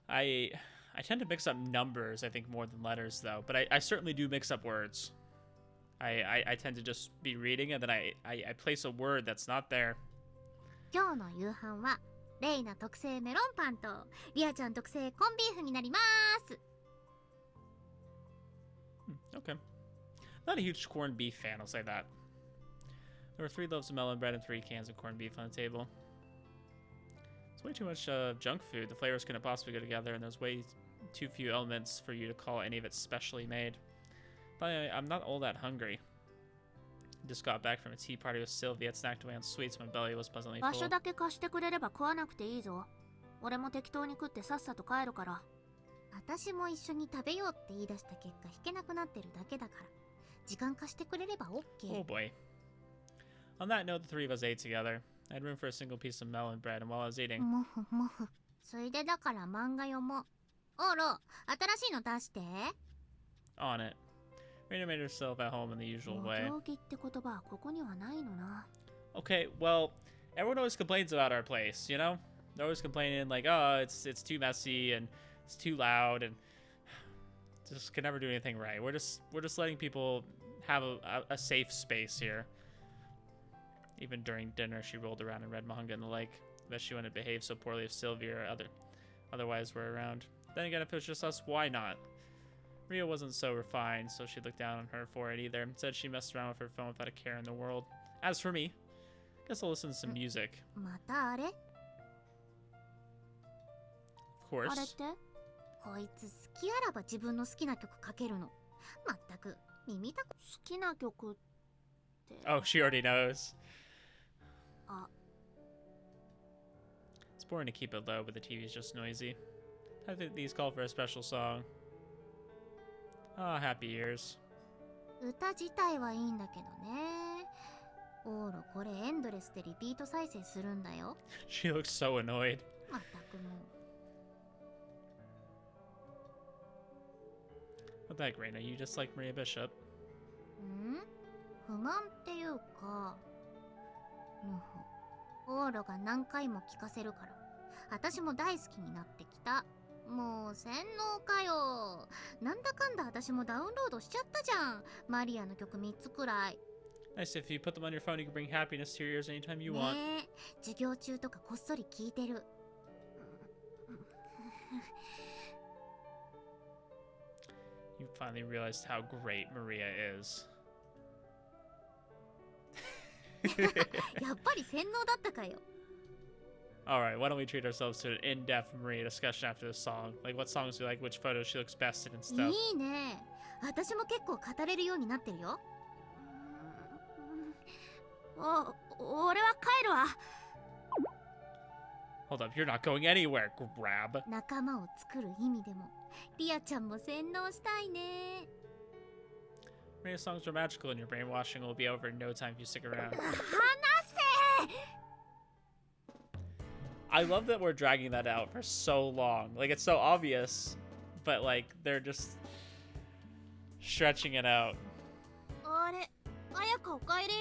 I tend to mix up numbers, I think, more than letters, though. But I certainly do mix up words. I tend to just be reading and then I place a word that's not there. 今日の夕飯はレイナ特製メロンパンとリアちゃん特製コンビーフになります。 Okay. Not a huge corned beef fan, I'll say that. There were 3 loaves of melon bread and 3 cans of corned beef on the table. It's way too much junk food. The flavors couldn't possibly go together, and there's way too few elements for you to call any of it specially made. But I'm not all that hungry. Just got back from a tea party with Sylvia. Had snacked away on sweets. My belly was pleasantly 場 full. 所だけ貸してくれれば食わなくていいぞ。俺も適当に食ってさっさと帰るから。私も一緒に食べようって言い出した結果引けなくなってるだけだから。時間貸してくれれば OK。 Oh boy. On that note, the 3 of us ate together. I had room for a single piece of melon bread, and while I was eating, もふもふ。それでだから漫画読もう。オロ、新しいの出して。 on it, Reina made herself at home in the usual お way. 行儀って言葉はここにはないのな。 Okay, well, everyone always complains about our place, you know? They're always complaining like, oh, it's too messy and it's too loud and just can never do anything right. We're just letting people have a safe space here. Even during dinner, she rolled around and read manga and the like. Bet she wouldn't behave so poorly if Sylvia or Otherwise, we're around. Then again, if it was just us, why not? Maria wasn't so refined, so she looked down on her for it either. Instead, she messed around with her phone without a care in the world. As for me, guess I'll listen to some music. またあれ Of あれっ course. てこいつ好きあらば自分の好きな曲かけるの。まったく耳たこ好きな曲って Oh, she already knows. あ It's boring to keep it low, but the TV's just noisy. I think these call for a special song. Ah, happy years. 歌自体はいいんだけどね。オーロこれエンドレスでリピート再生するんだよ。 She looks so annoyed. まったくもう。 What the heck, Reina? You just like Maria Bishop? ん不満っていうかオーロが何回も聞かせるから私も大好きになってきた。もう洗脳かよ。なんだかんだ私もダウンロードしちゃったじゃん。マリアの曲3つくらい。 Nice, if you put them on your phone, you can bring happiness to your ears anytime you want. ねえ授業中とかこっそり聞いてる。 You finally realized how great Maria is. やっぱり洗脳だったかよ。 Alright, why don't we treat ourselves to an in-depth Maria discussion after this song? Like what songs we like, which photos she looks best in and stuff. いいね。私も結構語れるようになってるよ。俺は帰るわ。 Hold up, you're not going anywhere, grab. 仲間を作る意味でもリアちゃんも洗脳したいね。 Maria's songs are magical and your brainwashing will be over in no time if you stick around. 話せ I love that we're dragging that out for so long. Like, it's so obvious, but like, they're just stretching it out. あれ、綾香おかえり。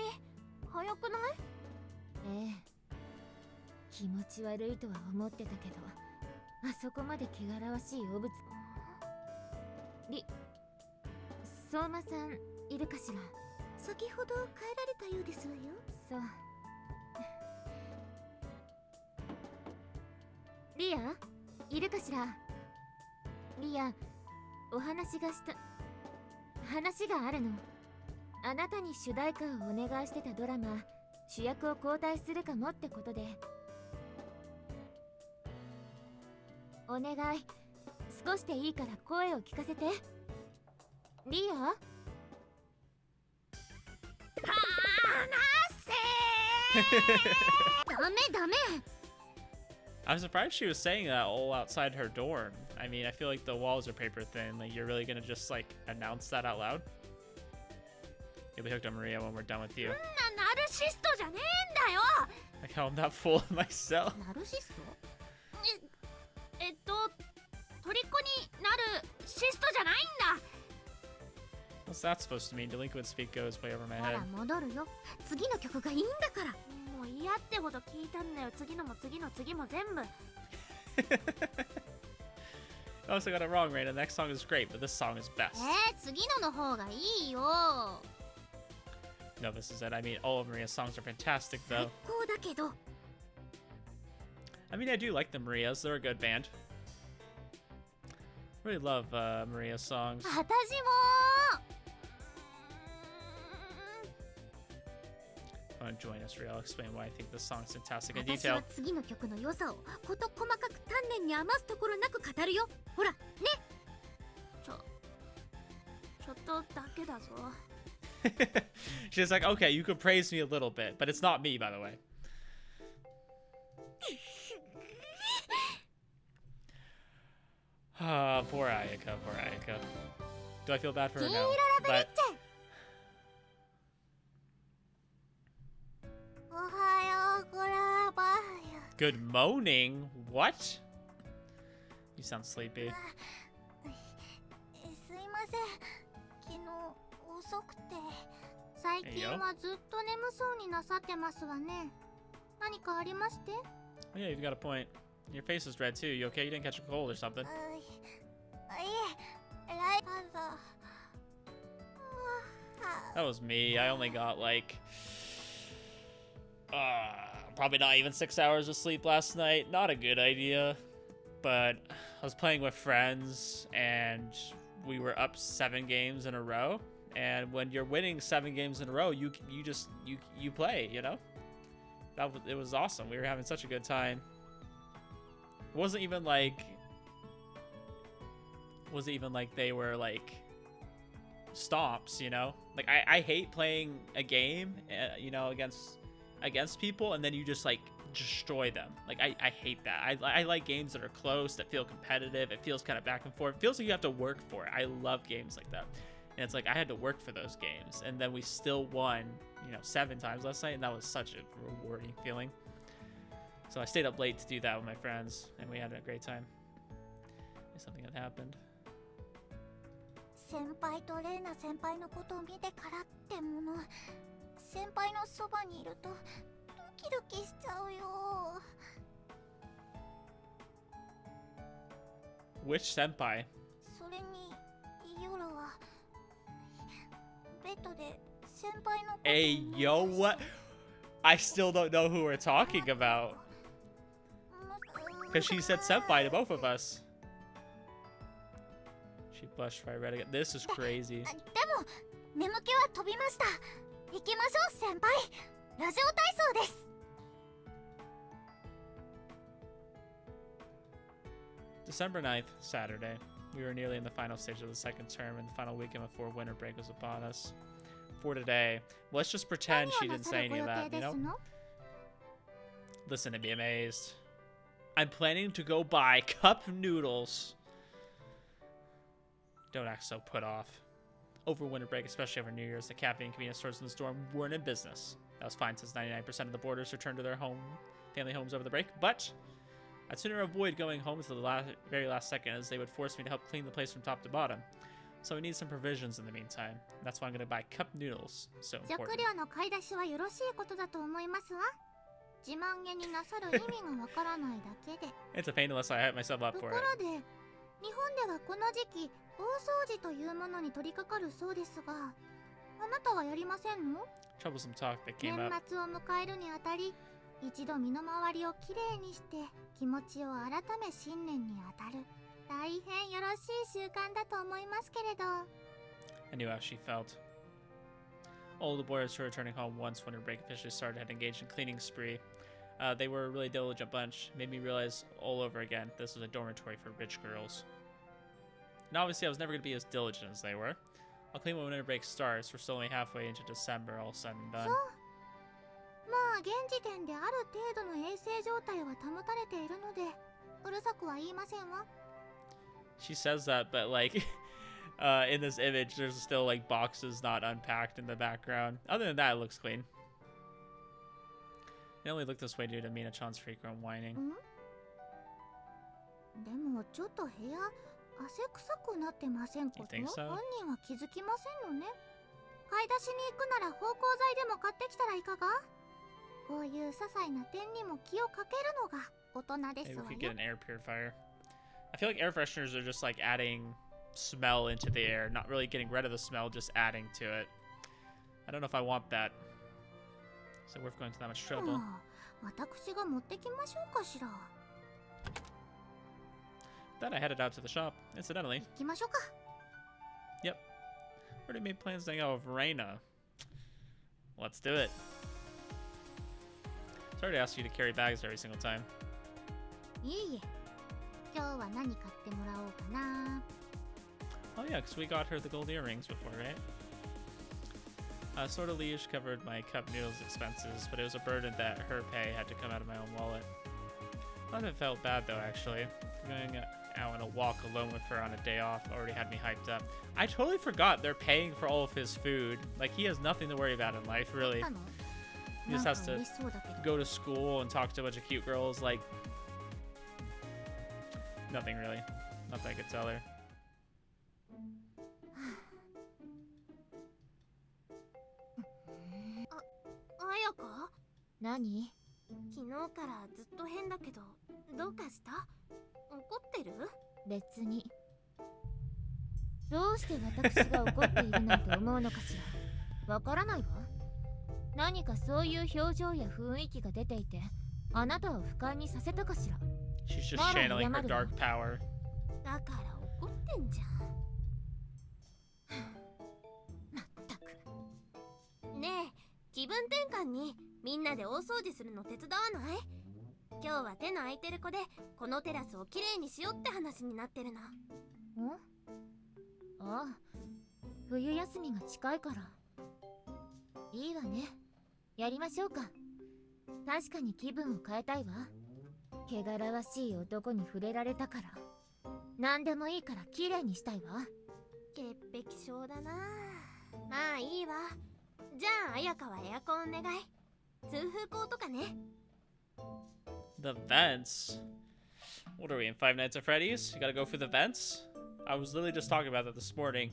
早くない？ええ、気持ち悪いとは思ってたけど、あそこまで汚らわしい汚物。相馬さんいるかしら？先ほど帰られたようですわよ。そう。リアいるかしら？リア、お話があるの。あなたに主題歌をお願いしてたドラマ、主役を交代するかもってことで。お願い、少しでいいから声を聞かせて。リア？ ダメ I'm surprised she was saying that all outside her dorm. I mean, I feel like the walls are paper thin. Like, you're really gonna just, like, announce that out loud? You'll be hooked on Maria when we're done with you. ナルシストじゃねえんだよ。 Like how I'm not full of myself. ナルシスト？虜になるシストじゃないんだ。 What's that supposed to mean? Delinquent speak goes way over my ほ head. ら戻るよ。次の曲がいいんだから。もう嫌ってほど聞いたんだよ。次のも次の次も全部。 I also got it wrong, Reina. The next song is great, but this song is best. 次の方がいいよ。 No, this is it. I mean, all of Maria's songs are fantastic, 最 though. 高だけど。 I mean, I do like the Marias. They're a good band. Really love Maria's songs. 私も。 Want to join us, Ria? I'll explain why I think this song's fantastic in 私は detail. 次の曲の良さを事細かく丹念に余すところなく語るよ。ほらね。ちょっとだけだぞ。 She's like, okay, you could praise me a little bit, but it's not me, by the way. Ah, poor Ayaka, poor Ayaka. Do I feel bad for her? No. But おはようごらばよ。 good moaning? What? You sound sleepy. すいません。昨日遅くて。最近はずっと眠そうになさってますわね。何かありまして？ Oh, yeah, you've got a point. Your face is red too. You okay? You didn't catch a cold or something? いえ、ライブだ。 That was me. I only got like probably not even 6 hours of sleep last night. Not a good idea. but I was playing with friends and we were up 7 games in a row. And when you're winning 7 games in a row, you play, you know? It was awesome. We were having such a good time. It wasn't even like they were like stomps, you know? Like I hate playing a game, you know, against people and then you just like destroy them. Like I hate that. I like games that are close, that feel competitive. It feels kind of back and forth. It feels like you have to work for it. I love games like that. And it's like I had to work for those games, and then we still won, you know, 7 times last night, and that was such a rewarding feeling. So I stayed up late to do that with my friends, and we had a great time. Something had happened. 先輩とレイナ先輩のことを見てからってもの、先輩のそばにいるとドキドキしちゃうよ。Which senpai? それに夜はベッドで先輩のことを Hey, yo, what? I still don't know who we're talking about. Because she said senpai to both of us. She blushed by red again. This is crazy. でも眠気は飛びました。行きましょう先輩。ラジオ体操です。December 9th, Saturday. We were nearly in the final stage of the second term, and the final weekend before winter break was upon us. For today, let's just pretend she didn't say any of that, you know? Listen and be amazed. I'm planning to go buy cup noodles. Don't act so put off. Over winter break, especially over New Year's, the cafe and convenience stores in the storm weren't in business. That was fine since 99% of the boarders returned to their family homes over the break, but I'd sooner avoid going home to the very last second, as they would force me to help clean the place from top to bottom. So we need some provisions in the meantime. That's why I'm going to buy cup noodles. So important. 食料の買い出しはよろしいことだと思いますわ。自慢げになさる意味がわからないだけで。It's a pain unless I hype myself up とこ for ろ it. で、日本ではこの時期、大掃除というものに取り掛かるそうですが、あなたはやりませんの？ Troublesome topic 年 came up. 末を迎えるにあたり、一度身の回りをきれいにして気持ちを改め新年にあたる。大変よろしい習慣だと思いますけれど。I knew how she felt. All the boys who were returning home once winter break officially started had engaged in cleaning spree. They were a really diligent bunch. Made me realize all over again this was a dormitory for rich girls. And obviously I was never going to be as diligent as they were. I'll clean when winter break starts. We're still only halfway into December, all said and done. まあ現時点である程度の衛生状態は保たれているので、うるさくは言いませんわ。She says that, but like in this image, there's still like boxes not unpacked in the background. Other than that, it looks clean. It only looked this way due to Mina-chan's frequent whining. でもちょっと部屋汗臭くなってませんこと？ You think so? 本人は気づきませんのね。買い出しに行くなら芳香剤でも買ってきたらいかが？こういう些細な点にも気をかけるのが大人です Maybe わ we よ。 could get an air purifier. I feel like air fresheners are just like adding smell into the air, not really getting rid of the smell, just adding to it. I don't know if I want that. So worth going to that much trouble. 私が持ってきましょうかしら。 Then I headed out to the shop, incidentally. 行きましょうか。 Yep. Already made plans to hang out with Reina. Let's do it. Sorry to ask you to carry bags every single time. いえいえ。今日は何買ってもらおうかな。 Oh yeah, because we got her the gold earrings before, right? Sort of Liege covered my cup noodles expenses, but it was a burden that her pay had to come out of my own wallet. None of it felt bad though, actually. Going out on a walk alone with her on a day off already had me hyped up. I totally forgot they're paying for all of his food. Like, he has nothing to worry about in life, really. He just has to go to school and talk to a bunch of cute girls, like... Nothing really. Not that I could tell her. 綾香？何？昨日からずっと変だけど、どうかした？怒ってる？別に。どうして私が怒っているなんて思うのかしら。わからないわ。何かそういう表情や雰囲気が出ていて、あなたを不快にさせたかしら。She's just なら channeling 謝 her るわ dark power. だから怒ってんじゃまったく。ん。ねえ、気分転換にみんなで大掃除するの手伝わない？今日は手の空いてる子でこのテラスをきれいにしようって話になってるの。ん？ああ、冬休みが近いから。いいわね。やりましょうか。確かに気分を変えたいわ。汚らわしい男に触れられたから。何でもいいから綺麗にしたいわ。潔癖症だな。まあいいわ。じゃあ綾香はエアコンお願い。通風口とかね。The vents? What are we in, Five Nights at Freddy's? You gotta go for the vents? I was literally just talking about that this morning.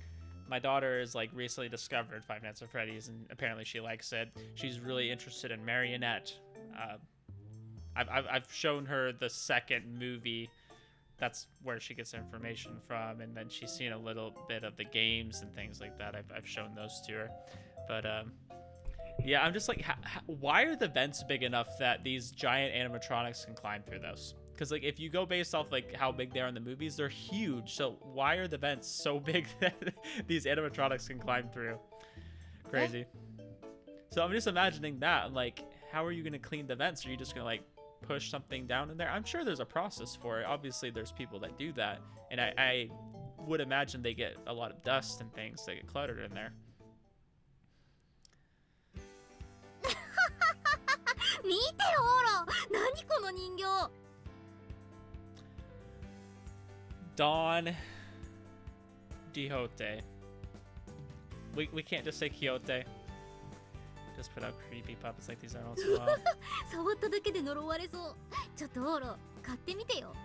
My daughter is like recently discovered Five Nights at Freddy's and apparently she likes it. She's really interested in Marionette. I've shown her the second movie. That's where she gets information from, and then she's seen a little bit of the games and things like that. I've shown those to her, but yeah, I'm just like, why are the vents big enough that these giant animatronics can climb through those? Because like if you go based off like how big they are in the movies, they're huge. So why are the vents so big that these animatronics can climb through? Crazy. So I'm just imagining that. I'm like, how are you gonna clean the vents? Are you just gonna like push something down in there? I'm sure there's a process for it. Obviously there's people that do that, and I would imagine they get a lot of dust and things that get cluttered in there. 見てほら、何この人形。 Don Quixote. We can't just say Quixote. Just put out creepy puppets like these every once in a while. 触っただけで呪われそう。ちょっとオーロ、買ってみてよ。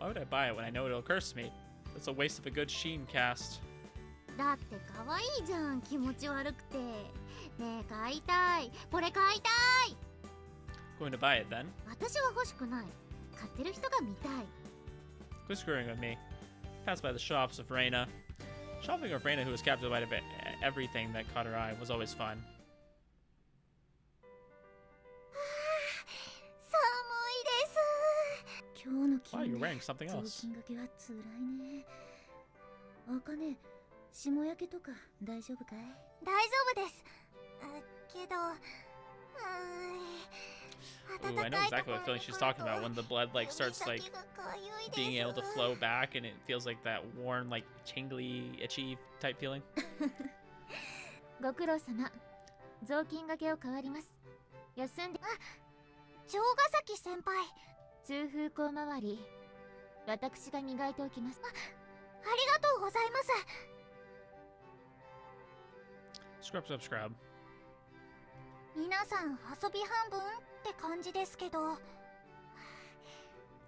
Why would I buy it when I know it'll curse me? That's a waste of a good Sheen cast. だって可愛いじゃん、気持ち悪くて。ねえ、買いたい。これ買いたい。 Going to buy it then. 私は欲しくない。買ってる人が見たい。 Quit screwing with me. Passed by the shops of Reina. Shopping with Reina, who was captivated by everything that caught her eye, was always fun. 寒いです。今日の気 Wow, 温 you're で wearing something 雑 else. 巾がけは辛いね。あかね、霜焼けとか大丈夫かい？大丈夫です。けど、Ooh, I know exactly what feeling she's talking about when the blood like starts like being able to flow back and it feels like that warm, like tingly, itchy type feeling. ご苦労様。雑巾がけを代わります。休んで。城ヶ崎先輩。通風口周り、私が磨いておきます。ありがとうございます。 Scrub, scrub, scrub. 皆さん遊び半分って感じですけど、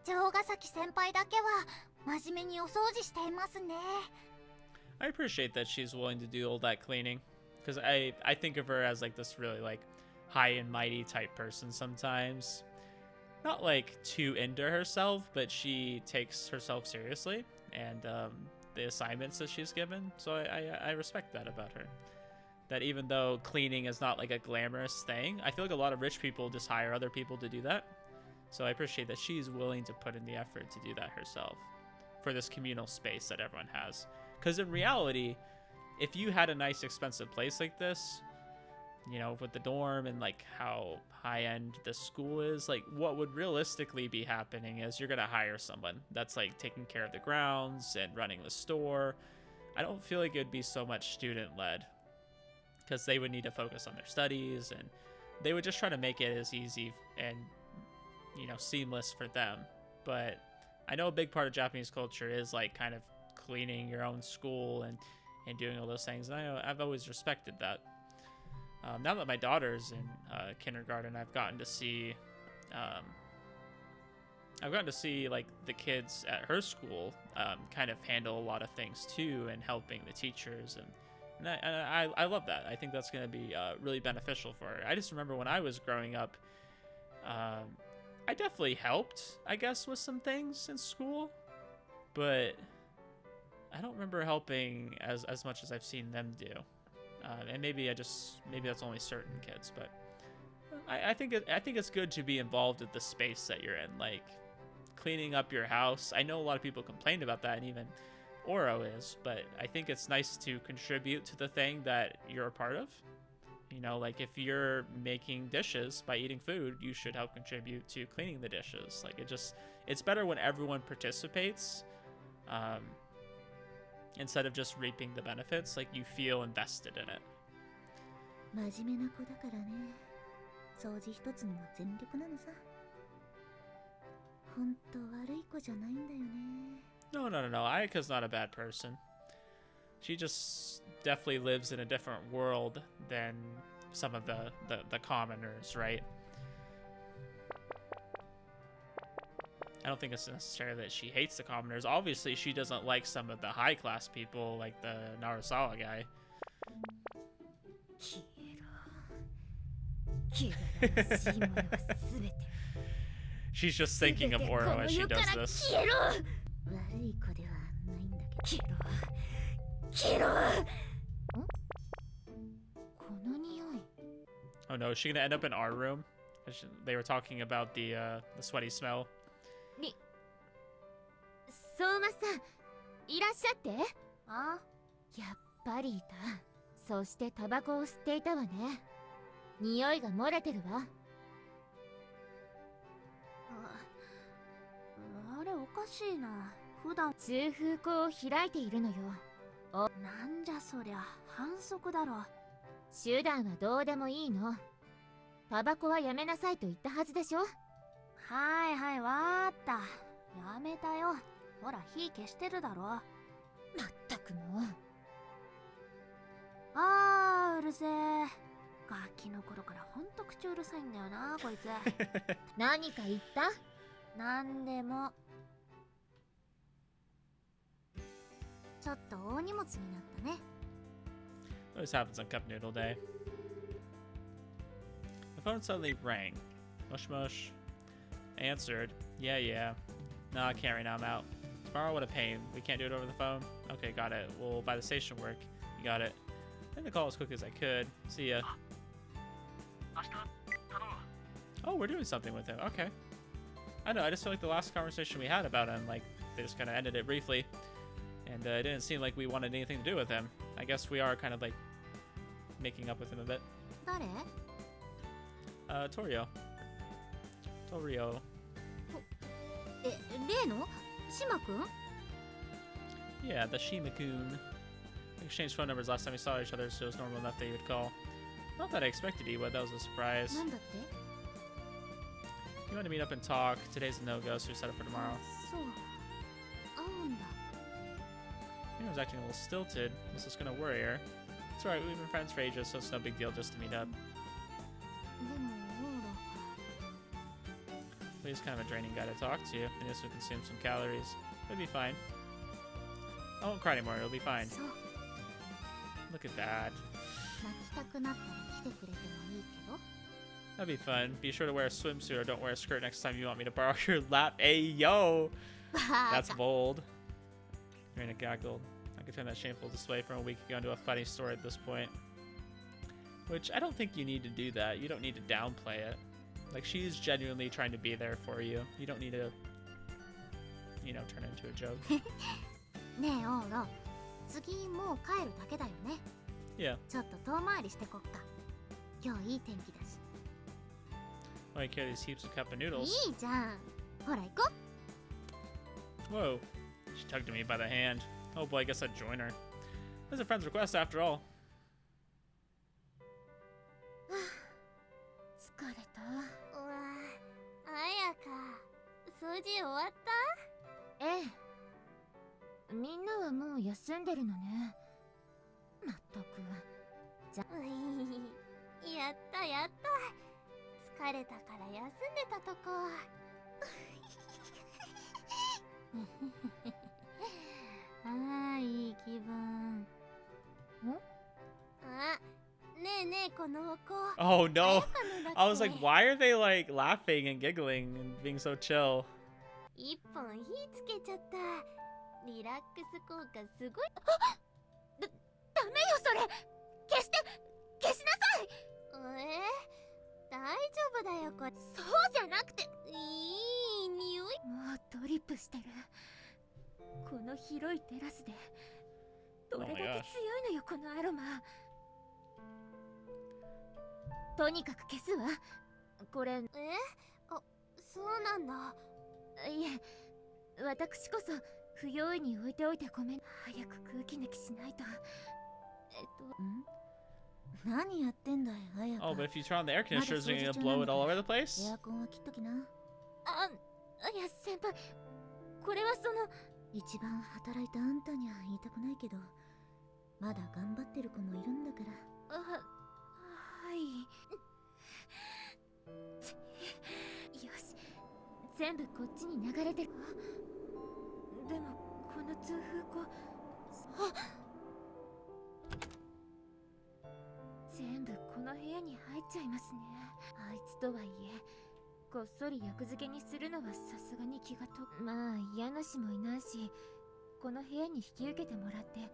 城ヶ崎先輩だけは真面目にお掃除していますね。 I appreciate that she's willing to do all that cleaning, because I think of her as like this really like high and mighty type person sometimes. Not like too into herself, but she takes herself seriously and the assignments that she's given. So I respect that about her. That even though cleaning is not like a glamorous thing, I feel like a lot of rich people just hire other people to do that. So I appreciate that she's willing to put in the effort to do that herself for this communal space that everyone has. Because in reality, if you had a nice expensive place like this, you know, with the dorm and like how high-end the school is, like what would realistically be happening is you're gonna hire someone that's like taking care of the grounds and running the store. I don't feel like it would be so much student-led, because they would need to focus on their studies and they would just try to make it as easy and, you know, seamless for them. But I know a big part of Japanese culture is like kind of cleaning your own school and doing all those things, and I've always respected that. Now that my daughter's in kindergarten, I've gotten to see like the kids at her school kind of handle a lot of things too, and helping the teachers, and I love that. I think that's going to be really beneficial for her. I just remember when I was growing up, I definitely helped, I guess, with some things in school, but I don't remember helping as much as I've seen them do. And maybe that's only certain kids, but I think it's good to be involved with the space that you're in, like cleaning up your house. I know a lot of people complained about that, and even Oro is, but I think it's nice to contribute to the thing that you're a part of. You know, like if you're making dishes by eating food, you should help contribute to cleaning the dishes. Like it's better when everyone participates, instead of just reaping the benefits. Like you feel invested in it. 真面目な子だからね。掃除一つにも全力なのさ。ほんと悪い子じゃないんだよね。No. Ayaka's not a bad person. She just definitely lives in a different world than some of the commoners, right? I don't think it's necessarily that she hates the commoners. Obviously, she doesn't like some of the high-class people, like the Narasawa guy. She's just thinking of Oro as she does this. Oh no, is she gonna end up in our room? They were talking about the sweaty smell. 相馬さん、いらっしゃって。あ、やっぱりいた。そしてタバコを吸っていたわね。匂いが漏れてるわ。あれおかしいな。普段通風口を開いているのよ。なんじゃそりゃ、反則だろ。手段はどうでもいいの。タバコはやめなさいと言ったはずでしょ。はいはい、わーった。やめたよ。ほら火消してるだろ。まったくもう。あー、うるせえ。ガキの頃からほんと口うるさいんだよなこいつ。何か言った？なんでも。ちょっと大荷物になったね。Always happens on Cup Noodle Day. The phone suddenly rang. Mush mush. Answered. Yeah. No, I can't right now, I'm out. Tomorrow, what a pain. We can't do it over the phone? Okay, got it. We'll buy the station work. You got it. I made the call as quick as I could. See ya. Oh, we're doing something with him. Okay. I know, I just feel like the last conversation we had about him, like, they just kind of ended it briefly. And it didn't seem like we wanted anything to do with him. I guess we are kind of, like, making up with him a bit. 誰？ Torio. Torio. 例の？島くん？ Yeah, the Shima-kun. We exchanged phone numbers last time we saw each other, so it was normal enough that he would call. Not that I expected he would, that was a surprise. なんだって？ He wanted to meet up and talk. Today's a no-go, so we set up for tomorrow. そう。会うんだ。He was acting a little stilted. This is gonna worry her. It's alright, we've been friends for ages, so it's no big deal just to meet up. でもほら。 But he's kind of a draining guy to talk to, and this will consume some calories. It'll be fine. I won't cry anymore, it'll be fine. そう。 Look at that. 泣きたくなったら来てくれてもいいけど。 That'd be fun. Be sure to wear a swimsuit or don't wear a skirt next time you want me to borrow your lap. Hey, yo! That's bold. Marina gaggled. I could turn that shameful display from a week ago into a funny story at this point. Which, I don't think you need to do that. You don't need to downplay it. Like, she's genuinely trying to be there for you. You don't need to, you know, turn it into a joke. ねえオーロ、次もう帰るだけだよね。 Yeah. ちょっと遠回りしてこっか。今日いい天気だし。 Why you carry these heaps of cup of noodles? いいじゃん。ほら行こ Whoa. She tugged at me by the hand. Oh boy, I guess I'd join her. It was a friend's request after all. う。疲れた。うわあ、やか。掃除終わった？ええ。みんなはもう休んでるのね。まったく。うい、やったやった。疲れたから休んでたとこ。ああ、いい気分。あ、ねえねえこの子。 Oh no. 彩香のだって I was like, why are they like laughing and giggling and being so chill? 一本火つけちゃった。リラックス効果すごい。ダメよそれ。消しなさい。大丈綾香。そうじゃなくて、いい匂い。もうドリップしてる。この広いテラスでどれだけ強いのよこのアロマ。とにかく消すわこれ。あ、そうなんだ。いえ、私こそ不用意に置いておいてごめん。早く空気抜きしないと。何やってんだよ、綾香。 Oh, but if you turn on the air conditioner, is it gonna blow it all over the place? エアコンは切っときな。あ、いや先輩、これはその一番働いたあんたには言いたくないけど、まだ頑張ってる子もいるんだから。はい。よし、全部こっちに流れてる。でもこの通風口、全部この部屋に入っちゃいますね。あいつとはいえこっそり役付けにするのはさすがに気がと。まあ家主もいないし、この部屋に引き受けてもらって、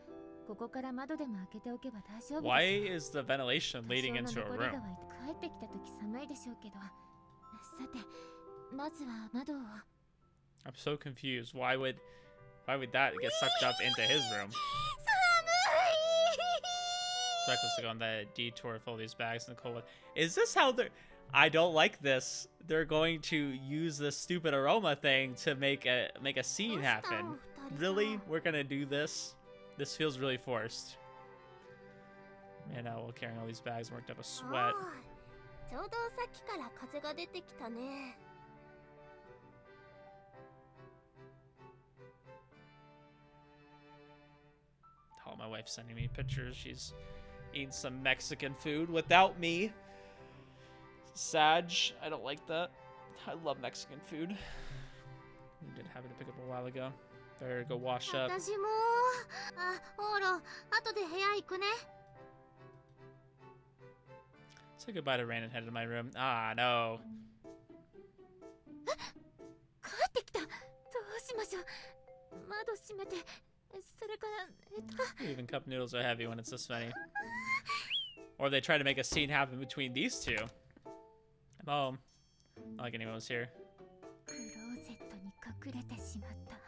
ここから窓でも開けておけば大丈夫です。 Why is the ventilation leading into a room? 帰ってきた時寒いでしょうけど。さて、まずは窓を。 I'm so confused. Why would that get sucked up into his room? So I could go on that detour with all these bags in the cold. Is this how they're? I don't like this. They're going to use this stupid aroma thing to make a scene happen. Really? We're gonna do this? This feels really forced. Man, while carrying all these bags, worked up a sweat. ちょうどさっきから風が出てきたね。Oh, my wife's sending me pictures. She's eating some Mexican food without me. Sag, I don't like that. I love Mexican food. We did have it to pick up a while ago. Better go wash up. 私も。あ、ほら、後で部屋行くね。Say goodbye to Rain and head to my room. Ah, no. 帰ってきた。どうしましょう。窓閉めて、それから。 Even cup noodles are heavy when it's this many. Or they try to make a scene happen between these two. I'm home. Not like anyone was here. クローゼットに隠れてしまった。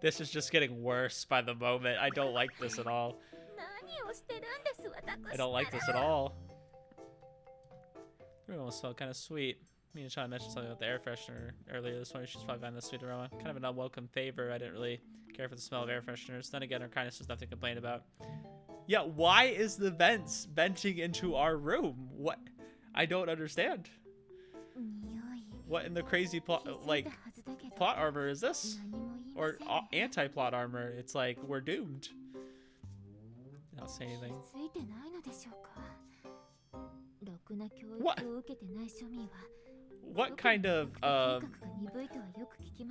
This is just getting worse by the moment. I don't like this at all. 何をしてるんです私。 I don't like this at all. The aroma smelled kind of sweet. Me and Sean mentioned something about the air freshener earlier this morning. She's probably found this sweet aroma. Kind of an unwelcome favor. I didn't really care for the smell of air fresheners. Then again, her kindness is nothing to complain about. Yeah, why is the vents venting into our room? What? I don't understand. What in the crazy plot armor is this? Or anti-plot armor? It's like we're doomed. Not say anything. What kind of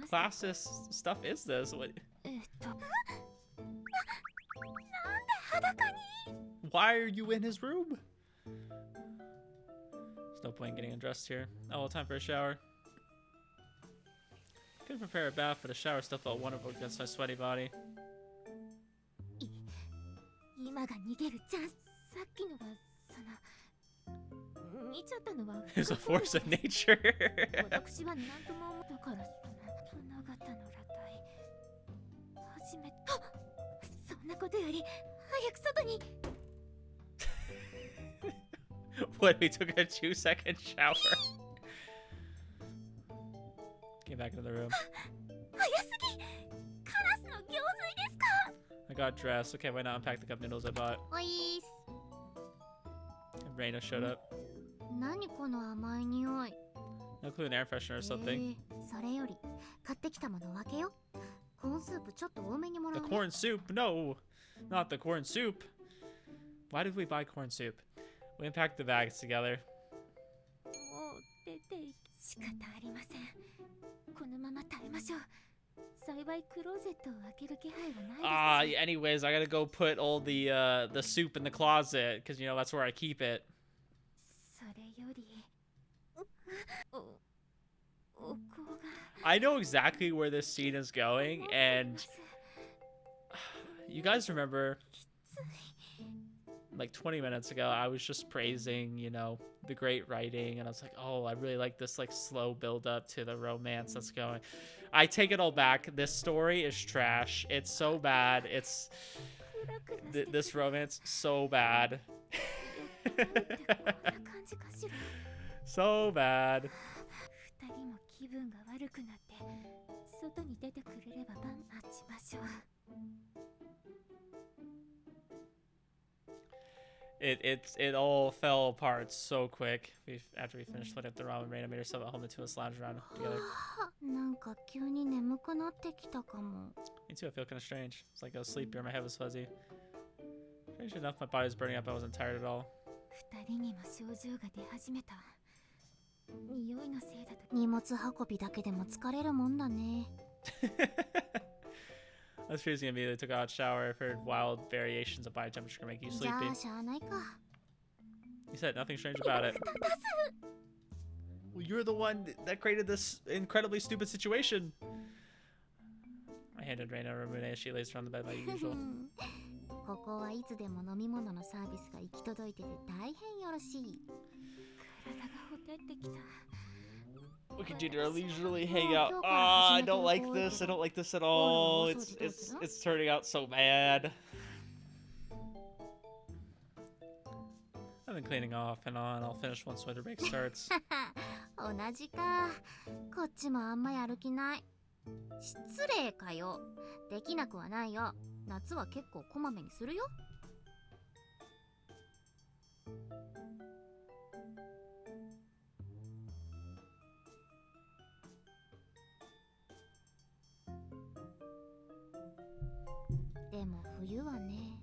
classist stuff is this? What? Why are you in his room? There's no point in getting undressed here. Oh, well, time for a shower. Couldn't prepare a bath, but a shower still felt wonderful against my sweaty body. 今が逃げるチャンス。さっきのはその見ちゃったのは There's a force of nature. 私は何とも思ったから花形の裸体初めて。そんなことより早く外に。What? We took a 2-second shower. Came back into the room. 早すぎ。カラスの行水ですか。 I got dressed. Okay, why not unpack the cup noodles I bought? おいーす。 And Reina showed up. 何この甘い匂い。 No clue, an air freshener or something. それより買ってきたもの分けよ。コーンスープちょっと多めにもら The うね。 corn soup? No, not the corn soup. Why did we buy corn soup? We unpacked the bags together. もう出て仕方ありません。このまま耐えましょう。幸いクローゼットを開ける気配はないです。Anyways, I gotta go put all the soup in the closet because you know that's where I keep it. それよりお香が I know exactly where this scene is going, and you guys remember like 20 minutes ago, I was just praising, you know, the great writing, and I was like, oh, I really like this like slow build up to the romance that's going. I take it all back. This story is trash. It's so bad. It's this romance so bad. So bad. 二人も気分が悪くなって外に出てくれれば待ちましょう。It all fell apart so quick. After we finished looking at the ramen, Reina made herself at home, the two of us lounged around together. なんか急に眠くなってきたかも。 Me too, I feel kind of strange. It's like I was sleepier, my head was fuzzy. Strange enough, my body was burning up, I wasn't tired at all. 二人にも症状が出始めた。匂いのせいだと。荷物運びだけでも疲れるもんだね。I was freezing immediately, took a hot shower. I've heard wild variations of body temperature can make you じゃ sleepy. あしゃあないか。 You said nothing strange about it. Well, you're the one that created this incredibly stupid situation. I handed Reina a Ramune as she lays around the bed like usual. ここはいつでも飲み物のサービスが行き届いてて大変よろしい。体がほてってきた。 We continue to leisurely hang out. Ah, I don't like this. I don't like this at all. It's turning out so bad. I've been cleaning off and on. I'll finish once winter break starts. 同じか。こっちもあんまやる気ない。失礼かよ。できなくはないよ。夏は結構こまめにするよ。でも冬はね、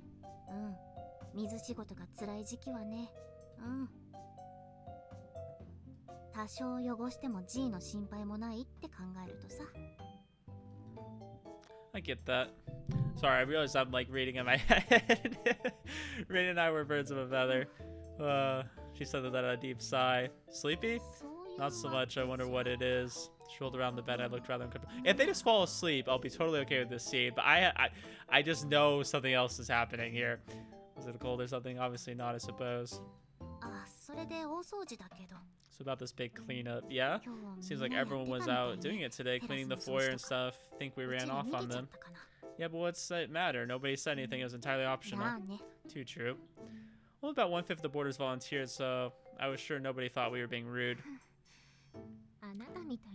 水仕事が辛い時期はね、多少汚しても G の心配もないって考えるとさ。I get that. Sorry, I realized I'm like reading in my head. Rain and I were birds of a feather. She said that a deep sigh. Sleepy? Not so much. I wonder what it is. She rolled around the bed. I looked rather uncomfortable. If they just fall asleep, I'll be totally okay with this scene. But I just know something else is happening here. Was it a cold or something? Obviously not, I suppose. あ、それで大掃除だけど。 So about this big cleanup, yeah? Seems like everyone was out doing it today, cleaning the foyer and stuff. Think we ran off on them. Yeah, but what's that matter? Nobody said anything. It was entirely optional. Too true. Well, about 1/5 of the boarders volunteered, so I was sure nobody thought we were being rude.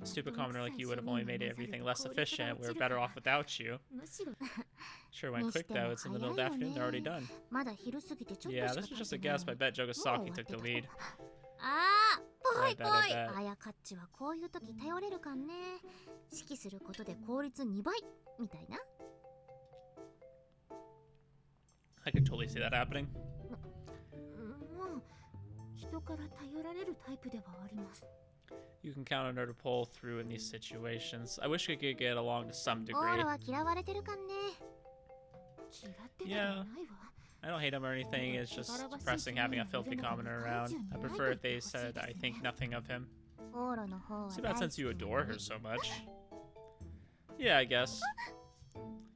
Stupid commenter like you would have only made everything less efficient. We were better off without you. Sure went quick though. It's in the middle of the afternoon. They're already done. Yeah, this was just a guess, but I bet Jogasaki took the lead. あー、ぽいぽい。 I bet. あやかっちはこういう時頼れるかんね。指揮することで効率2倍みたいな。 I could totally see that happening. もう人から頼られるタイプではあります。 You can count on her to pull through in these situations. I wish we could get along to some オー degree. ラは嫌われてるかんね。嫌ってではないわ。 I don't hate him or anything. It's just depressing having a filthy commoner around. I prefer if they said I think nothing of him. オーラの方は Too bad since you adore her so much. Yeah, I guess.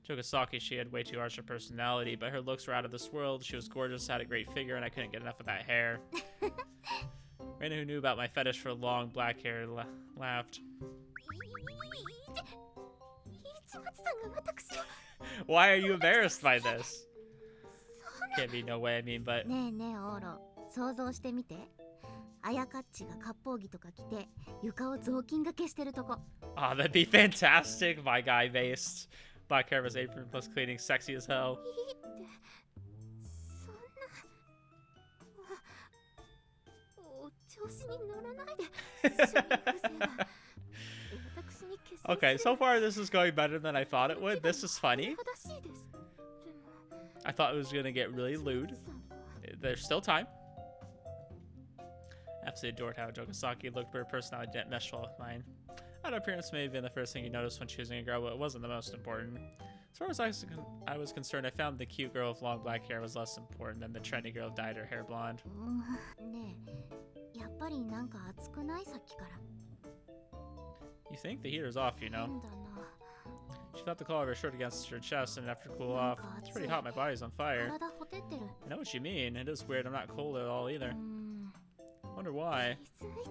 Jogasaki, she had way too harsh a personality, but her looks were out of this world. She was gorgeous, had a great figure, and I couldn't get enough of that hair. Reina, who knew about my fetish for long black hair, laughed. Why are you embarrassed by this? Can't be no way, I mean, but... ねえねえオーロ、想像してみて。あやかっちが割烹着とか着て床を雑巾がけしてるとこ。 Oh, that'd be fantastic. My guy based. Black hair of his apron plus cleaning, sexy as hell. そんな。お調子に乗らないで。 Okay, so far this is going better than I thought it would. This is funny. I thought it was gonna get really lewd. There's still time. Absolutely adored how Jogasaki looked, but her personality didn't mesh well with mine. That appearance may have been the first thing you noticed when choosing a girl, but it wasn't the most important. As far as I was concerned, I found the cute girl with long black hair was less important than the trendy girl who dyed her hair blonde. ねえ、やっぱりなんか暑くないさっきから。 You think? The heater's off, you know. 変だな。She felt the collar of her shirt against her chest and after cool off. It's pretty hot, my body's on fire. 体ほてってる。 I know what you mean. It is weird, I'm not cold at all either. うーん。 Wonder why. 気づいて。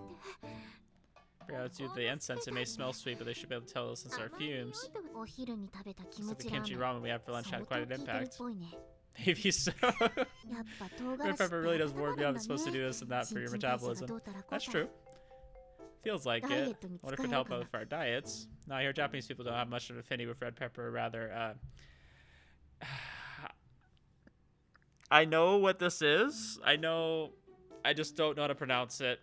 Forgot to do the incense, it may smell sweet, but they should be able to tell since our fumes. お昼に食べたキ Looks ム like the チラー kimchi メン。 ramen we had for lunch 相 had 当 quite 効 an いてるっ impact. ぽいね。 Maybe so. やっぱ唐辛 Red 子 pepper really does warm you up. It's だ supposed to ね do this and that for your 新陳代謝が metabolism. どうたらこうたら That's true. Feels like ダイエッ it. トに What 使 if it え help るか out な with our diets? Now, I hear Japanese people don't have much of an affinity with red pepper. Rather, I know what this is. I just don't know how to pronounce it.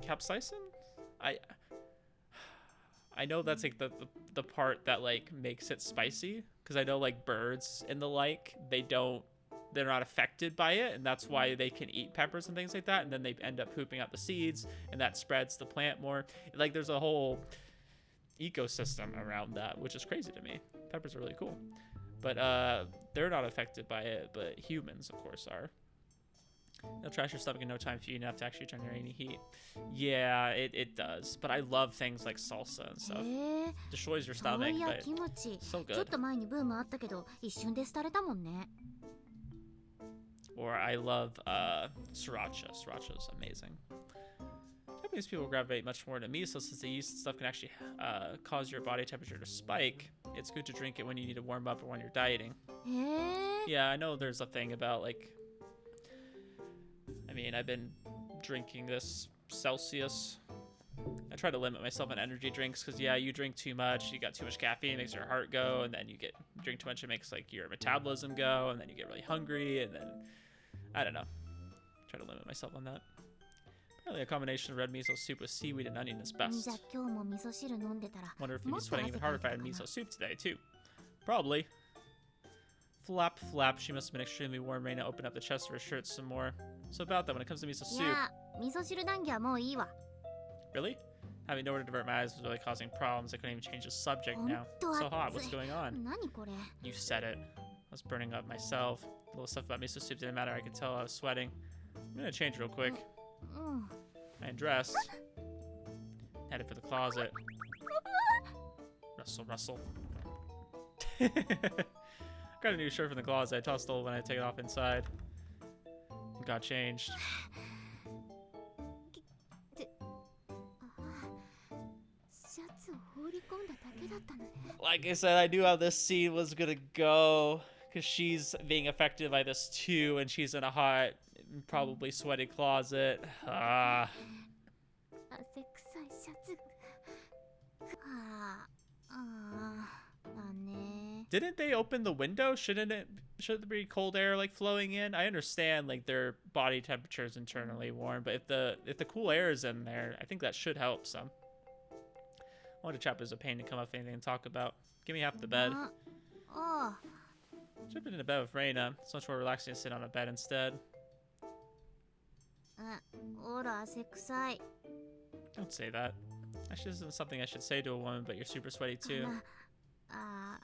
Capsaicin? I know that's like the part that like makes it spicy, because I know like birds and the like, they're not affected by it, and that's why they can eat peppers and things like that, and then they end up pooping out the seeds, and that spreads the plant more. Like there's a whole ecosystem around that, which is crazy to me. Peppers are really cool, but they're not affected by it, but humans of course are. It'll trash your stomach in no time if you eat enough to actually generate any heat. Yeah, it does, but I love things like salsa and stuff. へえ。 Destroys your そう stomach, いや but キムチ。 so ちょっ good. と前にブームあったけど一瞬で廃れたもんね。 Or I love sriracha. Sriracha is amazing. Japanese people gravitate much more to miso since the yeast and stuff can actually cause your body temperature to spike. It's good to drink it when you need to warm up or when you're dieting. へえ。 Yeah, I know there's a thing about like, I mean, I've been drinking this Celsius. I try to limit myself on energy drinks because yeah, you drink too much, you got too much caffeine, it makes your heart go, and then you drink too much, it makes like your metabolism go, and then you get really hungry, and then I don't know. Try to limit myself on that. Apparently, a combination of red miso soup with seaweed and onion is じ best. ゃあ今日も味噌汁飲んでたら Wonder if we'd も be っと sweating 汗 even かい harder て if I た had かな。 miso soup today too. Probably. Flap, flap. She must have been extremely warm. Reina opened up the chest of her shirt some more. So about that, when it comes to miso い soup, や味噌汁談義はもういいわ。 really? Having nowhere to divert my eyes was really causing problems. I couldn't even change the subject now. So hot. What's going on? 何これ。 You said it. I was burning up myself. The little stuff about miso soup didn't matter. I could tell I was sweating. I'm gonna change real quick. うん。 I undressed. Headed for the closet. Rustle, rustle. Got a new shirt from the closet. I tossed the old one. I take it off inside. Got changed. シャツを放り込んだだけだったのね。 Like I said, I knew how this scene was gonna go. Because she's being affected by this too. And she's in a hot, probably sweaty closet. Ah. 汗臭いシャツ。あだね。 Didn't they open the window? Shouldn't there be cold air like flowing in? I understand like their body temperature is internally warm, but if the cool air is in there, I think that should help some. I wanted to chap is a pain to come up with anything to talk about. Give me half the bed. ああ。 Should have been in a bed with Reina. It's much more relaxing to sit on a bed instead. ほら汗臭い。 Don't say that. Actually, this isn't something I should say to a woman, but you're super sweaty too. あ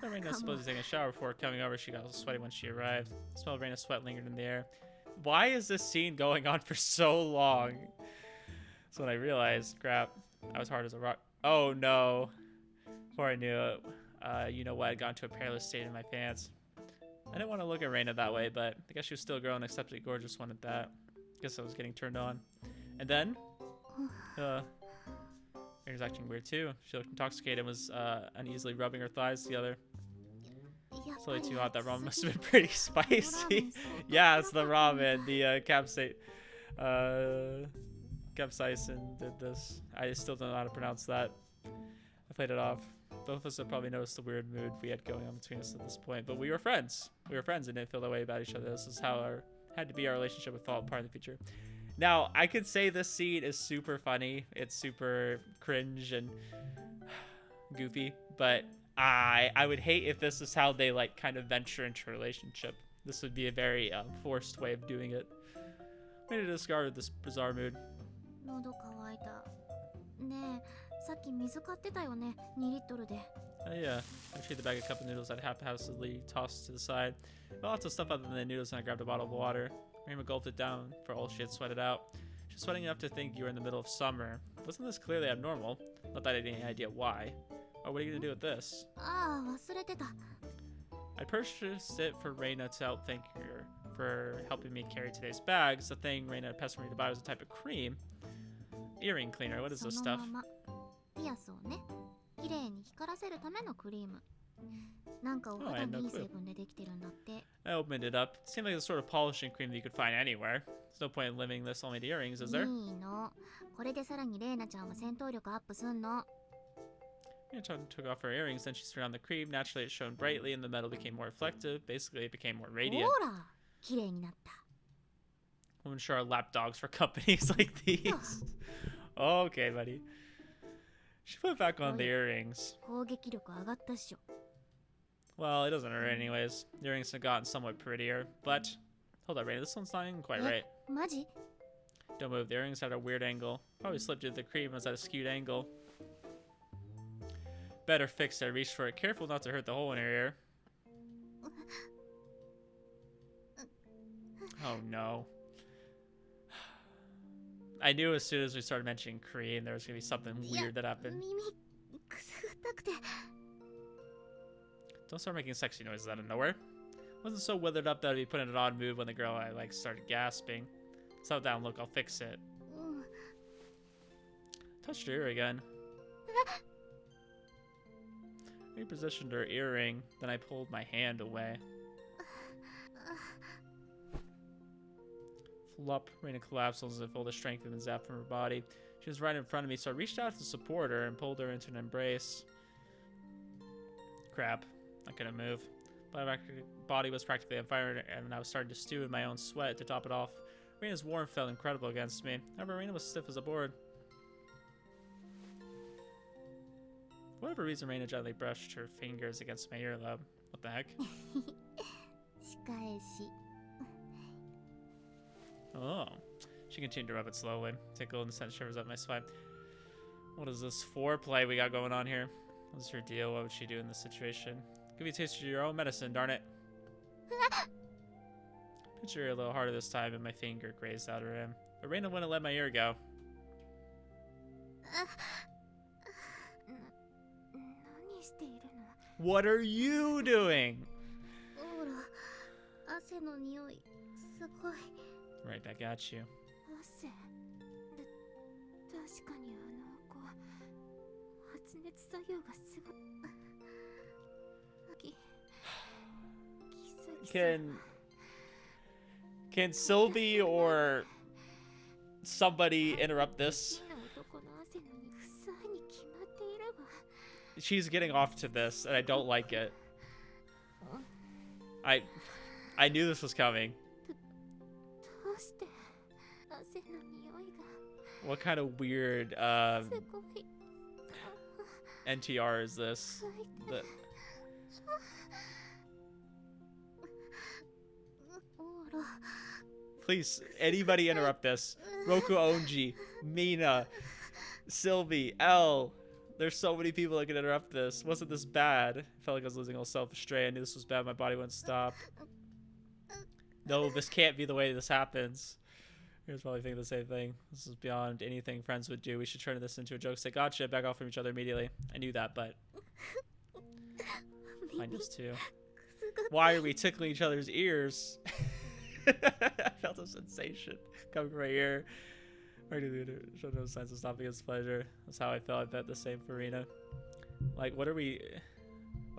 But Reina was supposed to take a shower before coming over. She got all sweaty when she arrived. The smell of Reina's sweat lingered in the air. Why is this scene going on for so long? So when I realized, crap, I was hard as a rock. Oh no. Before I knew it, you know what, I'd gotten to a perilous state in my pants. I didn't want to look at Reina that way, but I guess she was still a girl and exceptionally gorgeous one at that. Guess I was getting turned on. And then, Reina's acting weird too. She looked intoxicated and was uneasily rubbing her thighs together. やっ It's ぱ really り too hot. That ramen must have been pretty spicy. Yeah, it's the ramen. The capsaicin did this. I still don't know how to pronounce that. I played it off. Both of us have probably noticed the weird mood we had going on between us at this point, but we were friends. We were friends and didn't feel that way about each other. This is how had to be our relationship would fall apart in the future. Now, I could say this scene is super funny. It's super cringe and goofy, but I would hate if this is how they like kind of venture into a relationship. This would be a very forced way of doing it. Made to discard this bizarre mood. 喉乾いた。ねえ、さっき水買ってたよね。2リットルで。 Oh yeah, I retrieved the bag of cup of noodles I'd haphazardly tossed to the side. Lots of stuff other than the noodles, and I grabbed a bottle of water. Rima gulped it down for all she had sweated out. She was sweating enough to think you were in the middle of summer. Wasn't this clearly abnormal? Not that I had any idea why. Oh, what are you gonna do with this? ああ、忘れてた。 I purchased it for Reina to help thank her for helping me carry today's bags. The thing Reina pestered me to buy was a type of cream. Earring cleaner. What is this そ stuff? のままピアスをね、綺麗に光らせるためのクリーム。なんかお Oh, I 肌 had no にいい成 clue. 分でできてるんだって。 I opened it up. It seemed like the sort of polishing cream that you could find anywhere. There's no point in limiting this only to earrings, is there? いいの。これでさらにレイナちゃんは戦闘力アップすんの。 Reina took off her earrings, then she threw on the cream. Naturally, it shone brightly, and the metal became more reflective. Basically, it became more ほ radiant. ら、綺麗になった。 I'm sure our lap dogs for companies like these. Okay, buddy. She put back on the earrings. 攻撃力上がったっしょ。 Well, it doesn't hurt anyways. The earrings have gotten somewhat prettier, but... Hold on, Reina, this one's not even quite right. マジ？ Don't move, the earrings had a weird angle. Probably slipped into the cream, was at a skewed angle. Better fix it. Reach for it. Careful not to hurt the hole in your ear. Oh no. I knew as soon as we started mentioning cream, there was gonna be something weird that happened. 耳くすぐったくて。 Don't start making sexy noises out of nowhere. Wasn't so withered up that I'd be put in an odd mood when the girl I like started gasping. Settle down, look, I'll fix it. うん。 Touched her ear again. Repositioned her earring, then I pulled my hand away. Flop, Reina collapsed as if all the strength had been zapped from her body. She was right in front of me, so I reached out to support her and pulled her into an embrace. Crap, I couldn't move. My body was practically on fire, and I was starting to stew in my own sweat to top it off. Reina's warmth felt incredible against me. However, Reina was stiff as a board. For whatever reason, Reina gently brushed her fingers against my earlobe. What the heck? 仕返し。 Oh. She continued to rub it slowly. Tickled and sent shivers up my spine. What is this foreplay we got going on here? What's her deal? What would she do in this situation? Give you a taste of your own medicine, darn it. Pinch her ear a little harder this time, and my finger grazed out her rim. But Reina wouldn't let my ear go. 何しているの？ What are you doing? ほら、汗の匂い、すごい。 Right back at you. 汗。確かに発熱作用がすごい。Can Sylvie or somebody interrupt this? She's getting off to this, and I don't like it. I knew this was coming. What kind of weird NTR is this? Please, anybody interrupt this. Roku Onji, Mina, Sylvie, L. There's so many people that can interrupt this. Wasn't this bad? I felt like I was losing all self-restraint. I knew this was bad. My body wouldn't stop. No, this can't be the way this happens. Here's probably thinking the same thing. This is beyond anything friends would do. We should turn this into a joke. Say, gotcha, back off from each other immediately. I knew that, but... Mine does too. Why are we tickling each other's ears? I felt a sensation coming from my ear. I showed no signs of stopping his pleasure. That's how I felt. I bet the same for Rena. Like, what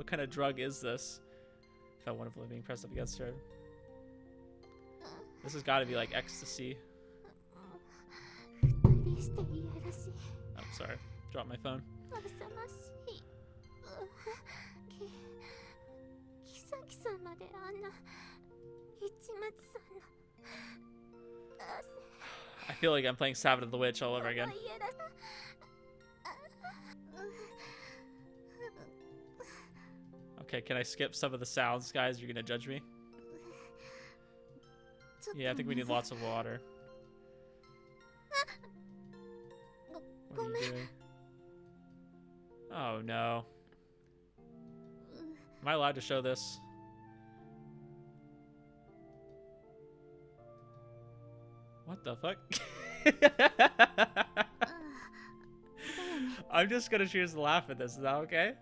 kind of drug is this? I felt wonderful being pressed up against her. This has got to be like ecstasy. Oh, sorry. Dropped my phone. I feel like I'm playing Savage the Witch all over again. Okay, can I skip some of the sounds, guys? You're gonna judge me? Yeah, I think we need lots of water. What are you doing? Oh no. Am I allowed to show this? What the fuck? I'm just gonna choose to laugh at this. Is that okay?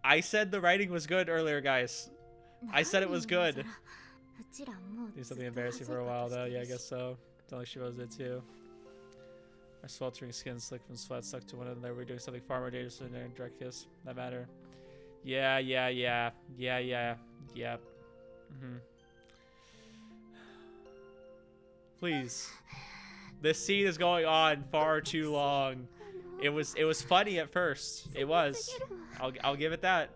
I said the writing was good earlier, guys. I said it was good. Do something embarrassing for a while, though. Yeah, I guess so. Don't like she was it too. Our sweltering skin slick from sweat stuck to one another. We're doing something far more dangerous than a direct kiss. That matter. Yeah. Please. This scene is going on far too long. It was funny at first. It was. I'll give it that.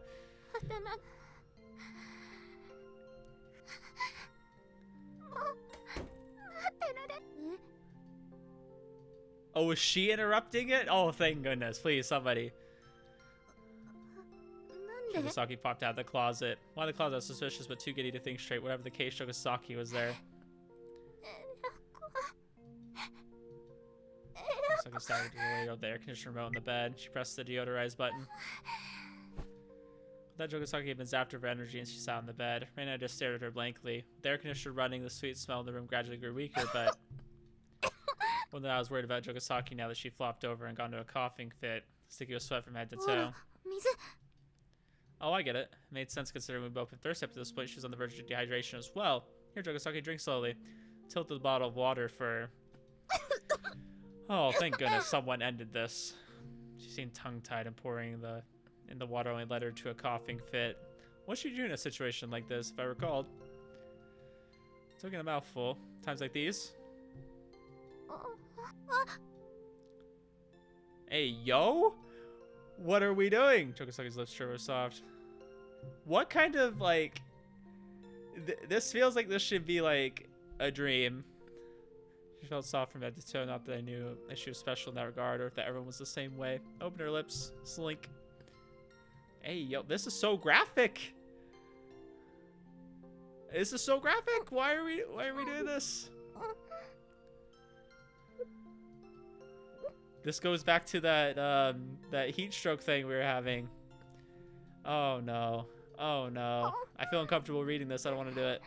Oh, was she interrupting it? Oh, thank goodness. Please, somebody. Shogasaki popped out of the closet. One of the closets was suspicious, but too giddy to think straight. Whatever the case, Shogasaki was there. Shogasaki staggered to the lady of the air conditioner remote in the bed. She pressed the deodorize button. That Shogasaki had been zapped of her energy and she sat on the bed. Reina just stared at her blankly. The air conditioner running, the sweet smell in the room gradually grew weaker, but... One that I was worried about Shogasaki now that she flopped over and got into a coughing fit. Sticky with sweat from head to toe. Oh, I get it. It made sense considering we both been thirsty up to this point. She was on the verge of dehydration as well. Here, Shogasaki, drink slowly. Tilted the bottle of water for... Oh, thank goodness someone ended this. She seemed tongue-tied and pouring in the water only led her to a coughing fit. What should you do in a situation like this, if I recalled? Took in a mouthful. Times like these. Hey, yo? What are we doing? Chokosaki's lips were soft. What kind of, like... this feels like this should be, like, a dream. She felt soft from head to toe. Not that I knew that she was special in that regard or if that everyone was the same way. Open her lips. Slink. Hey, yo. This is so graphic. This is so graphic. Why are we doing this? This goes back to that heat stroke thing we were having. Oh no. Oh no. I feel uncomfortable reading this. I don't want to do it.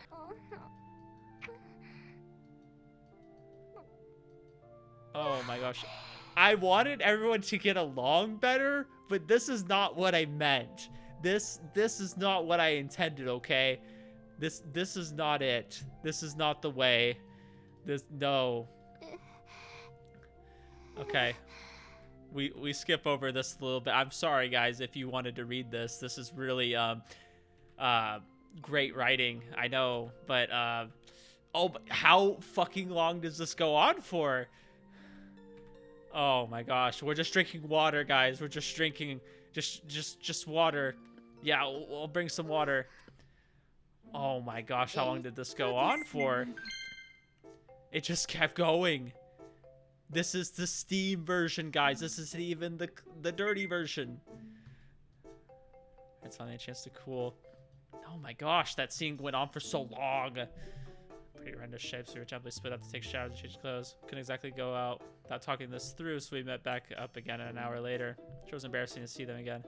Oh my gosh. I wanted everyone to get along better, but this is not what I meant. This is not what I intended, okay? This is not it. This is not the way. No. Okay. We skip over this a little bit. I'm sorry guys if you wanted to read this. This is really great writing. I know, but oh, but how fucking long does this go on for? Oh my gosh, we're just drinking water, guys. We're just drinking just water. Yeah, I'll bring some water. Oh my gosh, how long did this go on for? It just kept going. This is the Steam version, guys. This isn't even the dirty version. It's finally a chance to cool. Oh my gosh, that scene went on for so long. Pretty horrendous shapes. We were temply split up to take showers and change clothes. Couldn't exactly go out without talking this through, so we met back up again an hour later. It was embarrassing to see them again.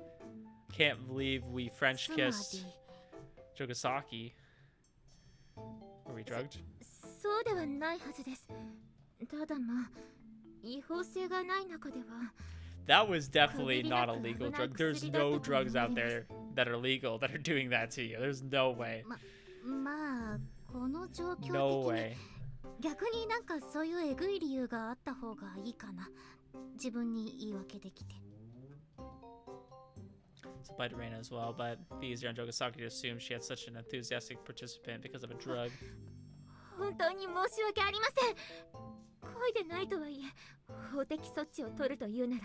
Can't believe we French kissed Shogasaki. Were we drugged? That was definitely not a legal drug. There's no drugs out there that are legal that are doing that to you. There's no way. No way. It's applied to Reina as well, but it'd be easier on Shogasaki to assume she had such an enthusiastic participant because of a drug. 本当に申し訳ありません。恋でないとはいえ、法的措置を取るというなら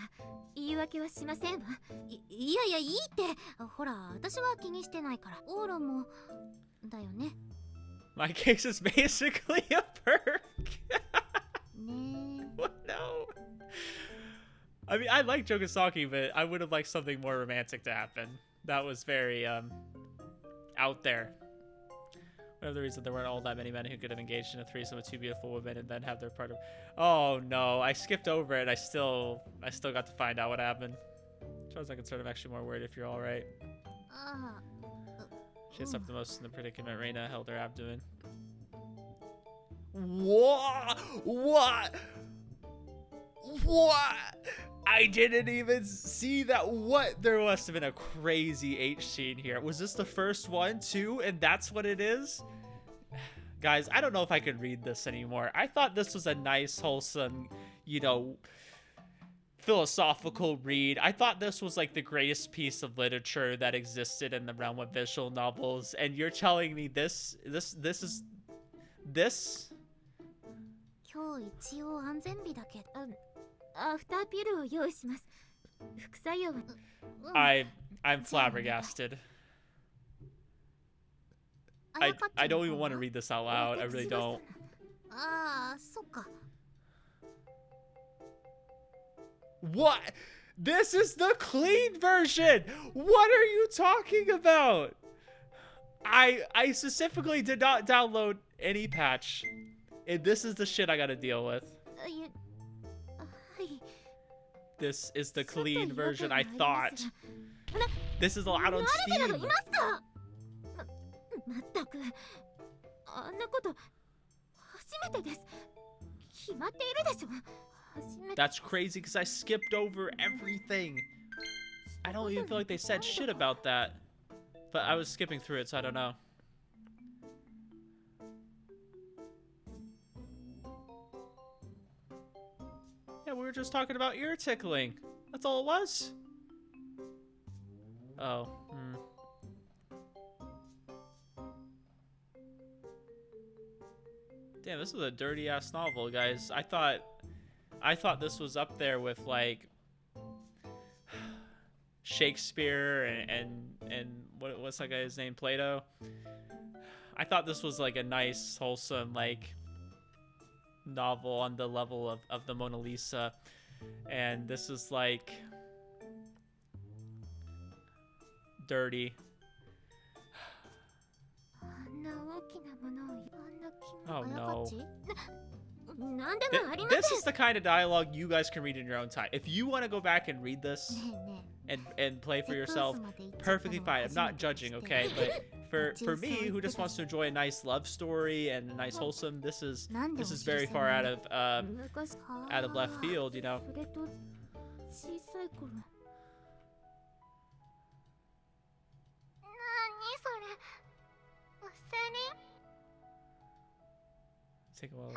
言い訳はしませんわ。いやいや、いいって。ほら、私は気にしてないから。オーラもだよね。My case is basically a perk. ね。What? No. I mean, I like Shogasaki, but I would have liked something more romantic to happen. That was very out there. Whatever the reason, there weren't all that many men who could have engaged in a threesome with two beautiful women and then have their part of... Oh no, I skipped over it. I still got to find out what happened. As far as I'm concerned, I'm actually more worried if you're alright. She suffered the most in the predicament. Reina held her abdomen. What? What? What? I didn't even see that. What? There must have been a crazy H scene here. Was this the first one too? And that's what it is? Guys, I don't know if I could read this anymore. I thought this was a nice, wholesome, you know, philosophical read. I thought this was like the greatest piece of literature that existed in the realm of visual novels. And you're telling me this is this? 今日一応安全日だけど。アフターピルを用意します。副作用は。I'm flabbergasted. I don't even want to read this out loud. I really don't. ああ、そっか。What? This is the clean version. What are you talking about? I specifically did not download any patch. And this is the shit I gotta deal with. This is the clean version, I thought. This is allowed on Steam. まったくあんなこと初めてです。決まっているでしょ。初めて。 That's crazy because I skipped over everything. I don't even feel like they said shit about that. But I was skipping through it, so I don't know. Yeah, we were just talking about ear tickling. That's all it was. Oh. Damn, this is a dirty ass novel, guys. I thought this was up there with like Shakespeare and what's that guy's name? Plato. I thought this was like a nice, wholesome, like novel on the level of the Mona Lisa, and this is like dirty. Oh no. This is the kind of dialogue you guys can read in your own time. If you want to go back and read this and play for yourself, perfectly fine. I'm not judging, okay? But for me, who just wants to enjoy a nice love story and a nice wholesome, this is very far out of left field, you know. Take a while.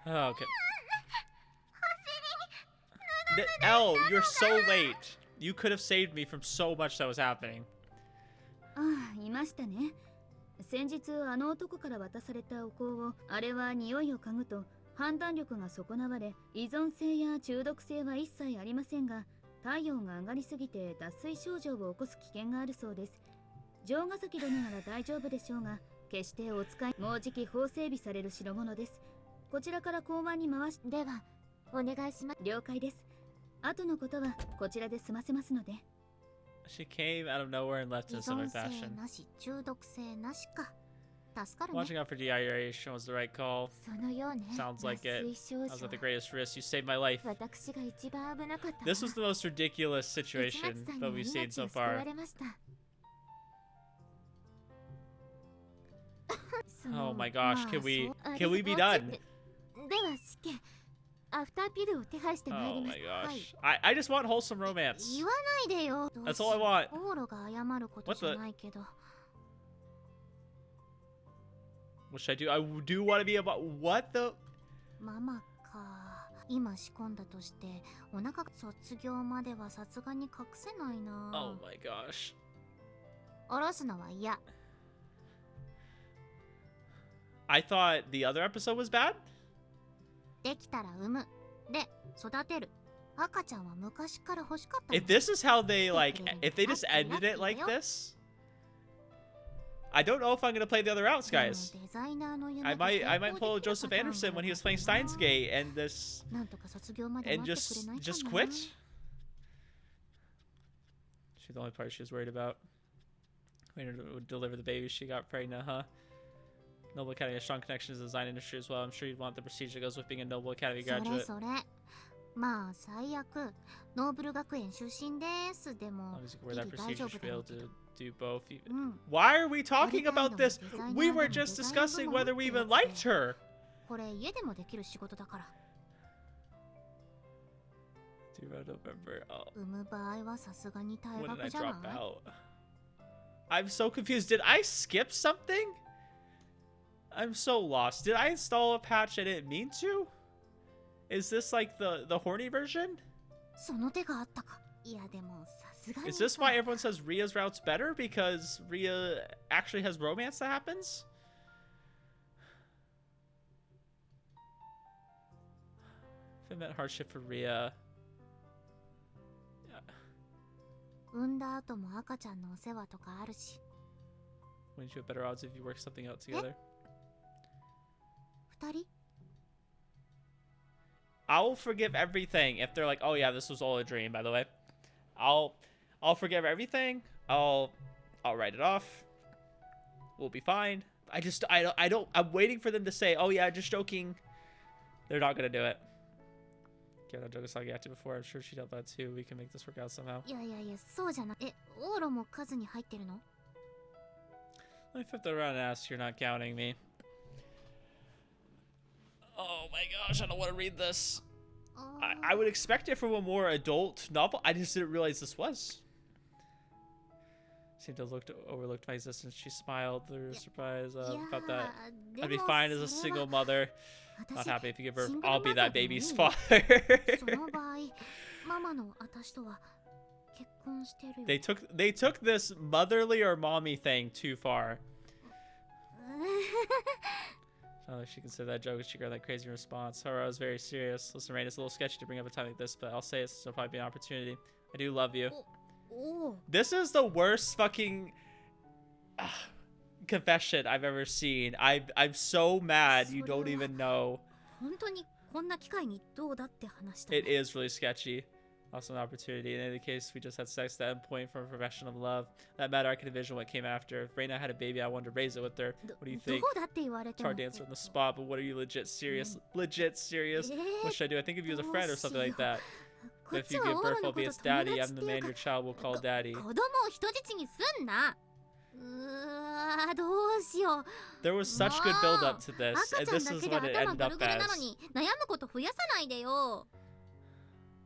Oh, okay. L, you're so late. You could have saved me from so much that was happening. ああ、いましたね。先日あの男から渡されたお香を、あれは匂いを嗅ぐと判断力が損なわれ、依存性や中毒性は一切ありませんが、体温が上がりすぎて脱水症状を起こす危険があるそうです。城ヶ崎殿なら大丈夫でしょうが、決してお使い、もうじき法整備される代物です。こちらから公安に回し、ではお願いします。了解です。後のことはこちらで済ませますので。She came out of nowhere and left in a similar fashion. なし、中毒性なしか。助かるね。 Watching out for dehydration was the right call. そのようね。 Sounds like it. I was at the greatest risk. You saved my life. 私が一番危なかった。 This was the most ridiculous situation that we've seen so far. Oh my gosh, can we be done? では死刑。アフターピルを手配してまいり Oh ます。 my gosh. I just want wholesome romance. 言わないでよ。 That's all I want. オーロが謝ることじゃないけど。 What should I do? I do want to be about what the ママか。今仕込んだとしてお腹が卒業まではさすがに隠せないな。 Oh my gosh. 下ろすのは嫌。 I thought the other episode was bad? できたら産む。で、育てる。赤ちゃんは昔から欲しかったの。 If this is how they if they just ended it like this, I don't know if I'm gonna play the other routes, guys. I might pull Joseph Anderson when he was playing Steins Gate and just quit. She's the only part she was worried about. Waiting to deliver the baby, she got pregnant, huh? Noble Academy has strong connections in the design industry as well. I'm sure you'd want the prestige that goes with being a Noble Academy graduate. まあ最悪ノーブル学園出身ですでも As long as you can wear ギ that リ大 procedure, 丈 you 夫 should だ be ろ able うけど to do both. うん Why are we talking Every about time this? the designer We were and just design discussing部門 whether we ってや even つで liked her. これ家でもできる仕事だから Do I remember? Oh, 産む場合はさすがに退 when did I 学じゃない drop out? I'm so confused. Did I skip something? I'm so lost. Did I install a patch I didn't mean to? Is this like the horny version? その手があったかいやでもさすがに Is this why everyone says Ria's route's better? Because Ria actually has romance that happens? If it meant hardship for Ria. 産んだ後も赤ちゃんのお世話とかあるし Wouldn't you have better odds if you work something out together? 二人 I'll forgive everything if they're like, oh yeah, this was all a dream, by the way. I'll forgive everything. I'll write it off. We'll be fine. I'm waiting for them to say, oh yeah, just joking. They're not gonna do it. Okay, I joke Sagiachi before. I'm sure she dealt that too. We can make this work out somehow. いやいやいやそうじゃなオーロも数に入ってるの Let me flip that around and ask. You're not counting me. Oh my gosh, I don't want to read this. I would expect it from a more adult novel. I just didn't realize this was. Seemed to have overlooked my existence. She smiled through surprise about that. I'd be fine as a single mother. Not happy if you give birth. I'll be that baby's father. その場合ママの私とは結婚してるよ They took this motherly or mommy thing too far. I don't know if she considered that joke. She got that crazy response. However, I was very serious. Listen, Rain, it's a little sketchy to bring up a time like this, but I'll say it, so it'll probably be an opportunity. I do love you. おお This is the worst fucking confession I've ever seen. I'm so mad you don't even know. 本当にこんな機会にどうだって話したの It is really sketchy. Also an opportunity. In any case, we just had sex at that point from a profession of love. That matter, I can envision what came after. If Reina had a baby, I wanted to raise it with her. What do you ど think? うだって言われて It's も hard to answer on the spot, but what are you legit serious? Legit serious? What should I do? I think of you as a friend or something like that. こ But っ if ち you は give オー birth, ロ I'll のこ be と its 友 daddy. 達 I'm っ the ていう man か your child will call daddy. 子供を人質にすんなどうしよう There was such good build up to this, 赤 and ちゃん this だ is けで what it 頭 ended ぐ up るぐるなの as. に悩むこと増やさないでよ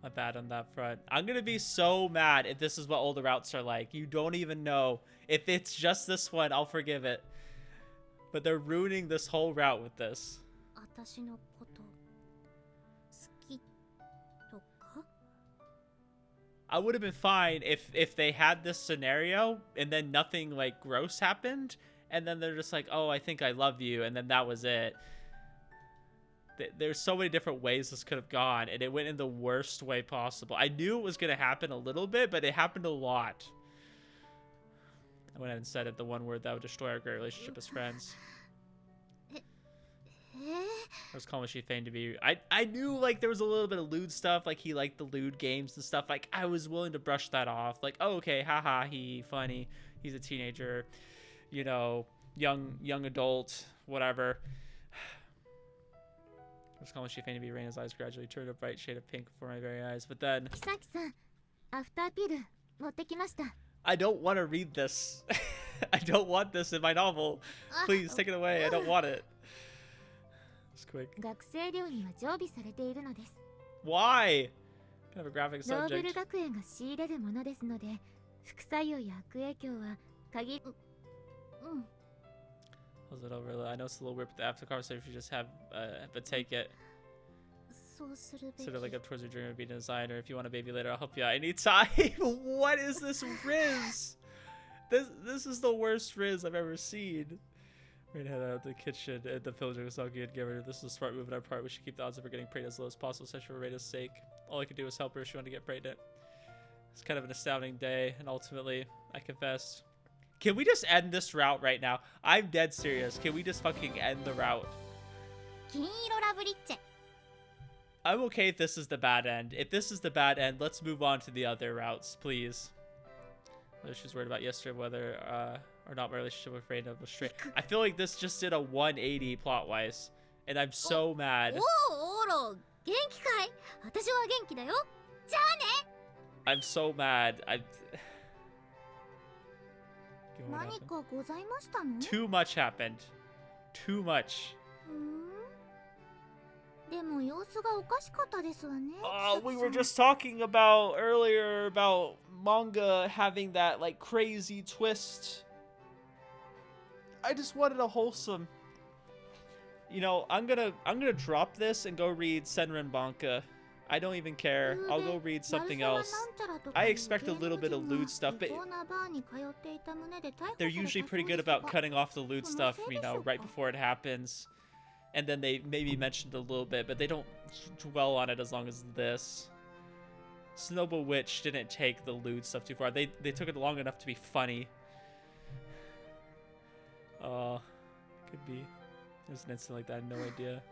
My bad on that front. I'm gonna be so mad if this is what older routes are like. You don't even know. If it's just this one, I'll forgive it. But they're ruining this whole route with this. 私のこと好きとか I would have been fine if they had this scenario and then nothing like gross happened, and then they're just like, oh, I think I love you, and then that was it. There's so many different ways this could have gone, and it went in the worst way possible. I knew it was going to happen a little bit, but it happened a lot. I went ahead and said it, the one word that would destroy our great relationship as friends. え I was calling what she feigned to be. I knew like there was a little bit of lewd stuff, like he liked the lewd games and stuff. Like I was willing to brush that off. Like, oh, okay, haha, he funny. He's a teenager, you know, young adult, whatever. I was calling what she feigned to be. Reina's eyes gradually turned a bright shade of pink before my very eyes. But then キサキさんアフターピル持ってきました I don't want to read this. I don't want this in my novel. Please take it away. I don't want it. Just quick. 学生寮には常備されているのです Why? Kind of a graphic ノーブル subject. 学園が仕入れるものですので副作用や悪影響は限りうん Was it over? I know it's a little weird, but after the conversation, you just have, but take it. そうするべき Sort of like up towards your dream of being a designer. If you want a baby later, I'll help you out anytime. What is this Riz? This is the worst Riz I've ever seen. We're gonna head out to the kitchen and the villager was all good. Give her. This is a smart move on our part. We should keep the odds of her getting pregnant as low as possible, especially for Rita's sake. All I could do was help her if she wanted to get pregnant. It's kind of an astounding day, and ultimately, I confessed. Can we just end this route right now? I'm dead serious. Can we just fucking end the route? 金色ラブリッチェ I'm okay if this is the bad end. If this is the bad end, let's move on to the other routes, please. She was worried about yesterday whether or not my relationship with Reina was straight. I feel like this just did a 180 plot-wise, and I'm so mad. おおオーろ元気かい？私は元気だよ。じゃあね。 I'm so mad. 何かございましたの？ Too much happened. Too much. でも様子がおかしかったですわね。 We were just talking about earlier about manga having that like crazy twist. I just wanted a wholesome. You know, I'm gonna drop this and go read Senran Banka. I don't even care. I'll go read something else. I expect a little bit of lewd stuff, but they're usually pretty good about cutting off the lewd stuff, you know, right before it happens. And then they maybe mentioned a little bit, but they don't dwell on it as long as this. Snowball Witch didn't take the lewd stuff too far. They took it long enough to be funny. Could be. There's an incident like that, no idea.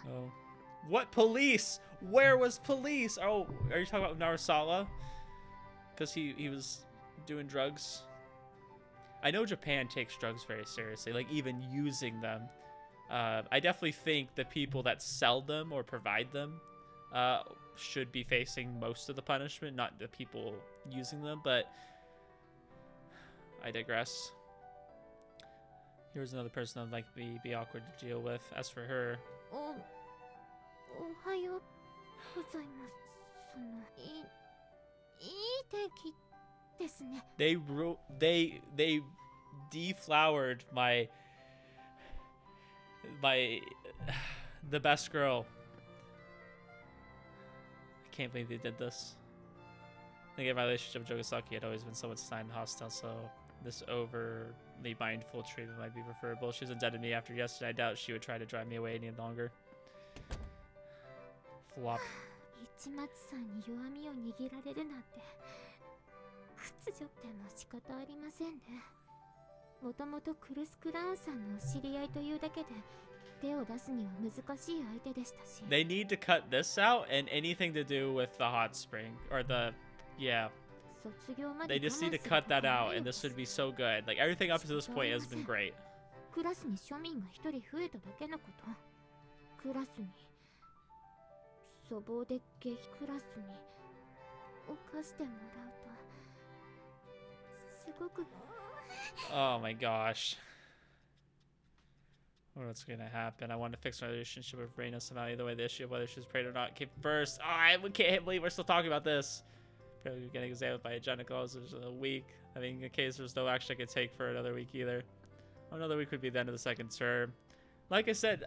Oh. What police? Where was police? Oh, are you talking about Narasala? Because he was doing drugs. I know Japan takes drugs very seriously, like even using them. I definitely think the people that sell them or provide them should be facing most of the punishment, not the people using them, but I digress. Here's another person that'd like me be awkward to deal with. As for her, they deflowered the best girl. I can't believe they did this. I think my relationship with Jogasaki had always been somewhat signed hostile, so this overly mindful treatment might be preferable. She's indebted to me after yesterday. I doubt she would try to drive me away any longer. Flop. They need to cut this out and anything to do with the hot spring or the they just need to cut that out and this would be so good. Like everything up to this point has been great. Oh my gosh. What's gonna happen? I want to fix my relationship with Reina somehow. Either way, the issue of whether she's prayed or not came first. Oh, I can't believe we're still talking about this. Probably getting examined by a gynecologist in a week. I mean, in case there's no action I could take for another week either. Another week would be the end of the second term. Like I said,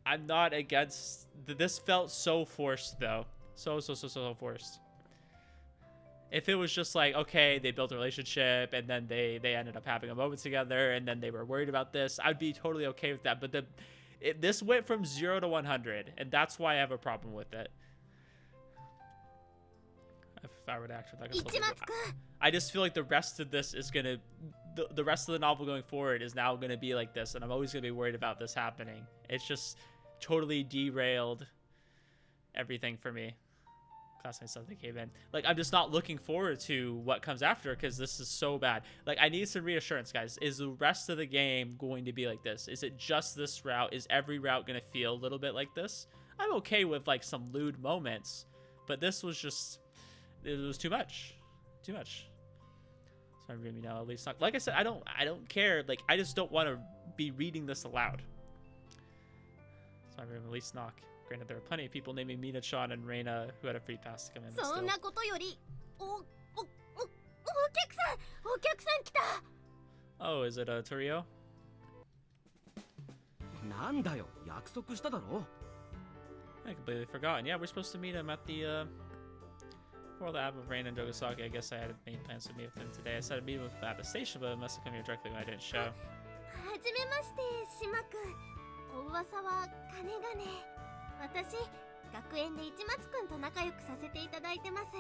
I'm not against. This felt so forced though. So forced. If it was just like, okay, they built a relationship and then they ended up having a moment together and then they were worried about this, I'd be totally okay with that. But this went from 0 to 100 and that's why I have a problem with it. If I were to act with I just feel like the rest of this is gonna, the rest of the novel going forward is now gonna be like this and I'm always gonna be worried about this happening. It's just totally derailed everything for me. Classmate something came in. Like, I'm just not looking forward to what comes after because this is so bad. Like, I need some reassurance, guys. Is the rest of the game going to be like this? Is it just this route? Is every route going to feel a little bit like this? I'm okay with, like, some lewd moments, but this was just, it was too much. Too much. Sorry, read me now, at least. Like I said, I don't care. Like, I just don't want to be reading this aloud. Sorry, at least knock. Granted, there were plenty of people naming Mina-chan and Reina who had a free pass to come in. Oh, is it a Torio? I completely forgotten. Yeah, we're supposed to meet him at the for the app of Reina and Jogasaki. I guess I had made plans to meet with him today. I said I'd meet him at the station, but I must have come here directly when I didn't show. 私、学園で市松くんと仲良くさせていただいてます。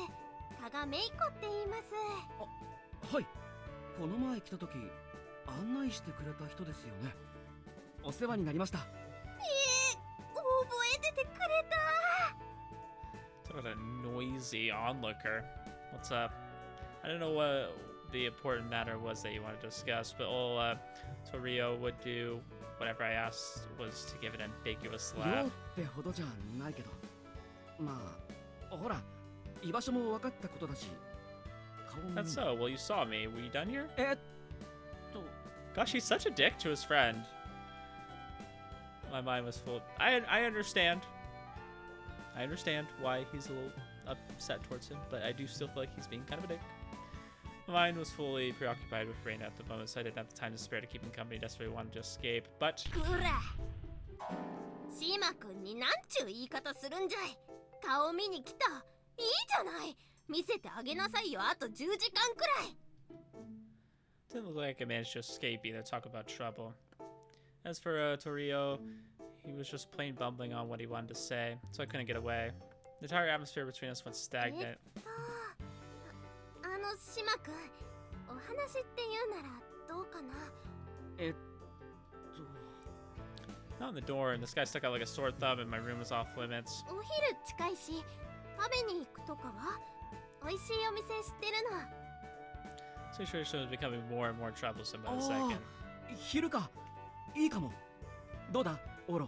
加賀芽衣子って言います。はい。この前来た時、案内してくれた人ですよね。お世話になりました。覚えててくれた。Talk about a noisy onlooker. What's up? I don't know the important matter was that you wanted to discuss, but all Torio would do, whatever I asked, was to give an ambiguous 寮 laugh. ってほどじゃないけど、まあほら居場所も分かったことだし、顔も That's so. Well, you saw me. Were you done here? と Gosh, he's such a dick to his friend. My mind was full. I understand. I understand why he's a little upset towards him, but I do still feel like he's being kind of a dick. My mind was fully preoccupied with Reina at the moment, so I didn't have the time to spare to keep him company. Desperately wanted to escape, but くら島くんになんちゅう言い方するんじゃい。顔見に来た。いいじゃない。見せてあげなさいよ。あと10時間くらい。 didn't look like I managed to escape either. Talk about trouble. As for Torio, he was just plain bumbling on what he wanted to say, so I couldn't get away. The entire atmosphere between us went stagnant. 島くん、お話って言うならどうかな。Not in the door, and this guy stuck out like a sore thumb, and my room was off limits. お昼近いし、食べに行くとかは美味しいお店知ってるの。 Situation was becoming more and more troublesome by the あ second. あ昼かいいかも。どうだオロ。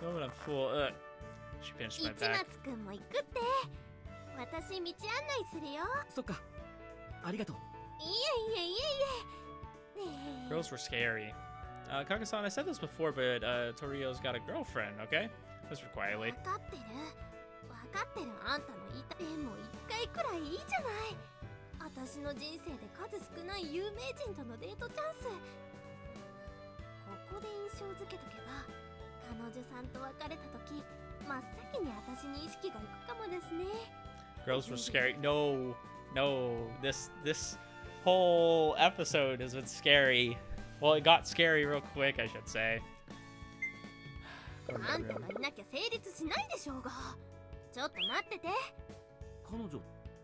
No, but I'm full. She pinched my 市 back. 松くんも行くって。私道案内するよ。そっかありがとう。いえいえいえいえ。ねえ。 Girls were scary. Kaka-san, I said this before, but Torio's got a girlfriend, okay? Whispered quietly. 分かってる。分かってるあんたの言いたい。でも一回くらいいいじゃない。私の人生で数少ない有名人とのデートチャンス。ここで印象づけとけば、彼女さんと別れた時、真っ先に私に意識がいくかもですね。 Girls were scary. No, this whole episode has been scary. Well, it got scary real quick, I should say. Go to あ my んた room. がいなきゃ成立しないでしょうが。ちょっと待ってて。彼女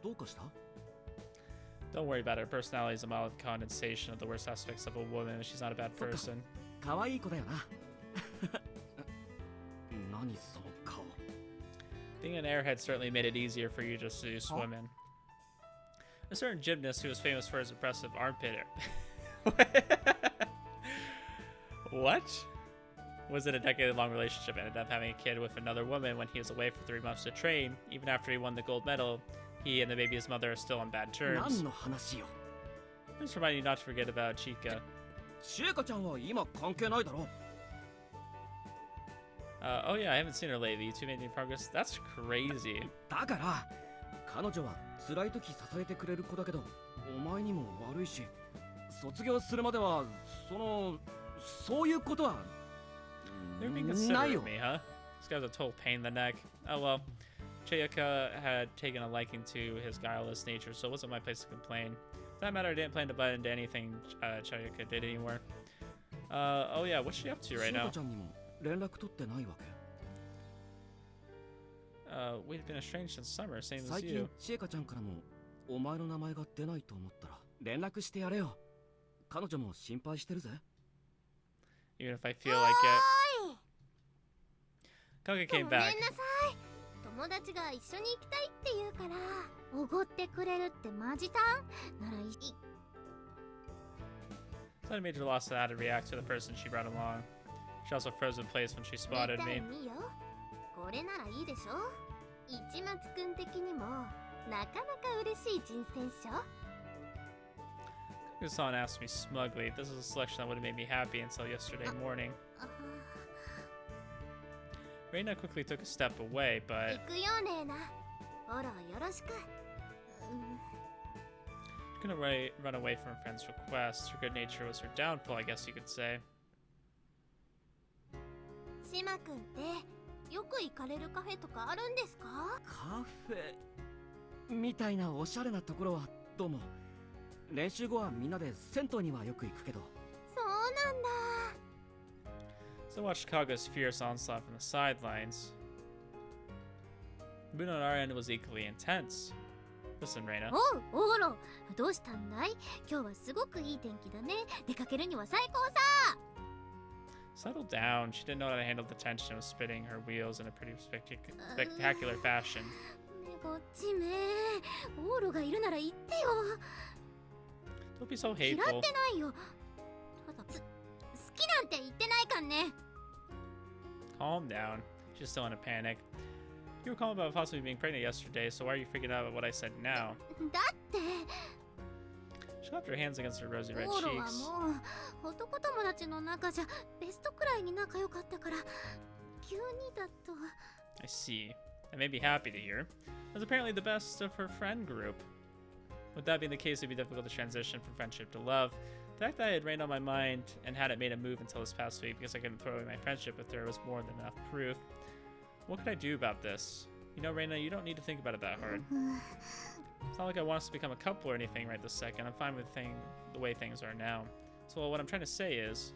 どうかした？ Don't worry about her. Her personality is a mild condensation of the worst aspects of a woman. She's not a bad person. 可愛い子だよな。何その顔。 Being an airhead certainly made it easier for you to seduce women. A certain gymnast who was famous for his impressive armpit What? Was in a decade-long relationship, ended up having a kid with another woman when he was away for 3 months to train. Even after he won the gold medal, he and the baby's mother are still on bad terms. 何の話よ。 Just remind you not to forget about Chica. シエカちゃんは今関係ないだろ。Oh yeah, I haven't seen her lately. You two made any progress? That's crazy. だから彼女は辛い時支えてくれる子だけど、お前にも悪いし、卒業するまではそういうことは Never been ない considerate よ of。me, huh? This guy's a total pain in the neck. Oh well. Chayaka had taken a liking to his guileless nature, so it wasn't my place to complain. For that matter, I didn't plan to butt into anything Chayaka did anymore. Oh yeah, what's she up to right シエ now? カちゃんにも連絡取ってないわけ。 We've been estranged since summer, same as 最近 you. シエカちゃんからもお前の名前が出ないと思ったら連絡してやれよ。彼女も心配してるぜ。 Even if I feel like it. Kage ごめ came んなさ back. い。友達が一緒に行きたいって言うから、おごってくれるってマジタンならいい。 It's not a major loss to how to react to the person she brought along. She also froze in place when she spotted 見たい me. 見よ。これならいいでしょ。市松くん的にもなかなか嬉しい人選っしょ。 Kage-san asked me smugly. This is a selection that would have made me happy until yesterday morning. Reina quickly took a step away, 行 but くよレーナ。フォローよろしく。 she couldn't run away from her friend's request. Her good nature was her downfall, I guess you could say. 島くんってよく行かれるカフェとかあるんですか？カフェみたいなおしゃれなところはどうも。練習後はみんなで銭湯にはよく行くけど。そうなんだ。 So I watched Kaga's fierce onslaught from the sidelines. The mood on our end was equally intense. Listen, Reina. おう、オーロ、どうしたんだい？今日はすごくいい天気だね。出かけるには最高さ。 Settle down. She didn't know how to handle the tension of spinning her wheels in a pretty spectacular fashion. 目がこっちめオーロがいるなら言ってよ。 Don't be so 嫌って hateful. ないよ。ただ好きなんて言ってないかんね。 Calm down. She's still in a panic. You were calling about possibly being pregnant yesterday, so why are you freaking out about what I said now? だって She clapped her hands against her rosy red オーロは cheeks. もう男友達の中じゃベストくらいに仲良かったから急にだと。 I see. I may be happy to hear. That's apparently the best of her friend group. With that being the case, it'd be difficult to transition from friendship to love. The fact that I had rained on my mind and hadn't made a move until this past week because I couldn't throw away my friendship with her was more than enough proof. What could I do about this? You know, Reina, you don't need to think about it that hard. It's not like I want us to become a couple or anything right this second. I'm fine with the way things are now. So what I'm trying to say is,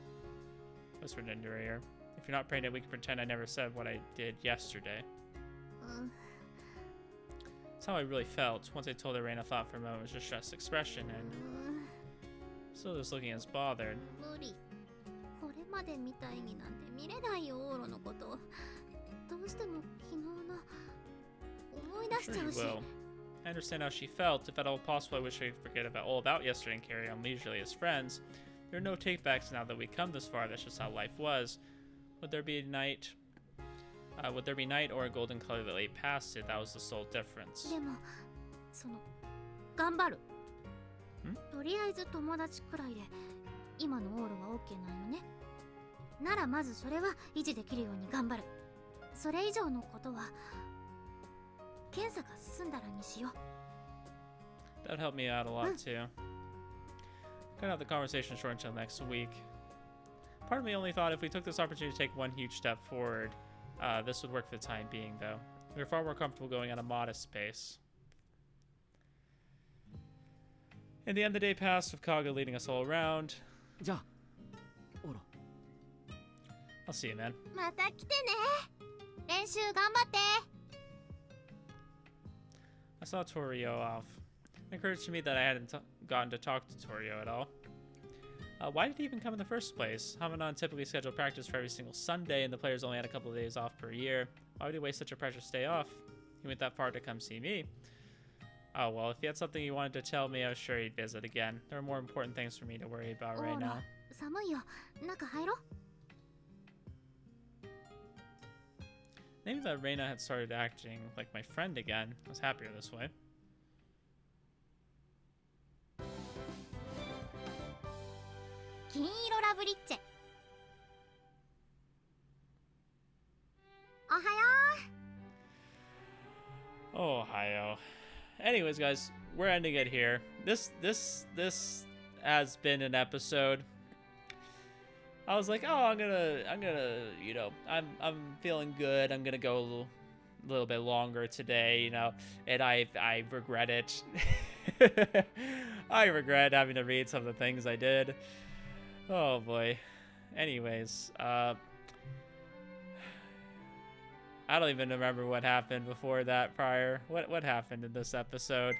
whispered into her ear, if you're not pregnant, we can pretend I never said what I did yesterday. That's how I really felt. Once I told her, Reina thought for a moment it was just stressed expression and still just looking as bothered. 無理。これまでみたいになんて見れないよオーロのこと。どうしても昨日の思い出し Sure ちゃ you うし。 will. I understand how she felt. If at all possible, I wish I could forget all about yesterday and carry on leisurely as friends. There are no takebacks now that we come this far. That's just how life was. Would there be night or a golden color that lay past it? That was the sole difference. でもその頑張る。ん？とりあえず友達くらいで今のオーロは OK なんよね。ならまずそれは維持できるように頑張る。それ以上のことは検査が済んだらにしよう。 That'd help me out a lot too. Cut out the conversation short until next week. Part of me only thought if we took this opportunity to take one huge step forward, this would work for the time being, though. We were far more comfortable going at a modest pace. In the end, the day passed with Kaga leading us all around. じゃあオーロ I'll see you, man. また来てね。練習頑張って。 I saw Torio off. It occurred to me that I hadn't gotten to talk to Torio at all. Why did he even come in the first place? Hamanon typically scheduled practice for every single Sunday, and the players only had a couple of days off per year. Why would he waste such a precious day off? He went that far to come see me. Oh, well, if he had something he wanted to tell me, I was sure he'd visit again. There are more important things for me to worry about right now. 寒いよ。中入ろう。 Maybe that Reina had started acting like my friend again. I was happier this way. 金色ラブリッチェ。おはよ Ohio. Anyways, guys, we're ending it here. This has been an episode. I was like, oh, I'm gonna, you know, I'm feeling good. I'm gonna go a little bit longer today, you know, and I regret it. I regret having to read some of the things I did. Oh boy. Anyways, I don't even remember what happened before that prior. What happened in this episode?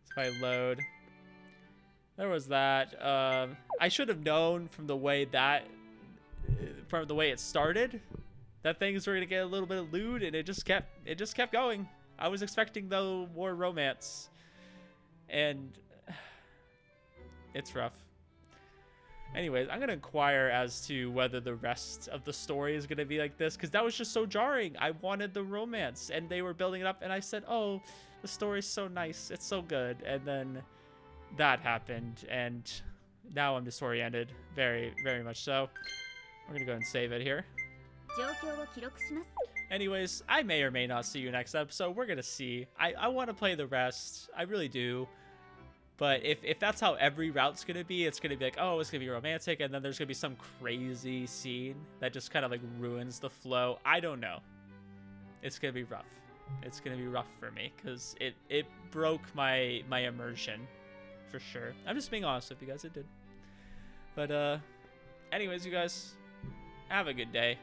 If I load. There was that. I should have known from the way it started that things were gonna get a little bit of lewd, and it just kept going. I was expecting though more romance, and it's rough. Anyways, I'm gonna inquire as to whether the rest of the story is gonna be like this, because that was just so jarring. I wanted the romance, and they were building it up, and I said, oh, the story's so nice, it's so good, and then that happened, and now I'm disoriented, very, very much so. We're gonna go ahead and save it here. 状況を記録します。 Anyways, I may or may not see you next episode. We're gonna see. I want to play the rest. I really do. But if that's how every route's gonna be, it's gonna be like, oh, it's gonna be romantic, and then there's gonna be some crazy scene that just kind of like ruins the flow. I don't know. It's gonna be rough. It's gonna be rough for me because it broke my immersion, for sure. I'm just being honest with you guys. It did. But anyways, you guys, have a good day.